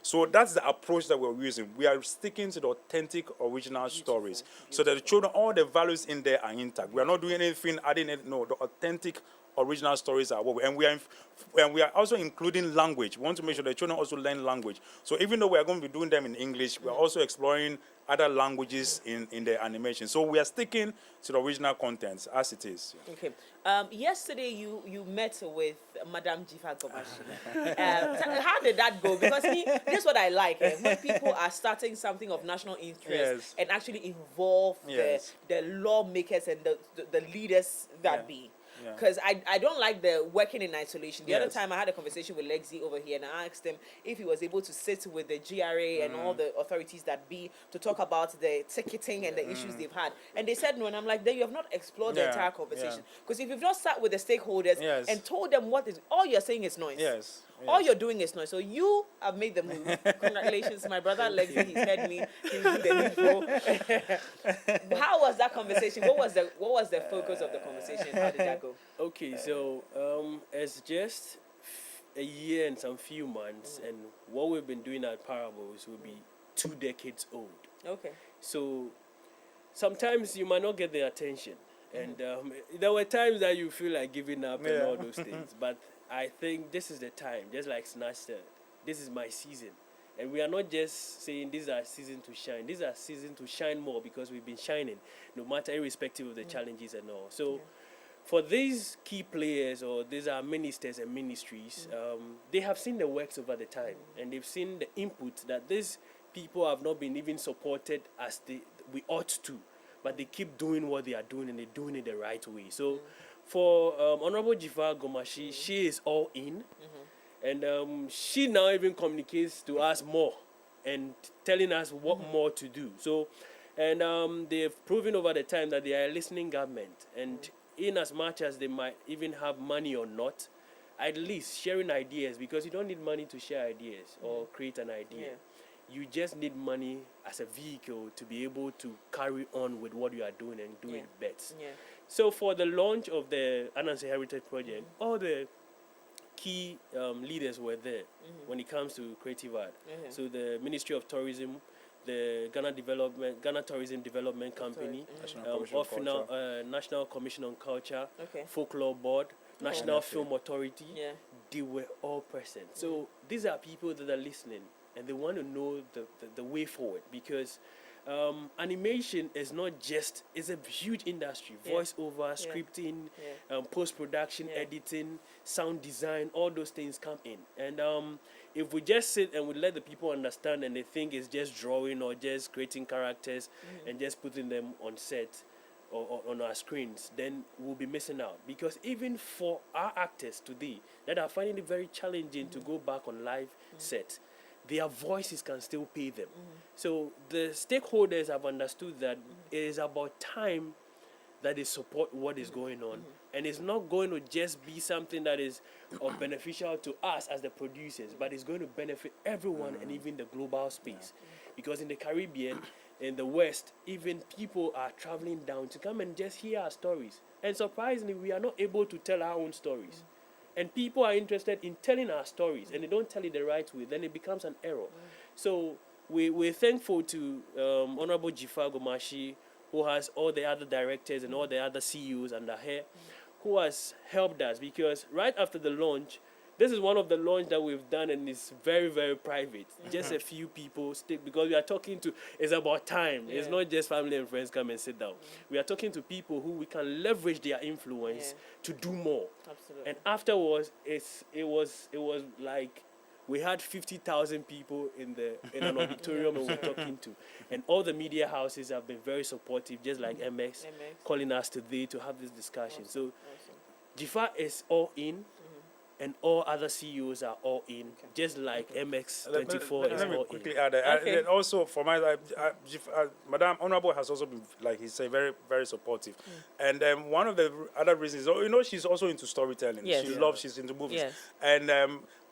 So that's the approach that we're using. We are sticking to the authentic original stories, so that the children, all the values in there are intact. We are not doing anything, adding it. No, the authentic original stories are what and we are also including language. We want to make sure the children also learn language. So even though we are going to be doing them in English, we are also exploring other languages in the animation. So we are sticking to the original contents as it is. Okay. Yesterday you met with Madame Jifa Gomashi. How did that go? Because this is what I like. When people are starting something of national interest and actually involve the lawmakers and the leaders that be. Because I don't like the working in isolation. The other time I had a conversation with Lexi over here and I asked him if he was able to sit with the GRA and all the authorities that be to talk about the ticketing and the issues they've had. And they said no, and I'm like, then you have not explored the entire conversation. Because if you've not sat with the stakeholders and told them what is, all you're saying is noise. All you're doing is noise. So you have made the move. Congratulations, my brother Lexi. He's heard me. He's the needful. How was that conversation? What was the focus of the conversation? How did that go? Okay, so it's just a year and some few months, and what we've been doing at Parables will be 2 decades old. Okay. So sometimes you might not get the attention, and there were times that you feel like giving up and all those things, but I think this is the time, just like Snatch said, this is my season. And we are not just saying this is our season to shine. This is our season to shine more because we've been shining, no matter irrespective of the challenges and all. So for these key players, or these are ministers and ministries, they have seen the works over the time, and they've seen the input that these people have not been even supported as we ought to, but they keep doing what they are doing, and they're doing it the right way. So for Honorable Jifa Gomashi, she is all in, and she now even communicates to us more and telling us what more to do. So, and they've proven over the time that they are a listening government, and in as much as they might even have money or not, at least sharing ideas, because you don't need money to share ideas or create an idea. You just need money as a vehicle to be able to carry on with what you are doing and do it best. So for the launch of the Ananse Heritage Project, all the key leaders were there when it comes to creative art. So the Ministry of Tourism, the Ghana Tourism Development Company, National Commission on Culture, Folklore Board, National Film Authority, they were all present. So these are people that are listening, and they want to know the way forward, because animation is not just, it's a huge industry. Voiceover, scripting, post-production, editing, sound design, all those things come in. And if we just sit and we let the people understand and they think it's just drawing or just creating characters and just putting them on set or on our screens, then we'll be missing out. Because even for our actors today that are finding it very challenging to go back on live set, their voices can still pay them. So the stakeholders have understood that it is about time that they support what is going on. And it's not going to just be something that is beneficial to us as the producers, but it's going to benefit everyone and even the global space. Because in the Caribbean, in the West, even people are traveling down to come and just hear our stories. And surprisingly, we are not able to tell our own stories. And people are interested in telling our stories, and they don't tell it the right way, then it becomes an error. So we're thankful to Honorable Jifa Gomashi, who has all the other directors and all the other CEOs under her, who has helped us, because right after the launch, this is one of the launch that we've done, and it's very, very private. Just a few people stick, because we are talking to, it's about time. It's not just family and friends come and sit down. We are talking to people who we can leverage their influence to do more. Absolutely. And afterwards, it was like we had 50,000 people in an auditorium and we're talking to. And all the media houses have been very supportive, just like MX, calling us today to have this discussion. So Jifa is all in. And all other CEOs are all in, just like MX24 is let me all quickly in. add that. And also, for my Madame Honorable has also been, like he said, very, very supportive. And one of the other reasons, she's also into storytelling. She's into movies. And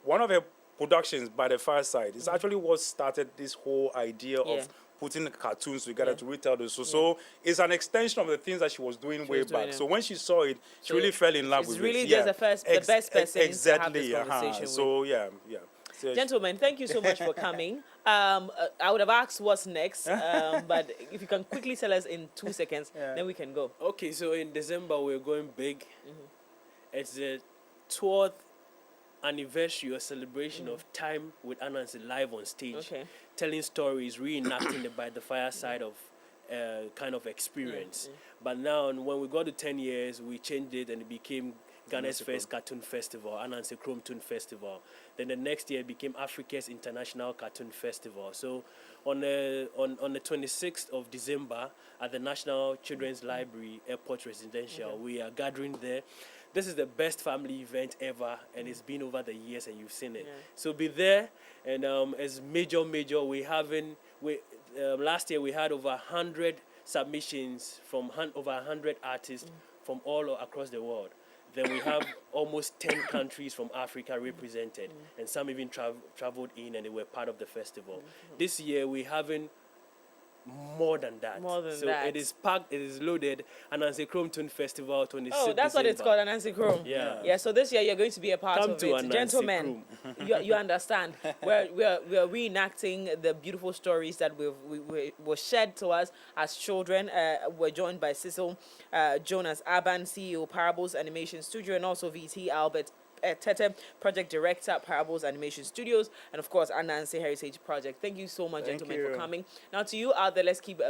one of her productions, By the Fireside, is actually what started this whole idea of putting cartoons together to retell the story. So it's an extension of the things that she was doing way back. So when she saw it, she really fell in love with it. She's really just the best person to have this conversation with. So So gentlemen, thank you so much for coming. I would have asked what's next, but if you can quickly tell us in 2 seconds, then we can go. Okay, so in December we're going big. It's the 12th anniversary or celebration of time with Ananse live on stage, telling stories, reenacting the by the fireside of kind of experience. But now, when we got to 10 years, we changed it and it became Ghana's first cartoon festival, Ananse Chrome Toon Festival. Then the next year it became Africa's International Cartoon Festival. So on the 26th of December at the National Children's Library Airport Residential, we are gathering there. This is the best family event ever, and it's been over the years, and you've seen it. So be there, and as major, last year we had over 100 submissions from over 100 artists from all across the world. Then we have almost 10 countries from Africa represented, and some even traveled in, and they were part of the festival. This year we haven't more than that. So it is packed, it is loaded. Ananse Chrome Toon Festival 26th Oh, that's December. what it's called, Ananse Chrome. Yeah. So this year you're going to be a part Come of to it. Ananse Gentlemen, you understand. We're reenacting the beautiful stories that were shared to us as children. We're joined by Cycil, Jonas Abban, CEO, Parables Animation Studio, and also VT Albert Tetteh, Project Director, Parables Animation Studios, and of course, Ananse Heritage Project. Thank you so much, gentlemen, for coming. Now, to you out there, let's keep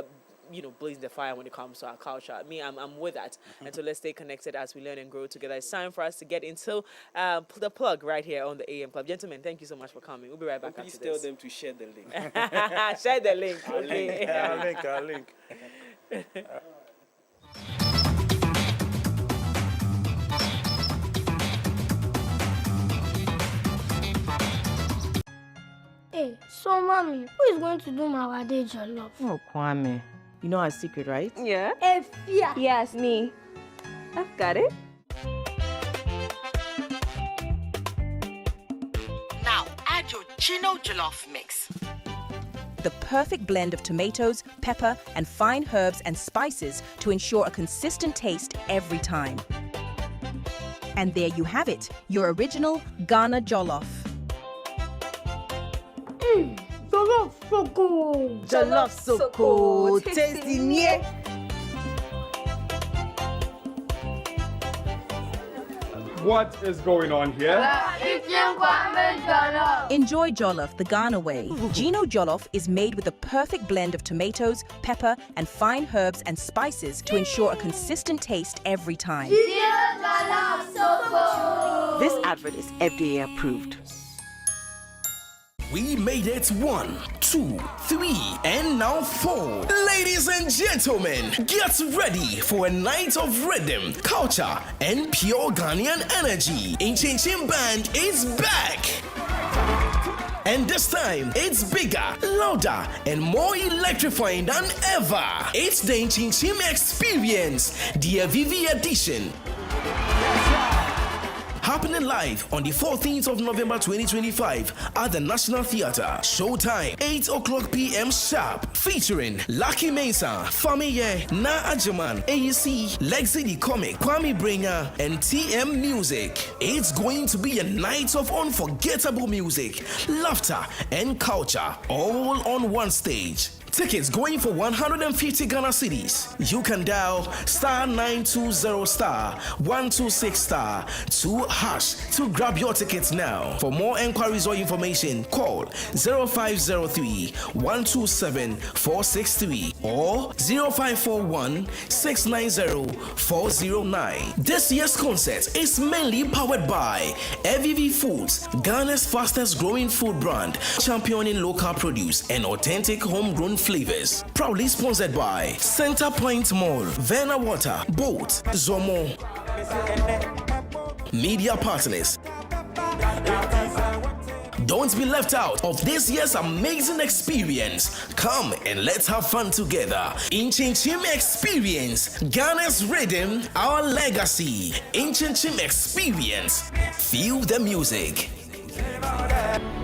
blazing the fire when it comes to our culture. I'm with that. And so let's stay connected as we learn and grow together. It's time for us to get into the plug right here on the AM Club. Gentlemen, thank you so much for coming. We'll be right back. Please tell them to share the link. Share the link. Our link. Hey, so mommy, who is going to do my wade jollof? Oh, Kwame. You know our secret, right? Yeah. Efia. Yes, me. I've got it. Now add your Chino Jollof mix. The perfect blend of tomatoes, pepper, and fine herbs and spices to ensure a consistent taste every time. And there you have it, your original Ghana Jollof. Jollof Soko. Jollof Soko. Tasty near. What is going on here? Enjoy Jollof the Ghana way. Gino Jollof is made with the perfect blend of tomatoes, pepper, and fine herbs and spices to ensure a consistent taste every time. This advert is FDA approved. We made it 1, 2, 3, and now 4. Ladies and gentlemen, get ready for a night of rhythm, culture, and pure Ghanaian energy. Inchin Band is back. And this time, it's bigger, louder, and more electrifying than ever. It's the Inchin Experience, the Avivi edition. Happening live on the 14th of November 2025 at the National Theatre. Showtime 8 o'clock p.m. sharp. Featuring Lucky Mesa, Famiye, Na Ajaman, AEC, Lexi the Comic, Kwame Bringer, and TM Music. It's going to be a night of unforgettable music, laughter, and culture, all on one stage. Tickets going for 150 Ghana cedis. You can dial *920*126*2# to grab your tickets now. For more enquiries or information, call 0503-127-463 or 0541-690-409. This year's concert is mainly powered by AVV Foods, Ghana's fastest growing food brand, championing local produce and authentic homegrown flavors. Proudly sponsored by Center Point Mall, Verna Water, Boat, Zomo. Media partners. Don't be left out of this year's amazing experience. Come and let's have fun together. Inchin Experience, Ghana's rhythm, our legacy. Inchin Experience. Feel the music.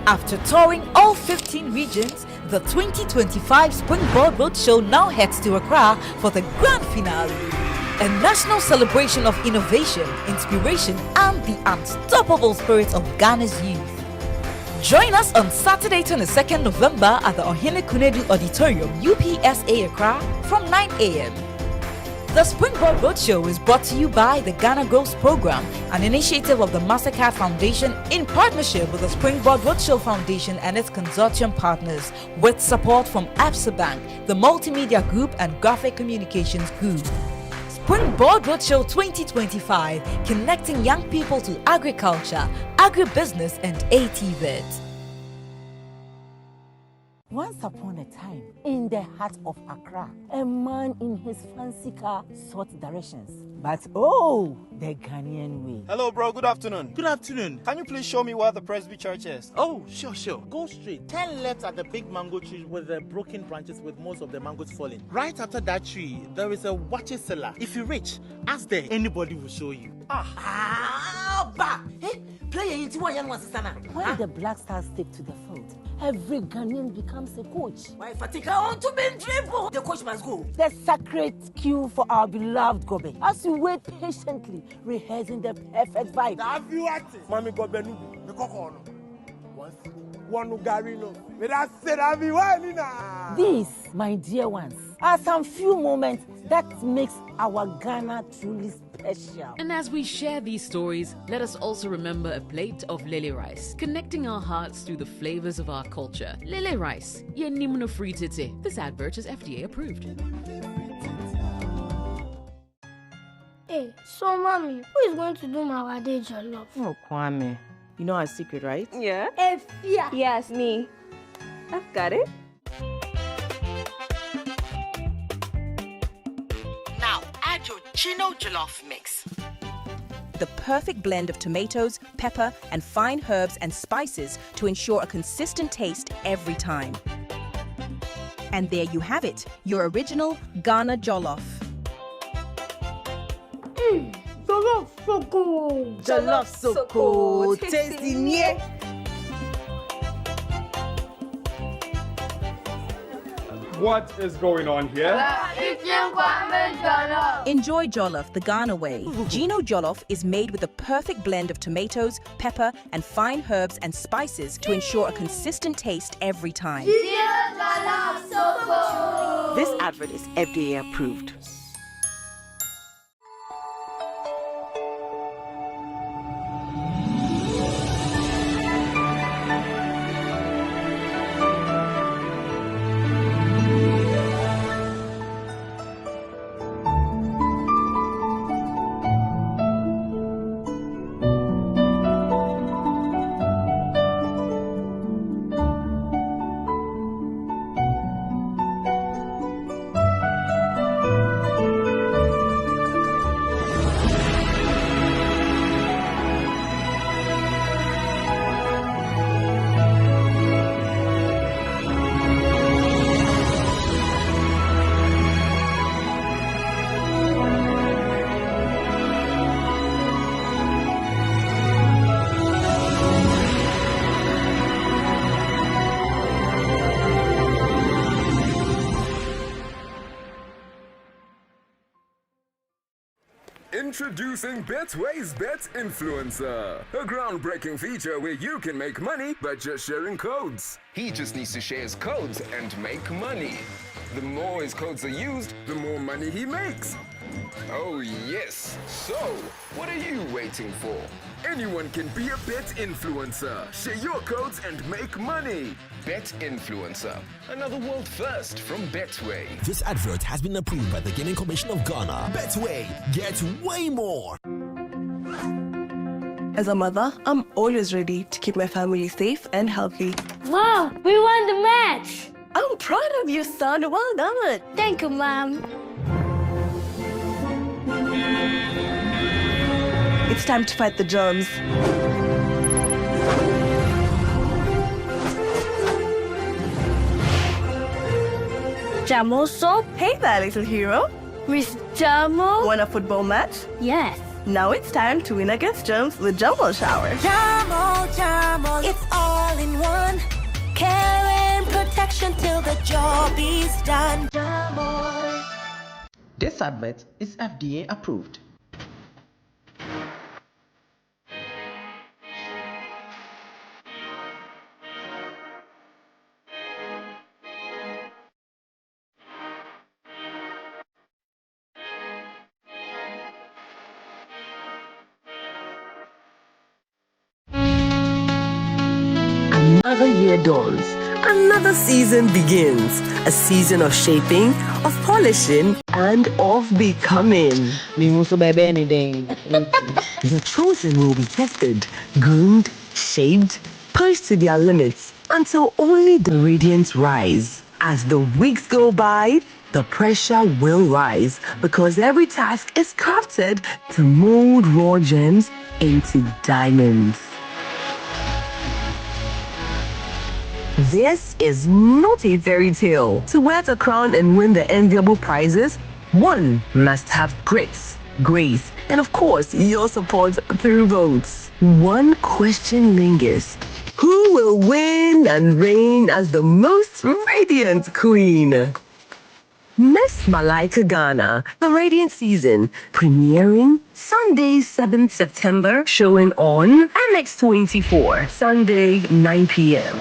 After touring all 15 regions, the 2025 Springboard Roadshow now heads to Accra for the grand finale. A national celebration of innovation, inspiration, and the unstoppable spirit of Ghana's youth. Join us on Saturday, 22nd November at the Ohene Kunedu Auditorium, UPSA Accra from 9 a.m. The Springboard Roadshow is brought to you by the Ghana Growth Program, an initiative of the Mastercard Foundation in partnership with the Springboard Roadshow Foundation and its consortium partners, with support from Absa Bank, the Multimedia Group and Graphic Communications Group. Springboard Roadshow 2025, connecting young people to agriculture, agribusiness and ATVET. Once upon a time, in the heart of Accra, a man in his fancy car sought directions. But oh, the Ghanaian way. Hello, bro. Good afternoon. Good afternoon. Can you please show me where the Presby Church is? Oh, sure. Go straight. 10 left at the big mango tree with the broken branches with most of the mangoes falling. Right after that tree, there is a water cellar. If you reach, ask there. Anybody will show you. When the Black Stars take to the field, every Ghanaian becomes a coach. Why Fatika on to be dribble? The coach must go. The sacred cue for our beloved Gobe. As we wait patiently, rehearsing the perfect vibe. Mami Gobe nubi, the cocono. One garino. These, my dear ones, are some few moments that makes our Ghana truly special. And as we share these stories, let us also remember a plate of lily rice, connecting our hearts through the flavors of our culture. Lily rice, ye nimno free Tetteh. This advert is FDA approved. Hey, so mommy, who is going to do my wade jollof? Oh, Kwame. You know our secret, right? Yeah. Efia. Yes, me. I've got it. Now add your Chino jollof mix. The perfect blend of tomatoes, pepper, and fine herbs and spices to ensure a consistent taste every time. And there you have it, your original Ghana jollof. Jollof so good. Jollof so good. Tasty near. What is going on here? Enjoy jollof the Ghana way. Gino jollof is made with the perfect blend of tomatoes, pepper, and fine herbs and spices to ensure a consistent taste every time. This advert is FDA approved. Introducing Betway's Bet Influencer, a groundbreaking feature where you can make money by just sharing codes. He just needs to share his codes and make money. The more his codes are used, the more money he makes. Oh yes, so what are you waiting for? Anyone can be a bet influencer. Share your codes and make money. Bet Influencer, another world first from Betway. This advert has been approved by the Gaming Commission of Ghana. Betway, get way more. As a mother, I'm always ready to keep my family safe and healthy. Wow, we won the match. I'm proud of you, son. Well done. Thank you, Mom. It's time to fight the germs. Jamo soap? Hey there, little hero. With Jamo? Want a football match? Yes. Now it's time to win against germs with Jamo Shower. Jamo, it's all in one. Care and protection till the job is done. Jamo. This advert is FDA approved. Another year dawns. Another season begins. A season of shaping, of polishing, and of becoming. The chosen will be tested, groomed, shaped, pushed to their limits until only the radiance rise. As the weeks go by, the pressure will rise because every task is crafted to mold raw gems into diamonds. This is not a fairy tale. To wear the crown and win the enviable prizes, one must have grace, and of course, your support through votes. One question lingers. Who will win and reign as the most radiant queen? Miss Malaika Ghana, the Radiant Season, premiering Sunday, 7th September, showing on MX24, Sunday, 9 p.m.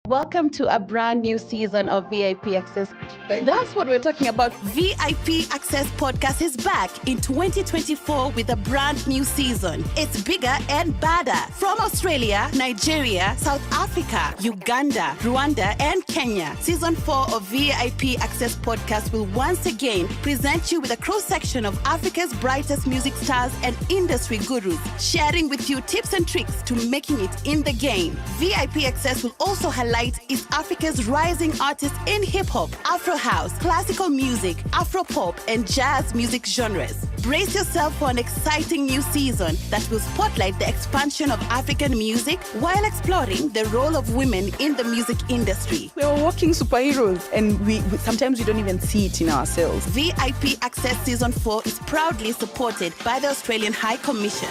Welcome to a brand new season of VIP Access. That's what we're talking about. VIP Access Podcast is back in 2024 with a brand new season. It's bigger and badder. From Australia, Nigeria, South Africa, Uganda, Rwanda, and Kenya, Season 4 of VIP Access Podcast will once again present you with a cross-section of Africa's brightest music stars and industry gurus, sharing with you tips and tricks to making it in the game. VIP Access will also highlight East Africa's rising artists in hip-hop, Afro house, classical music, Afro pop, and jazz music genres. Brace yourself for an exciting new season that will spotlight the expansion of African music while exploring the role of women in the music industry. We're walking superheroes, and we sometimes we don't even see it in ourselves. VIP Access Season 4 is proudly supported by the Australian High Commission.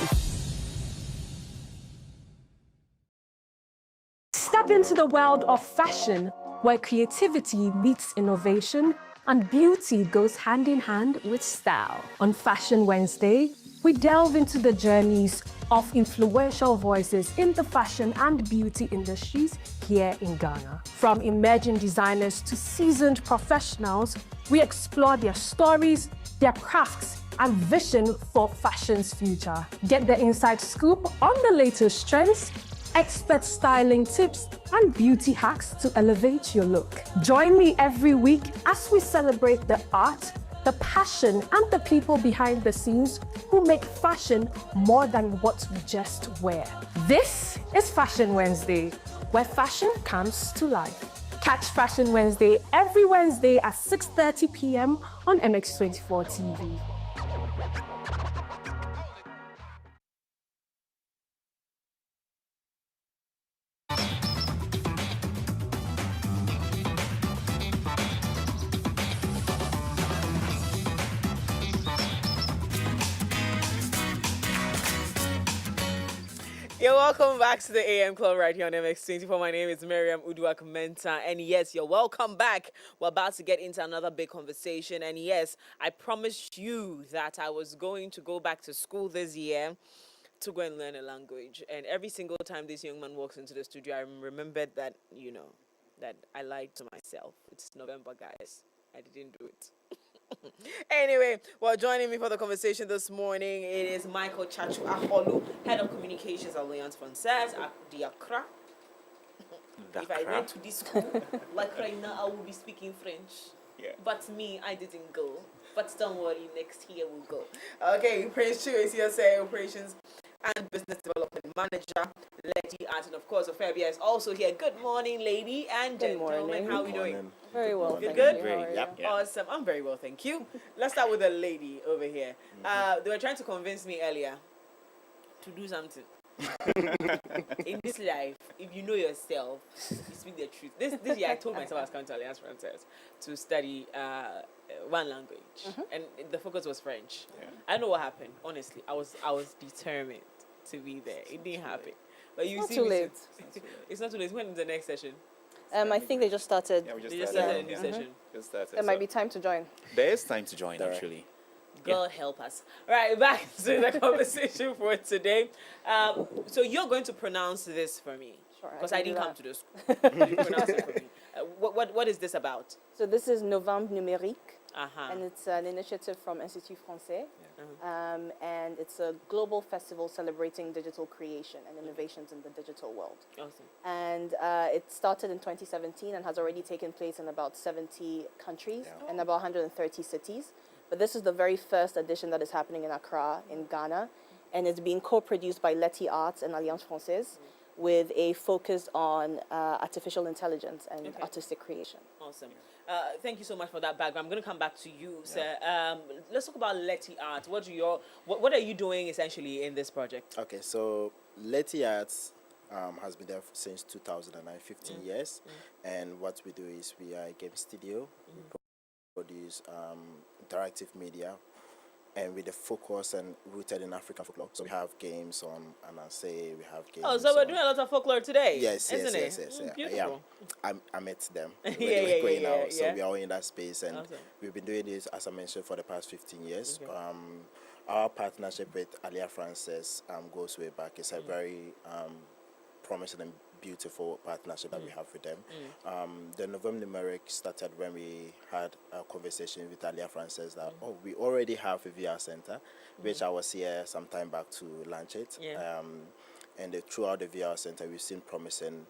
Step into the world of fashion, where creativity meets innovation and beauty goes hand in hand with style. On Fashion Wednesday, we delve into the journeys of influential voices in the fashion and beauty industries here in Ghana. From emerging designers to seasoned professionals, we explore their stories, their crafts, and vision for fashion's future. Get the inside scoop on the latest trends, expert styling tips, and beauty hacks to elevate your look. Join me every week as we celebrate the art, the passion, and the people behind the scenes who make fashion more than what we just wear. This is Fashion Wednesday, where fashion comes to life. Catch Fashion Wednesday every Wednesday at 6:30 p.m. on MX24 TV. You're welcome back to the AM Club right here on MX24. My name is Miriam Uduak Menta, and yes, you're welcome back. We're about to get into another big conversation, and yes, I promised you that I was going to go back to school this year to go and learn a language. And every single time this young man walks into the studio, I remembered that, that I lied to myself. It's November, guys. I didn't do it. Anyway, well, joining me for the conversation this morning, it is Michael Chachu Aholu, Head of Communications at Alliance Française at the Accra. If I went to this school, like right now, I will be speaking French. Yeah. But me, I didn't go. But don't worry, next year we'll go. Okay, Prince Chu is here, say Operations and Business Development Manager, Leti, and of course, Ophelia is also here. Good morning, lady and gentlemen. How are we doing? Very well, Good, thank good? you. How are you? Awesome. I'm very well, thank you. Let's start with the lady over here. They were trying to convince me earlier to do something. In this life, if you know yourself, you speak the truth. This year, I told myself I was coming to Alliance Française to study one language, and the focus was French. Yeah. I don't know what happened. Honestly, I was determined to be there. It didn't happen. But you see, it's not too late. When is the next session? I think they just started. Yeah, they just started a new session. Just started. There might be time to join. There is time to join, actually. God help us. All right, back to the conversation for today. So you're going to pronounce this for me. Sure. Because I didn't come to the school. You pronounce it for me. What is this about? So this is Novembre Numérique And it's an initiative from Institut Français. And it's a global festival celebrating digital creation and innovations in the digital world. Awesome. And it started in 2017 and has already taken place in about 70 countries and about 130 cities. But this is the very first edition that is happening in Accra, in Ghana. And it's being co-produced by Leti Arts and Alliance Française with a focus on artificial intelligence and artistic creation. Awesome. Thank you so much for that background. I'm going to come back to you, sir. Let's talk about Leti Arts. What are you doing essentially in this project? Okay, so Leti Arts has been there since 2009, 15 years. And what we do is we are a game studio. We produce interactive media, and with the focus and rooted in African folklore. So we have games on Ananse, we have games. Oh, so we're doing a lot of folklore today. Yes. Beautiful. Yeah, I met them. So we are all in that space, and we've been doing this, as I mentioned, for the past 15 years. Our partnership with Alliance Française goes way back. It's a very promising and beautiful partnership that we have with them. The Novembre Numérique started when we had a conversation with Alliance Française that we already have a VR center, which I was here some time back to launch it. And throughout the VR center, we've seen promising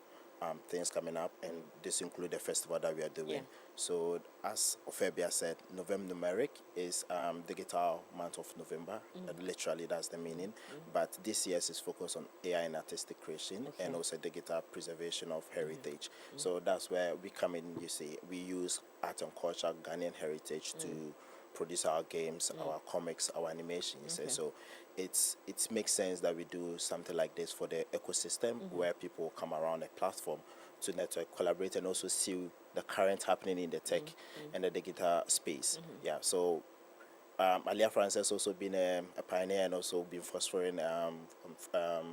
things coming up, and this includes the festival that we are doing. So, as Ophebia said, Novembre Numérique is the digital month of November. Literally, that's the meaning. But this year's is focused on AI and artistic creation, and also digital preservation of heritage. So that's where we come in. You see, we use art and culture, Ghanaian heritage, to produce our games, our comics, our animations. And so it makes sense that we do something like this for the ecosystem, where people come around a platform to network, collaborate, and also see the current happening in the tech and the digital space. So Alliance Française has also been a pioneer and also been fostering,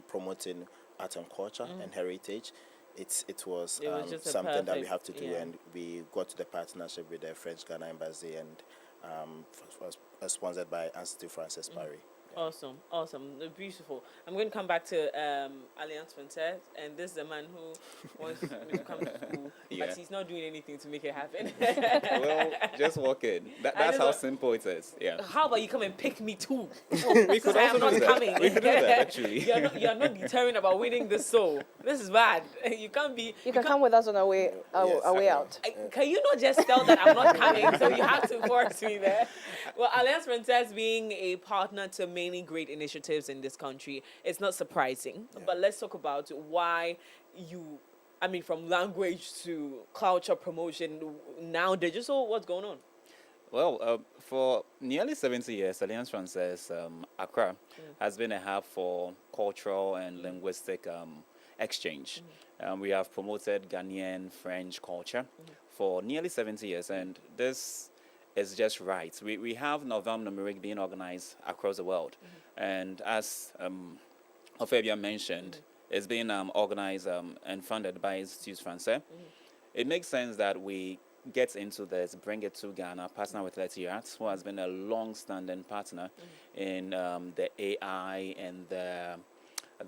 promoting art and culture and heritage. It was just something that we have to do, and we got to the partnership with the French Ghana Embassy, and was sponsored by Institut Française Paris. Awesome. Beautiful. I'm going to come back to Alliance Française, and this is a man who wants me to come to school, but he's not doing anything to make it happen. Well, just walk in. That's how simple it is. How about you come and pick me too? We could also do that. Coming. We could do that, actually. You're not determined about winning this soul. This is bad. You can't be. You can come with us on our way out. Can you not just tell that I'm not coming? So you have to force me there. Well, Alliance Française being a partner to many great initiatives in this country, it's not surprising. But let's talk about why from language to culture promotion, now digital, what's going on? Well, for nearly 70 years, Alliance Française Accra has been a hub for cultural and linguistic exchange. We have promoted Ghanaian French culture for nearly 70 years, and this is just right. We have Novembre Numérique being organized across the world, and as Ophebia mentioned, it's being organized and funded by Institut Français. It makes sense that we get into this, bring it to Ghana, partner with Leti Arts, who has been a long-standing partner in the AI and the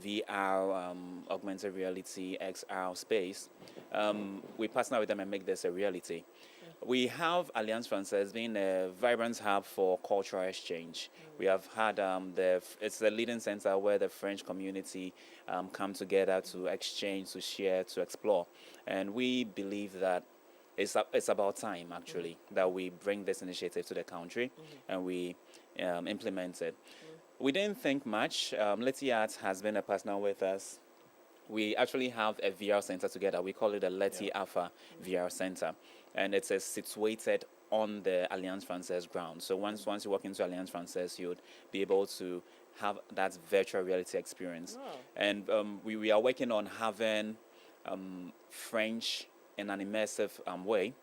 VR, augmented reality, XR space. We partner with them and make this a reality. We have Alliance Française being a vibrant hub for cultural exchange. We have had it's the leading center where the French community come together to exchange, to share, to explore. And we believe that it's about time, actually, that we bring this initiative to the country and we implement it. We didn't think much. Leti Arts has been a partner with us. We actually have a VR center together. We call it the Leti Alpha VR Center. And it's situated on the Alliance Française ground. So once you walk into Alliance Française, you would be able to have that virtual reality experience. And we are working on having French in an immersive way,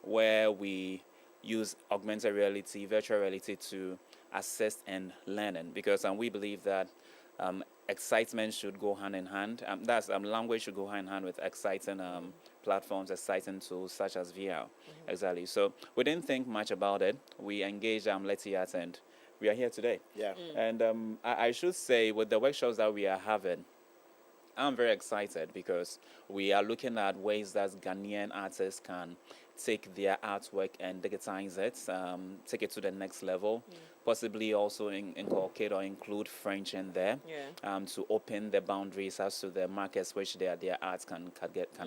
where we use augmented reality, virtual reality to assist in learning, because we believe that excitement should go hand in hand. Language should go hand in hand with exciting platforms, exciting tools such as VR. Exactly. So we didn't think much about it. We engaged Leti Arts, and we are here today. And I should say, with the workshops that we are having, I'm very excited because we are looking at ways that Ghanaian artists can take their artwork and digitize it, take it to the next level, possibly also inculcate or include French in there, to open the boundaries as to the markets which their arts can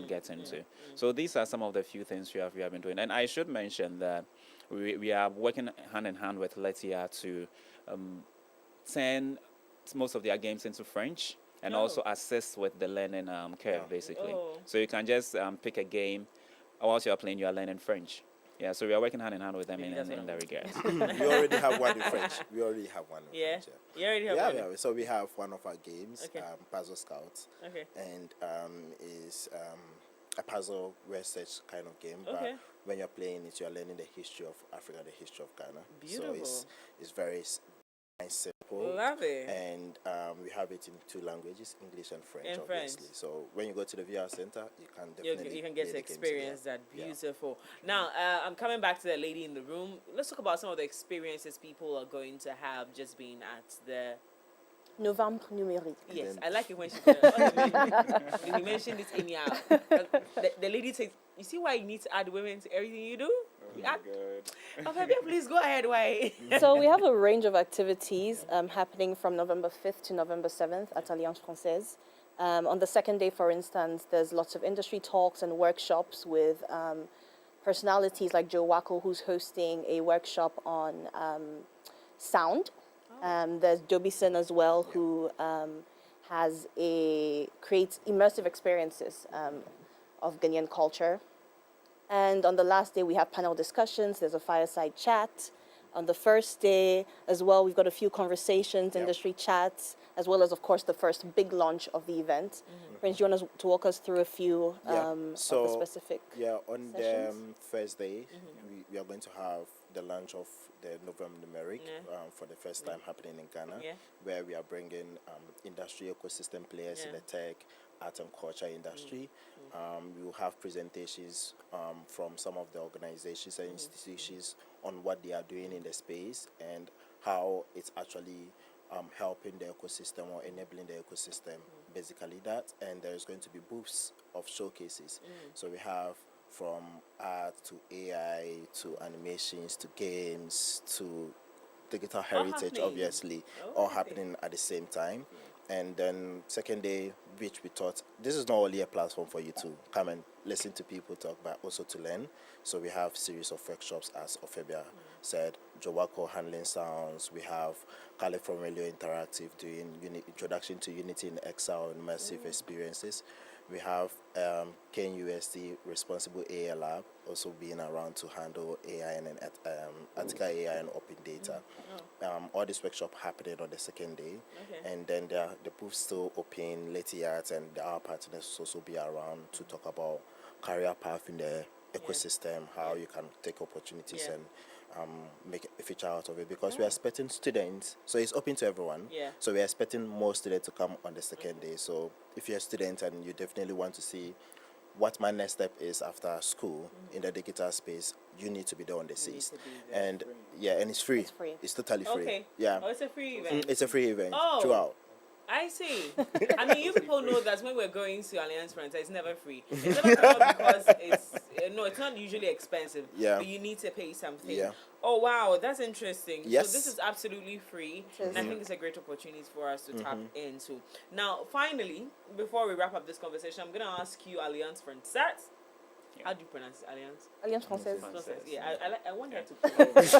get into. So these are some of the few things we have been doing. And I should mention that we are working hand in hand with Leti to turn most of their games into French and also assist with the learning curve, basically. So you can just pick a game. Whilst you are playing, you are learning French. Yeah, so we are working hand in hand with them in that regard. We already have one in French. We already have one in French. You already have one? Yeah, so we have one of our games, Puzzle Scouts. Okay. And is a puzzle research kind of game. But when you're playing it, you're learning the history of Africa, the history of Ghana. Beautiful. So it's very nice, simple. Love it. And we have it in 2 languages, English and French, obviously. So when you go to the VR center, you can definitely you can get to experience that. Beautiful. Now, I'm coming back to the lady in the room. Let's talk about some of the experiences people are going to have just being at the Novembre Numérique. Yes, I like it when she when you mentioned it in your the lady takes. You see why you need to add women to everything you do? Please go ahead. Why? So we have a range of activities happening from November 5th to November 7th at Alliance Française. On the second day, for instance, there's lots of industry talks and workshops with personalities like Joe Wacko, who's hosting a workshop on sound. There's Dobison as well, who creates immersive experiences of Ghanaian culture. And on the last day, we have panel discussions. There's a fireside chat. On the first day as well, we've got a few conversations, industry chats, as well as, of course, the first big launch of the event. Prince, you want to walk us through a few of the specific on the first day, we are going to have the launch of the Novembre Numérique for the first time happening in Ghana, where we are bringing industry ecosystem players in the tech, art and culture industry. We will have presentations from some of the organizations and institutions on what they are doing in the space and how it's actually helping the ecosystem or enabling the ecosystem, basically that. And there's going to be booths of showcases. So we have from art to AI to animations to games to digital heritage, obviously, all happening at the same time. And then second day, which we thought, this is not only a platform for you to come and listen to people talk, but also to learn. So we have series of workshops, as Ophebia said, Jowako handling sounds. We have Kale from Radio Interactive doing introduction to Unity in Excel and immersive experiences. We have KNUST Responsible AI Lab also being around to handle AI and article AI and open data. All this workshop happening on the second day. And then the booths still open, Leti Arts and our partners also be around to talk about career path in the ecosystem, how you can take opportunities and make a feature out of it, because we are expecting students, so it's open to everyone. So we are expecting more students to come on the second day. So if you're a student and you definitely want to see what my next step is after school in the digital space, you need to be there on the 6th. And and it's free. It's totally free. It's a free event. It's a free event throughout. I see. I mean, you people know that when we're going to Alliance Française, it's never free. It's never because it's not usually expensive. But you need to pay something. Oh, wow, that's interesting. So this is absolutely free. And I think it's a great opportunity for us to tap into. Now, finally, before we wrap up this conversation, I'm going to ask you, Alliance Française. How do you pronounce it? Alliance Française. Yeah, I want her to pronounce.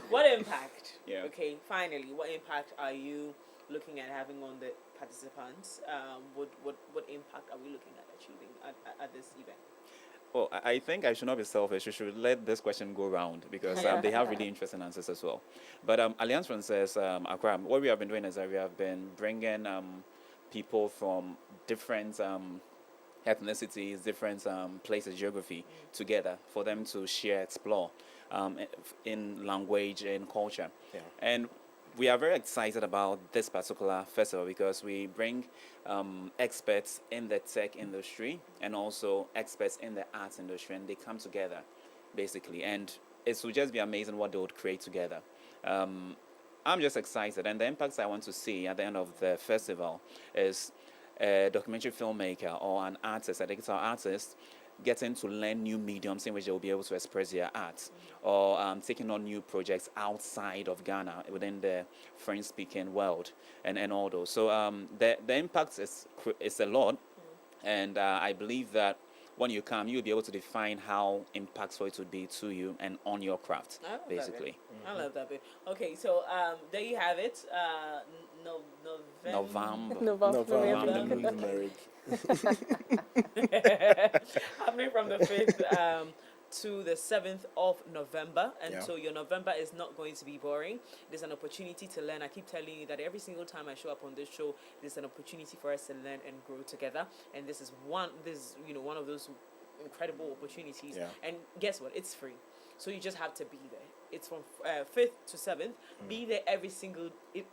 What impact? Okay, finally, what impact are you looking at having on the participants? What impact are we looking at achieving at this event? Well, I think I should not be selfish. We should let this question go round because they have really interesting answers as well. But Alliance Française Accra, what we have been doing is that we have been bringing people from different ethnicities, different places, geography together for them to share, explore in language and culture. And we are very excited about this particular festival because we bring experts in the tech industry and also experts in the arts industry, and they come together basically, and it would just be amazing what they would create together. I'm just excited, and the impacts I want to see at the end of the festival is a documentary filmmaker or an artist, a digital artist, getting to learn new mediums in which they will be able to express their art, or taking on new projects outside of Ghana within the French-speaking world, and all those. So the impact is a lot, and I believe that when you come, you'll be able to define how impactful it would be to you and on your craft, basically. I love that bit. Okay, so there you have it. Novembre Numérique. Happening from the 5th to the 7th of November, and so your November is not going to be boring. There's an opportunity to learn. I keep telling you that every single time I show up on this show, there's an opportunity for us to learn and grow together. And this is one of those incredible opportunities. And guess what? It's free, so you just have to be there. It's from 5th to 7th. Be there every single day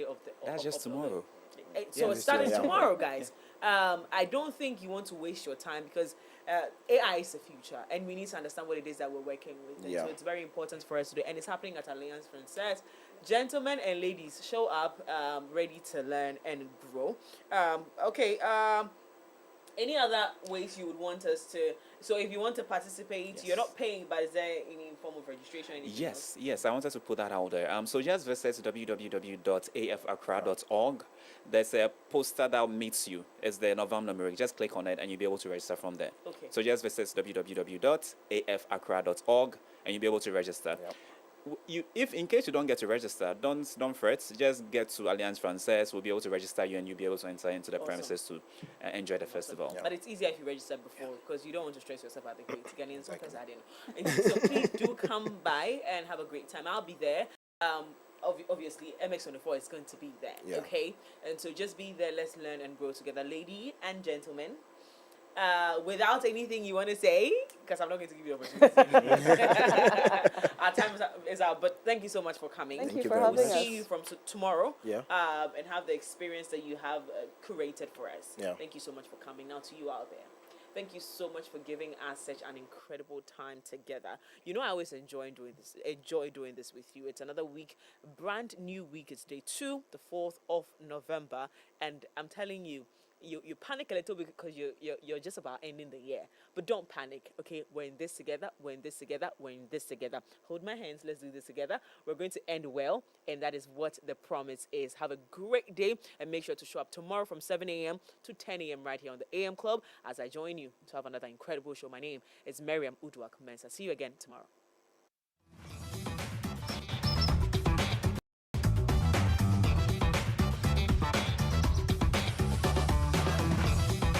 of the. That's just tomorrow. So it's starting tomorrow, guys. I don't think you want to waste your time, because AI is the future, and we need to understand what it is that we're working with. So it's very important for us to do, and it's happening at Alliance Française. Gentlemen and ladies, show up ready to learn and grow. Any other ways you would want us to? So if you want to participate, you're not paying, but is there any form of registration? Yes, I wanted to put that out there. So just visit www.afaccra.org. There's a poster that meets you. It's the Novembre Numérique. Just click on it and you'll be able to register from there. Okay. So just visit www.afaccra.org and you'll be able to register. If in case you don't get to register, don't fret. Just get to Alliance Française. We'll be able to register you, and you'll be able to enter into the premises to enjoy the festival. But it's easier if you register before, because you don't want to stress yourself at the gate. Ghanaians sometimes I don't know. So please do come by and have a great time. I'll be there. Obviously, MX24 is going to be there. Okay, and so just be there. Let's learn and grow together, ladies and gentlemen. Without anything you want to say, because I'm not going to give you opportunity. Our time is out, but thank you so much for coming. Thank you for having us. We'll see you from tomorrow, and have the experience that you have curated for us. Thank you so much for coming. Now to you out there, thank you so much for giving us such an incredible time together. You know, I always enjoy doing this with you. It's another week, brand new week. It's day 2, the 4th of November, and I'm telling you, you panic a little bit because you're just about ending the year, but don't panic. Okay, we're in this together. Hold my hands. Let's do this together. We're going to end well, and that is what the promise is. Have a great day, and make sure to show up tomorrow from 7 a.m. to 10 a.m. right here on the AM Club as I join you to have another incredible show. My name is Miriam Uduak Mensah. See you again tomorrow.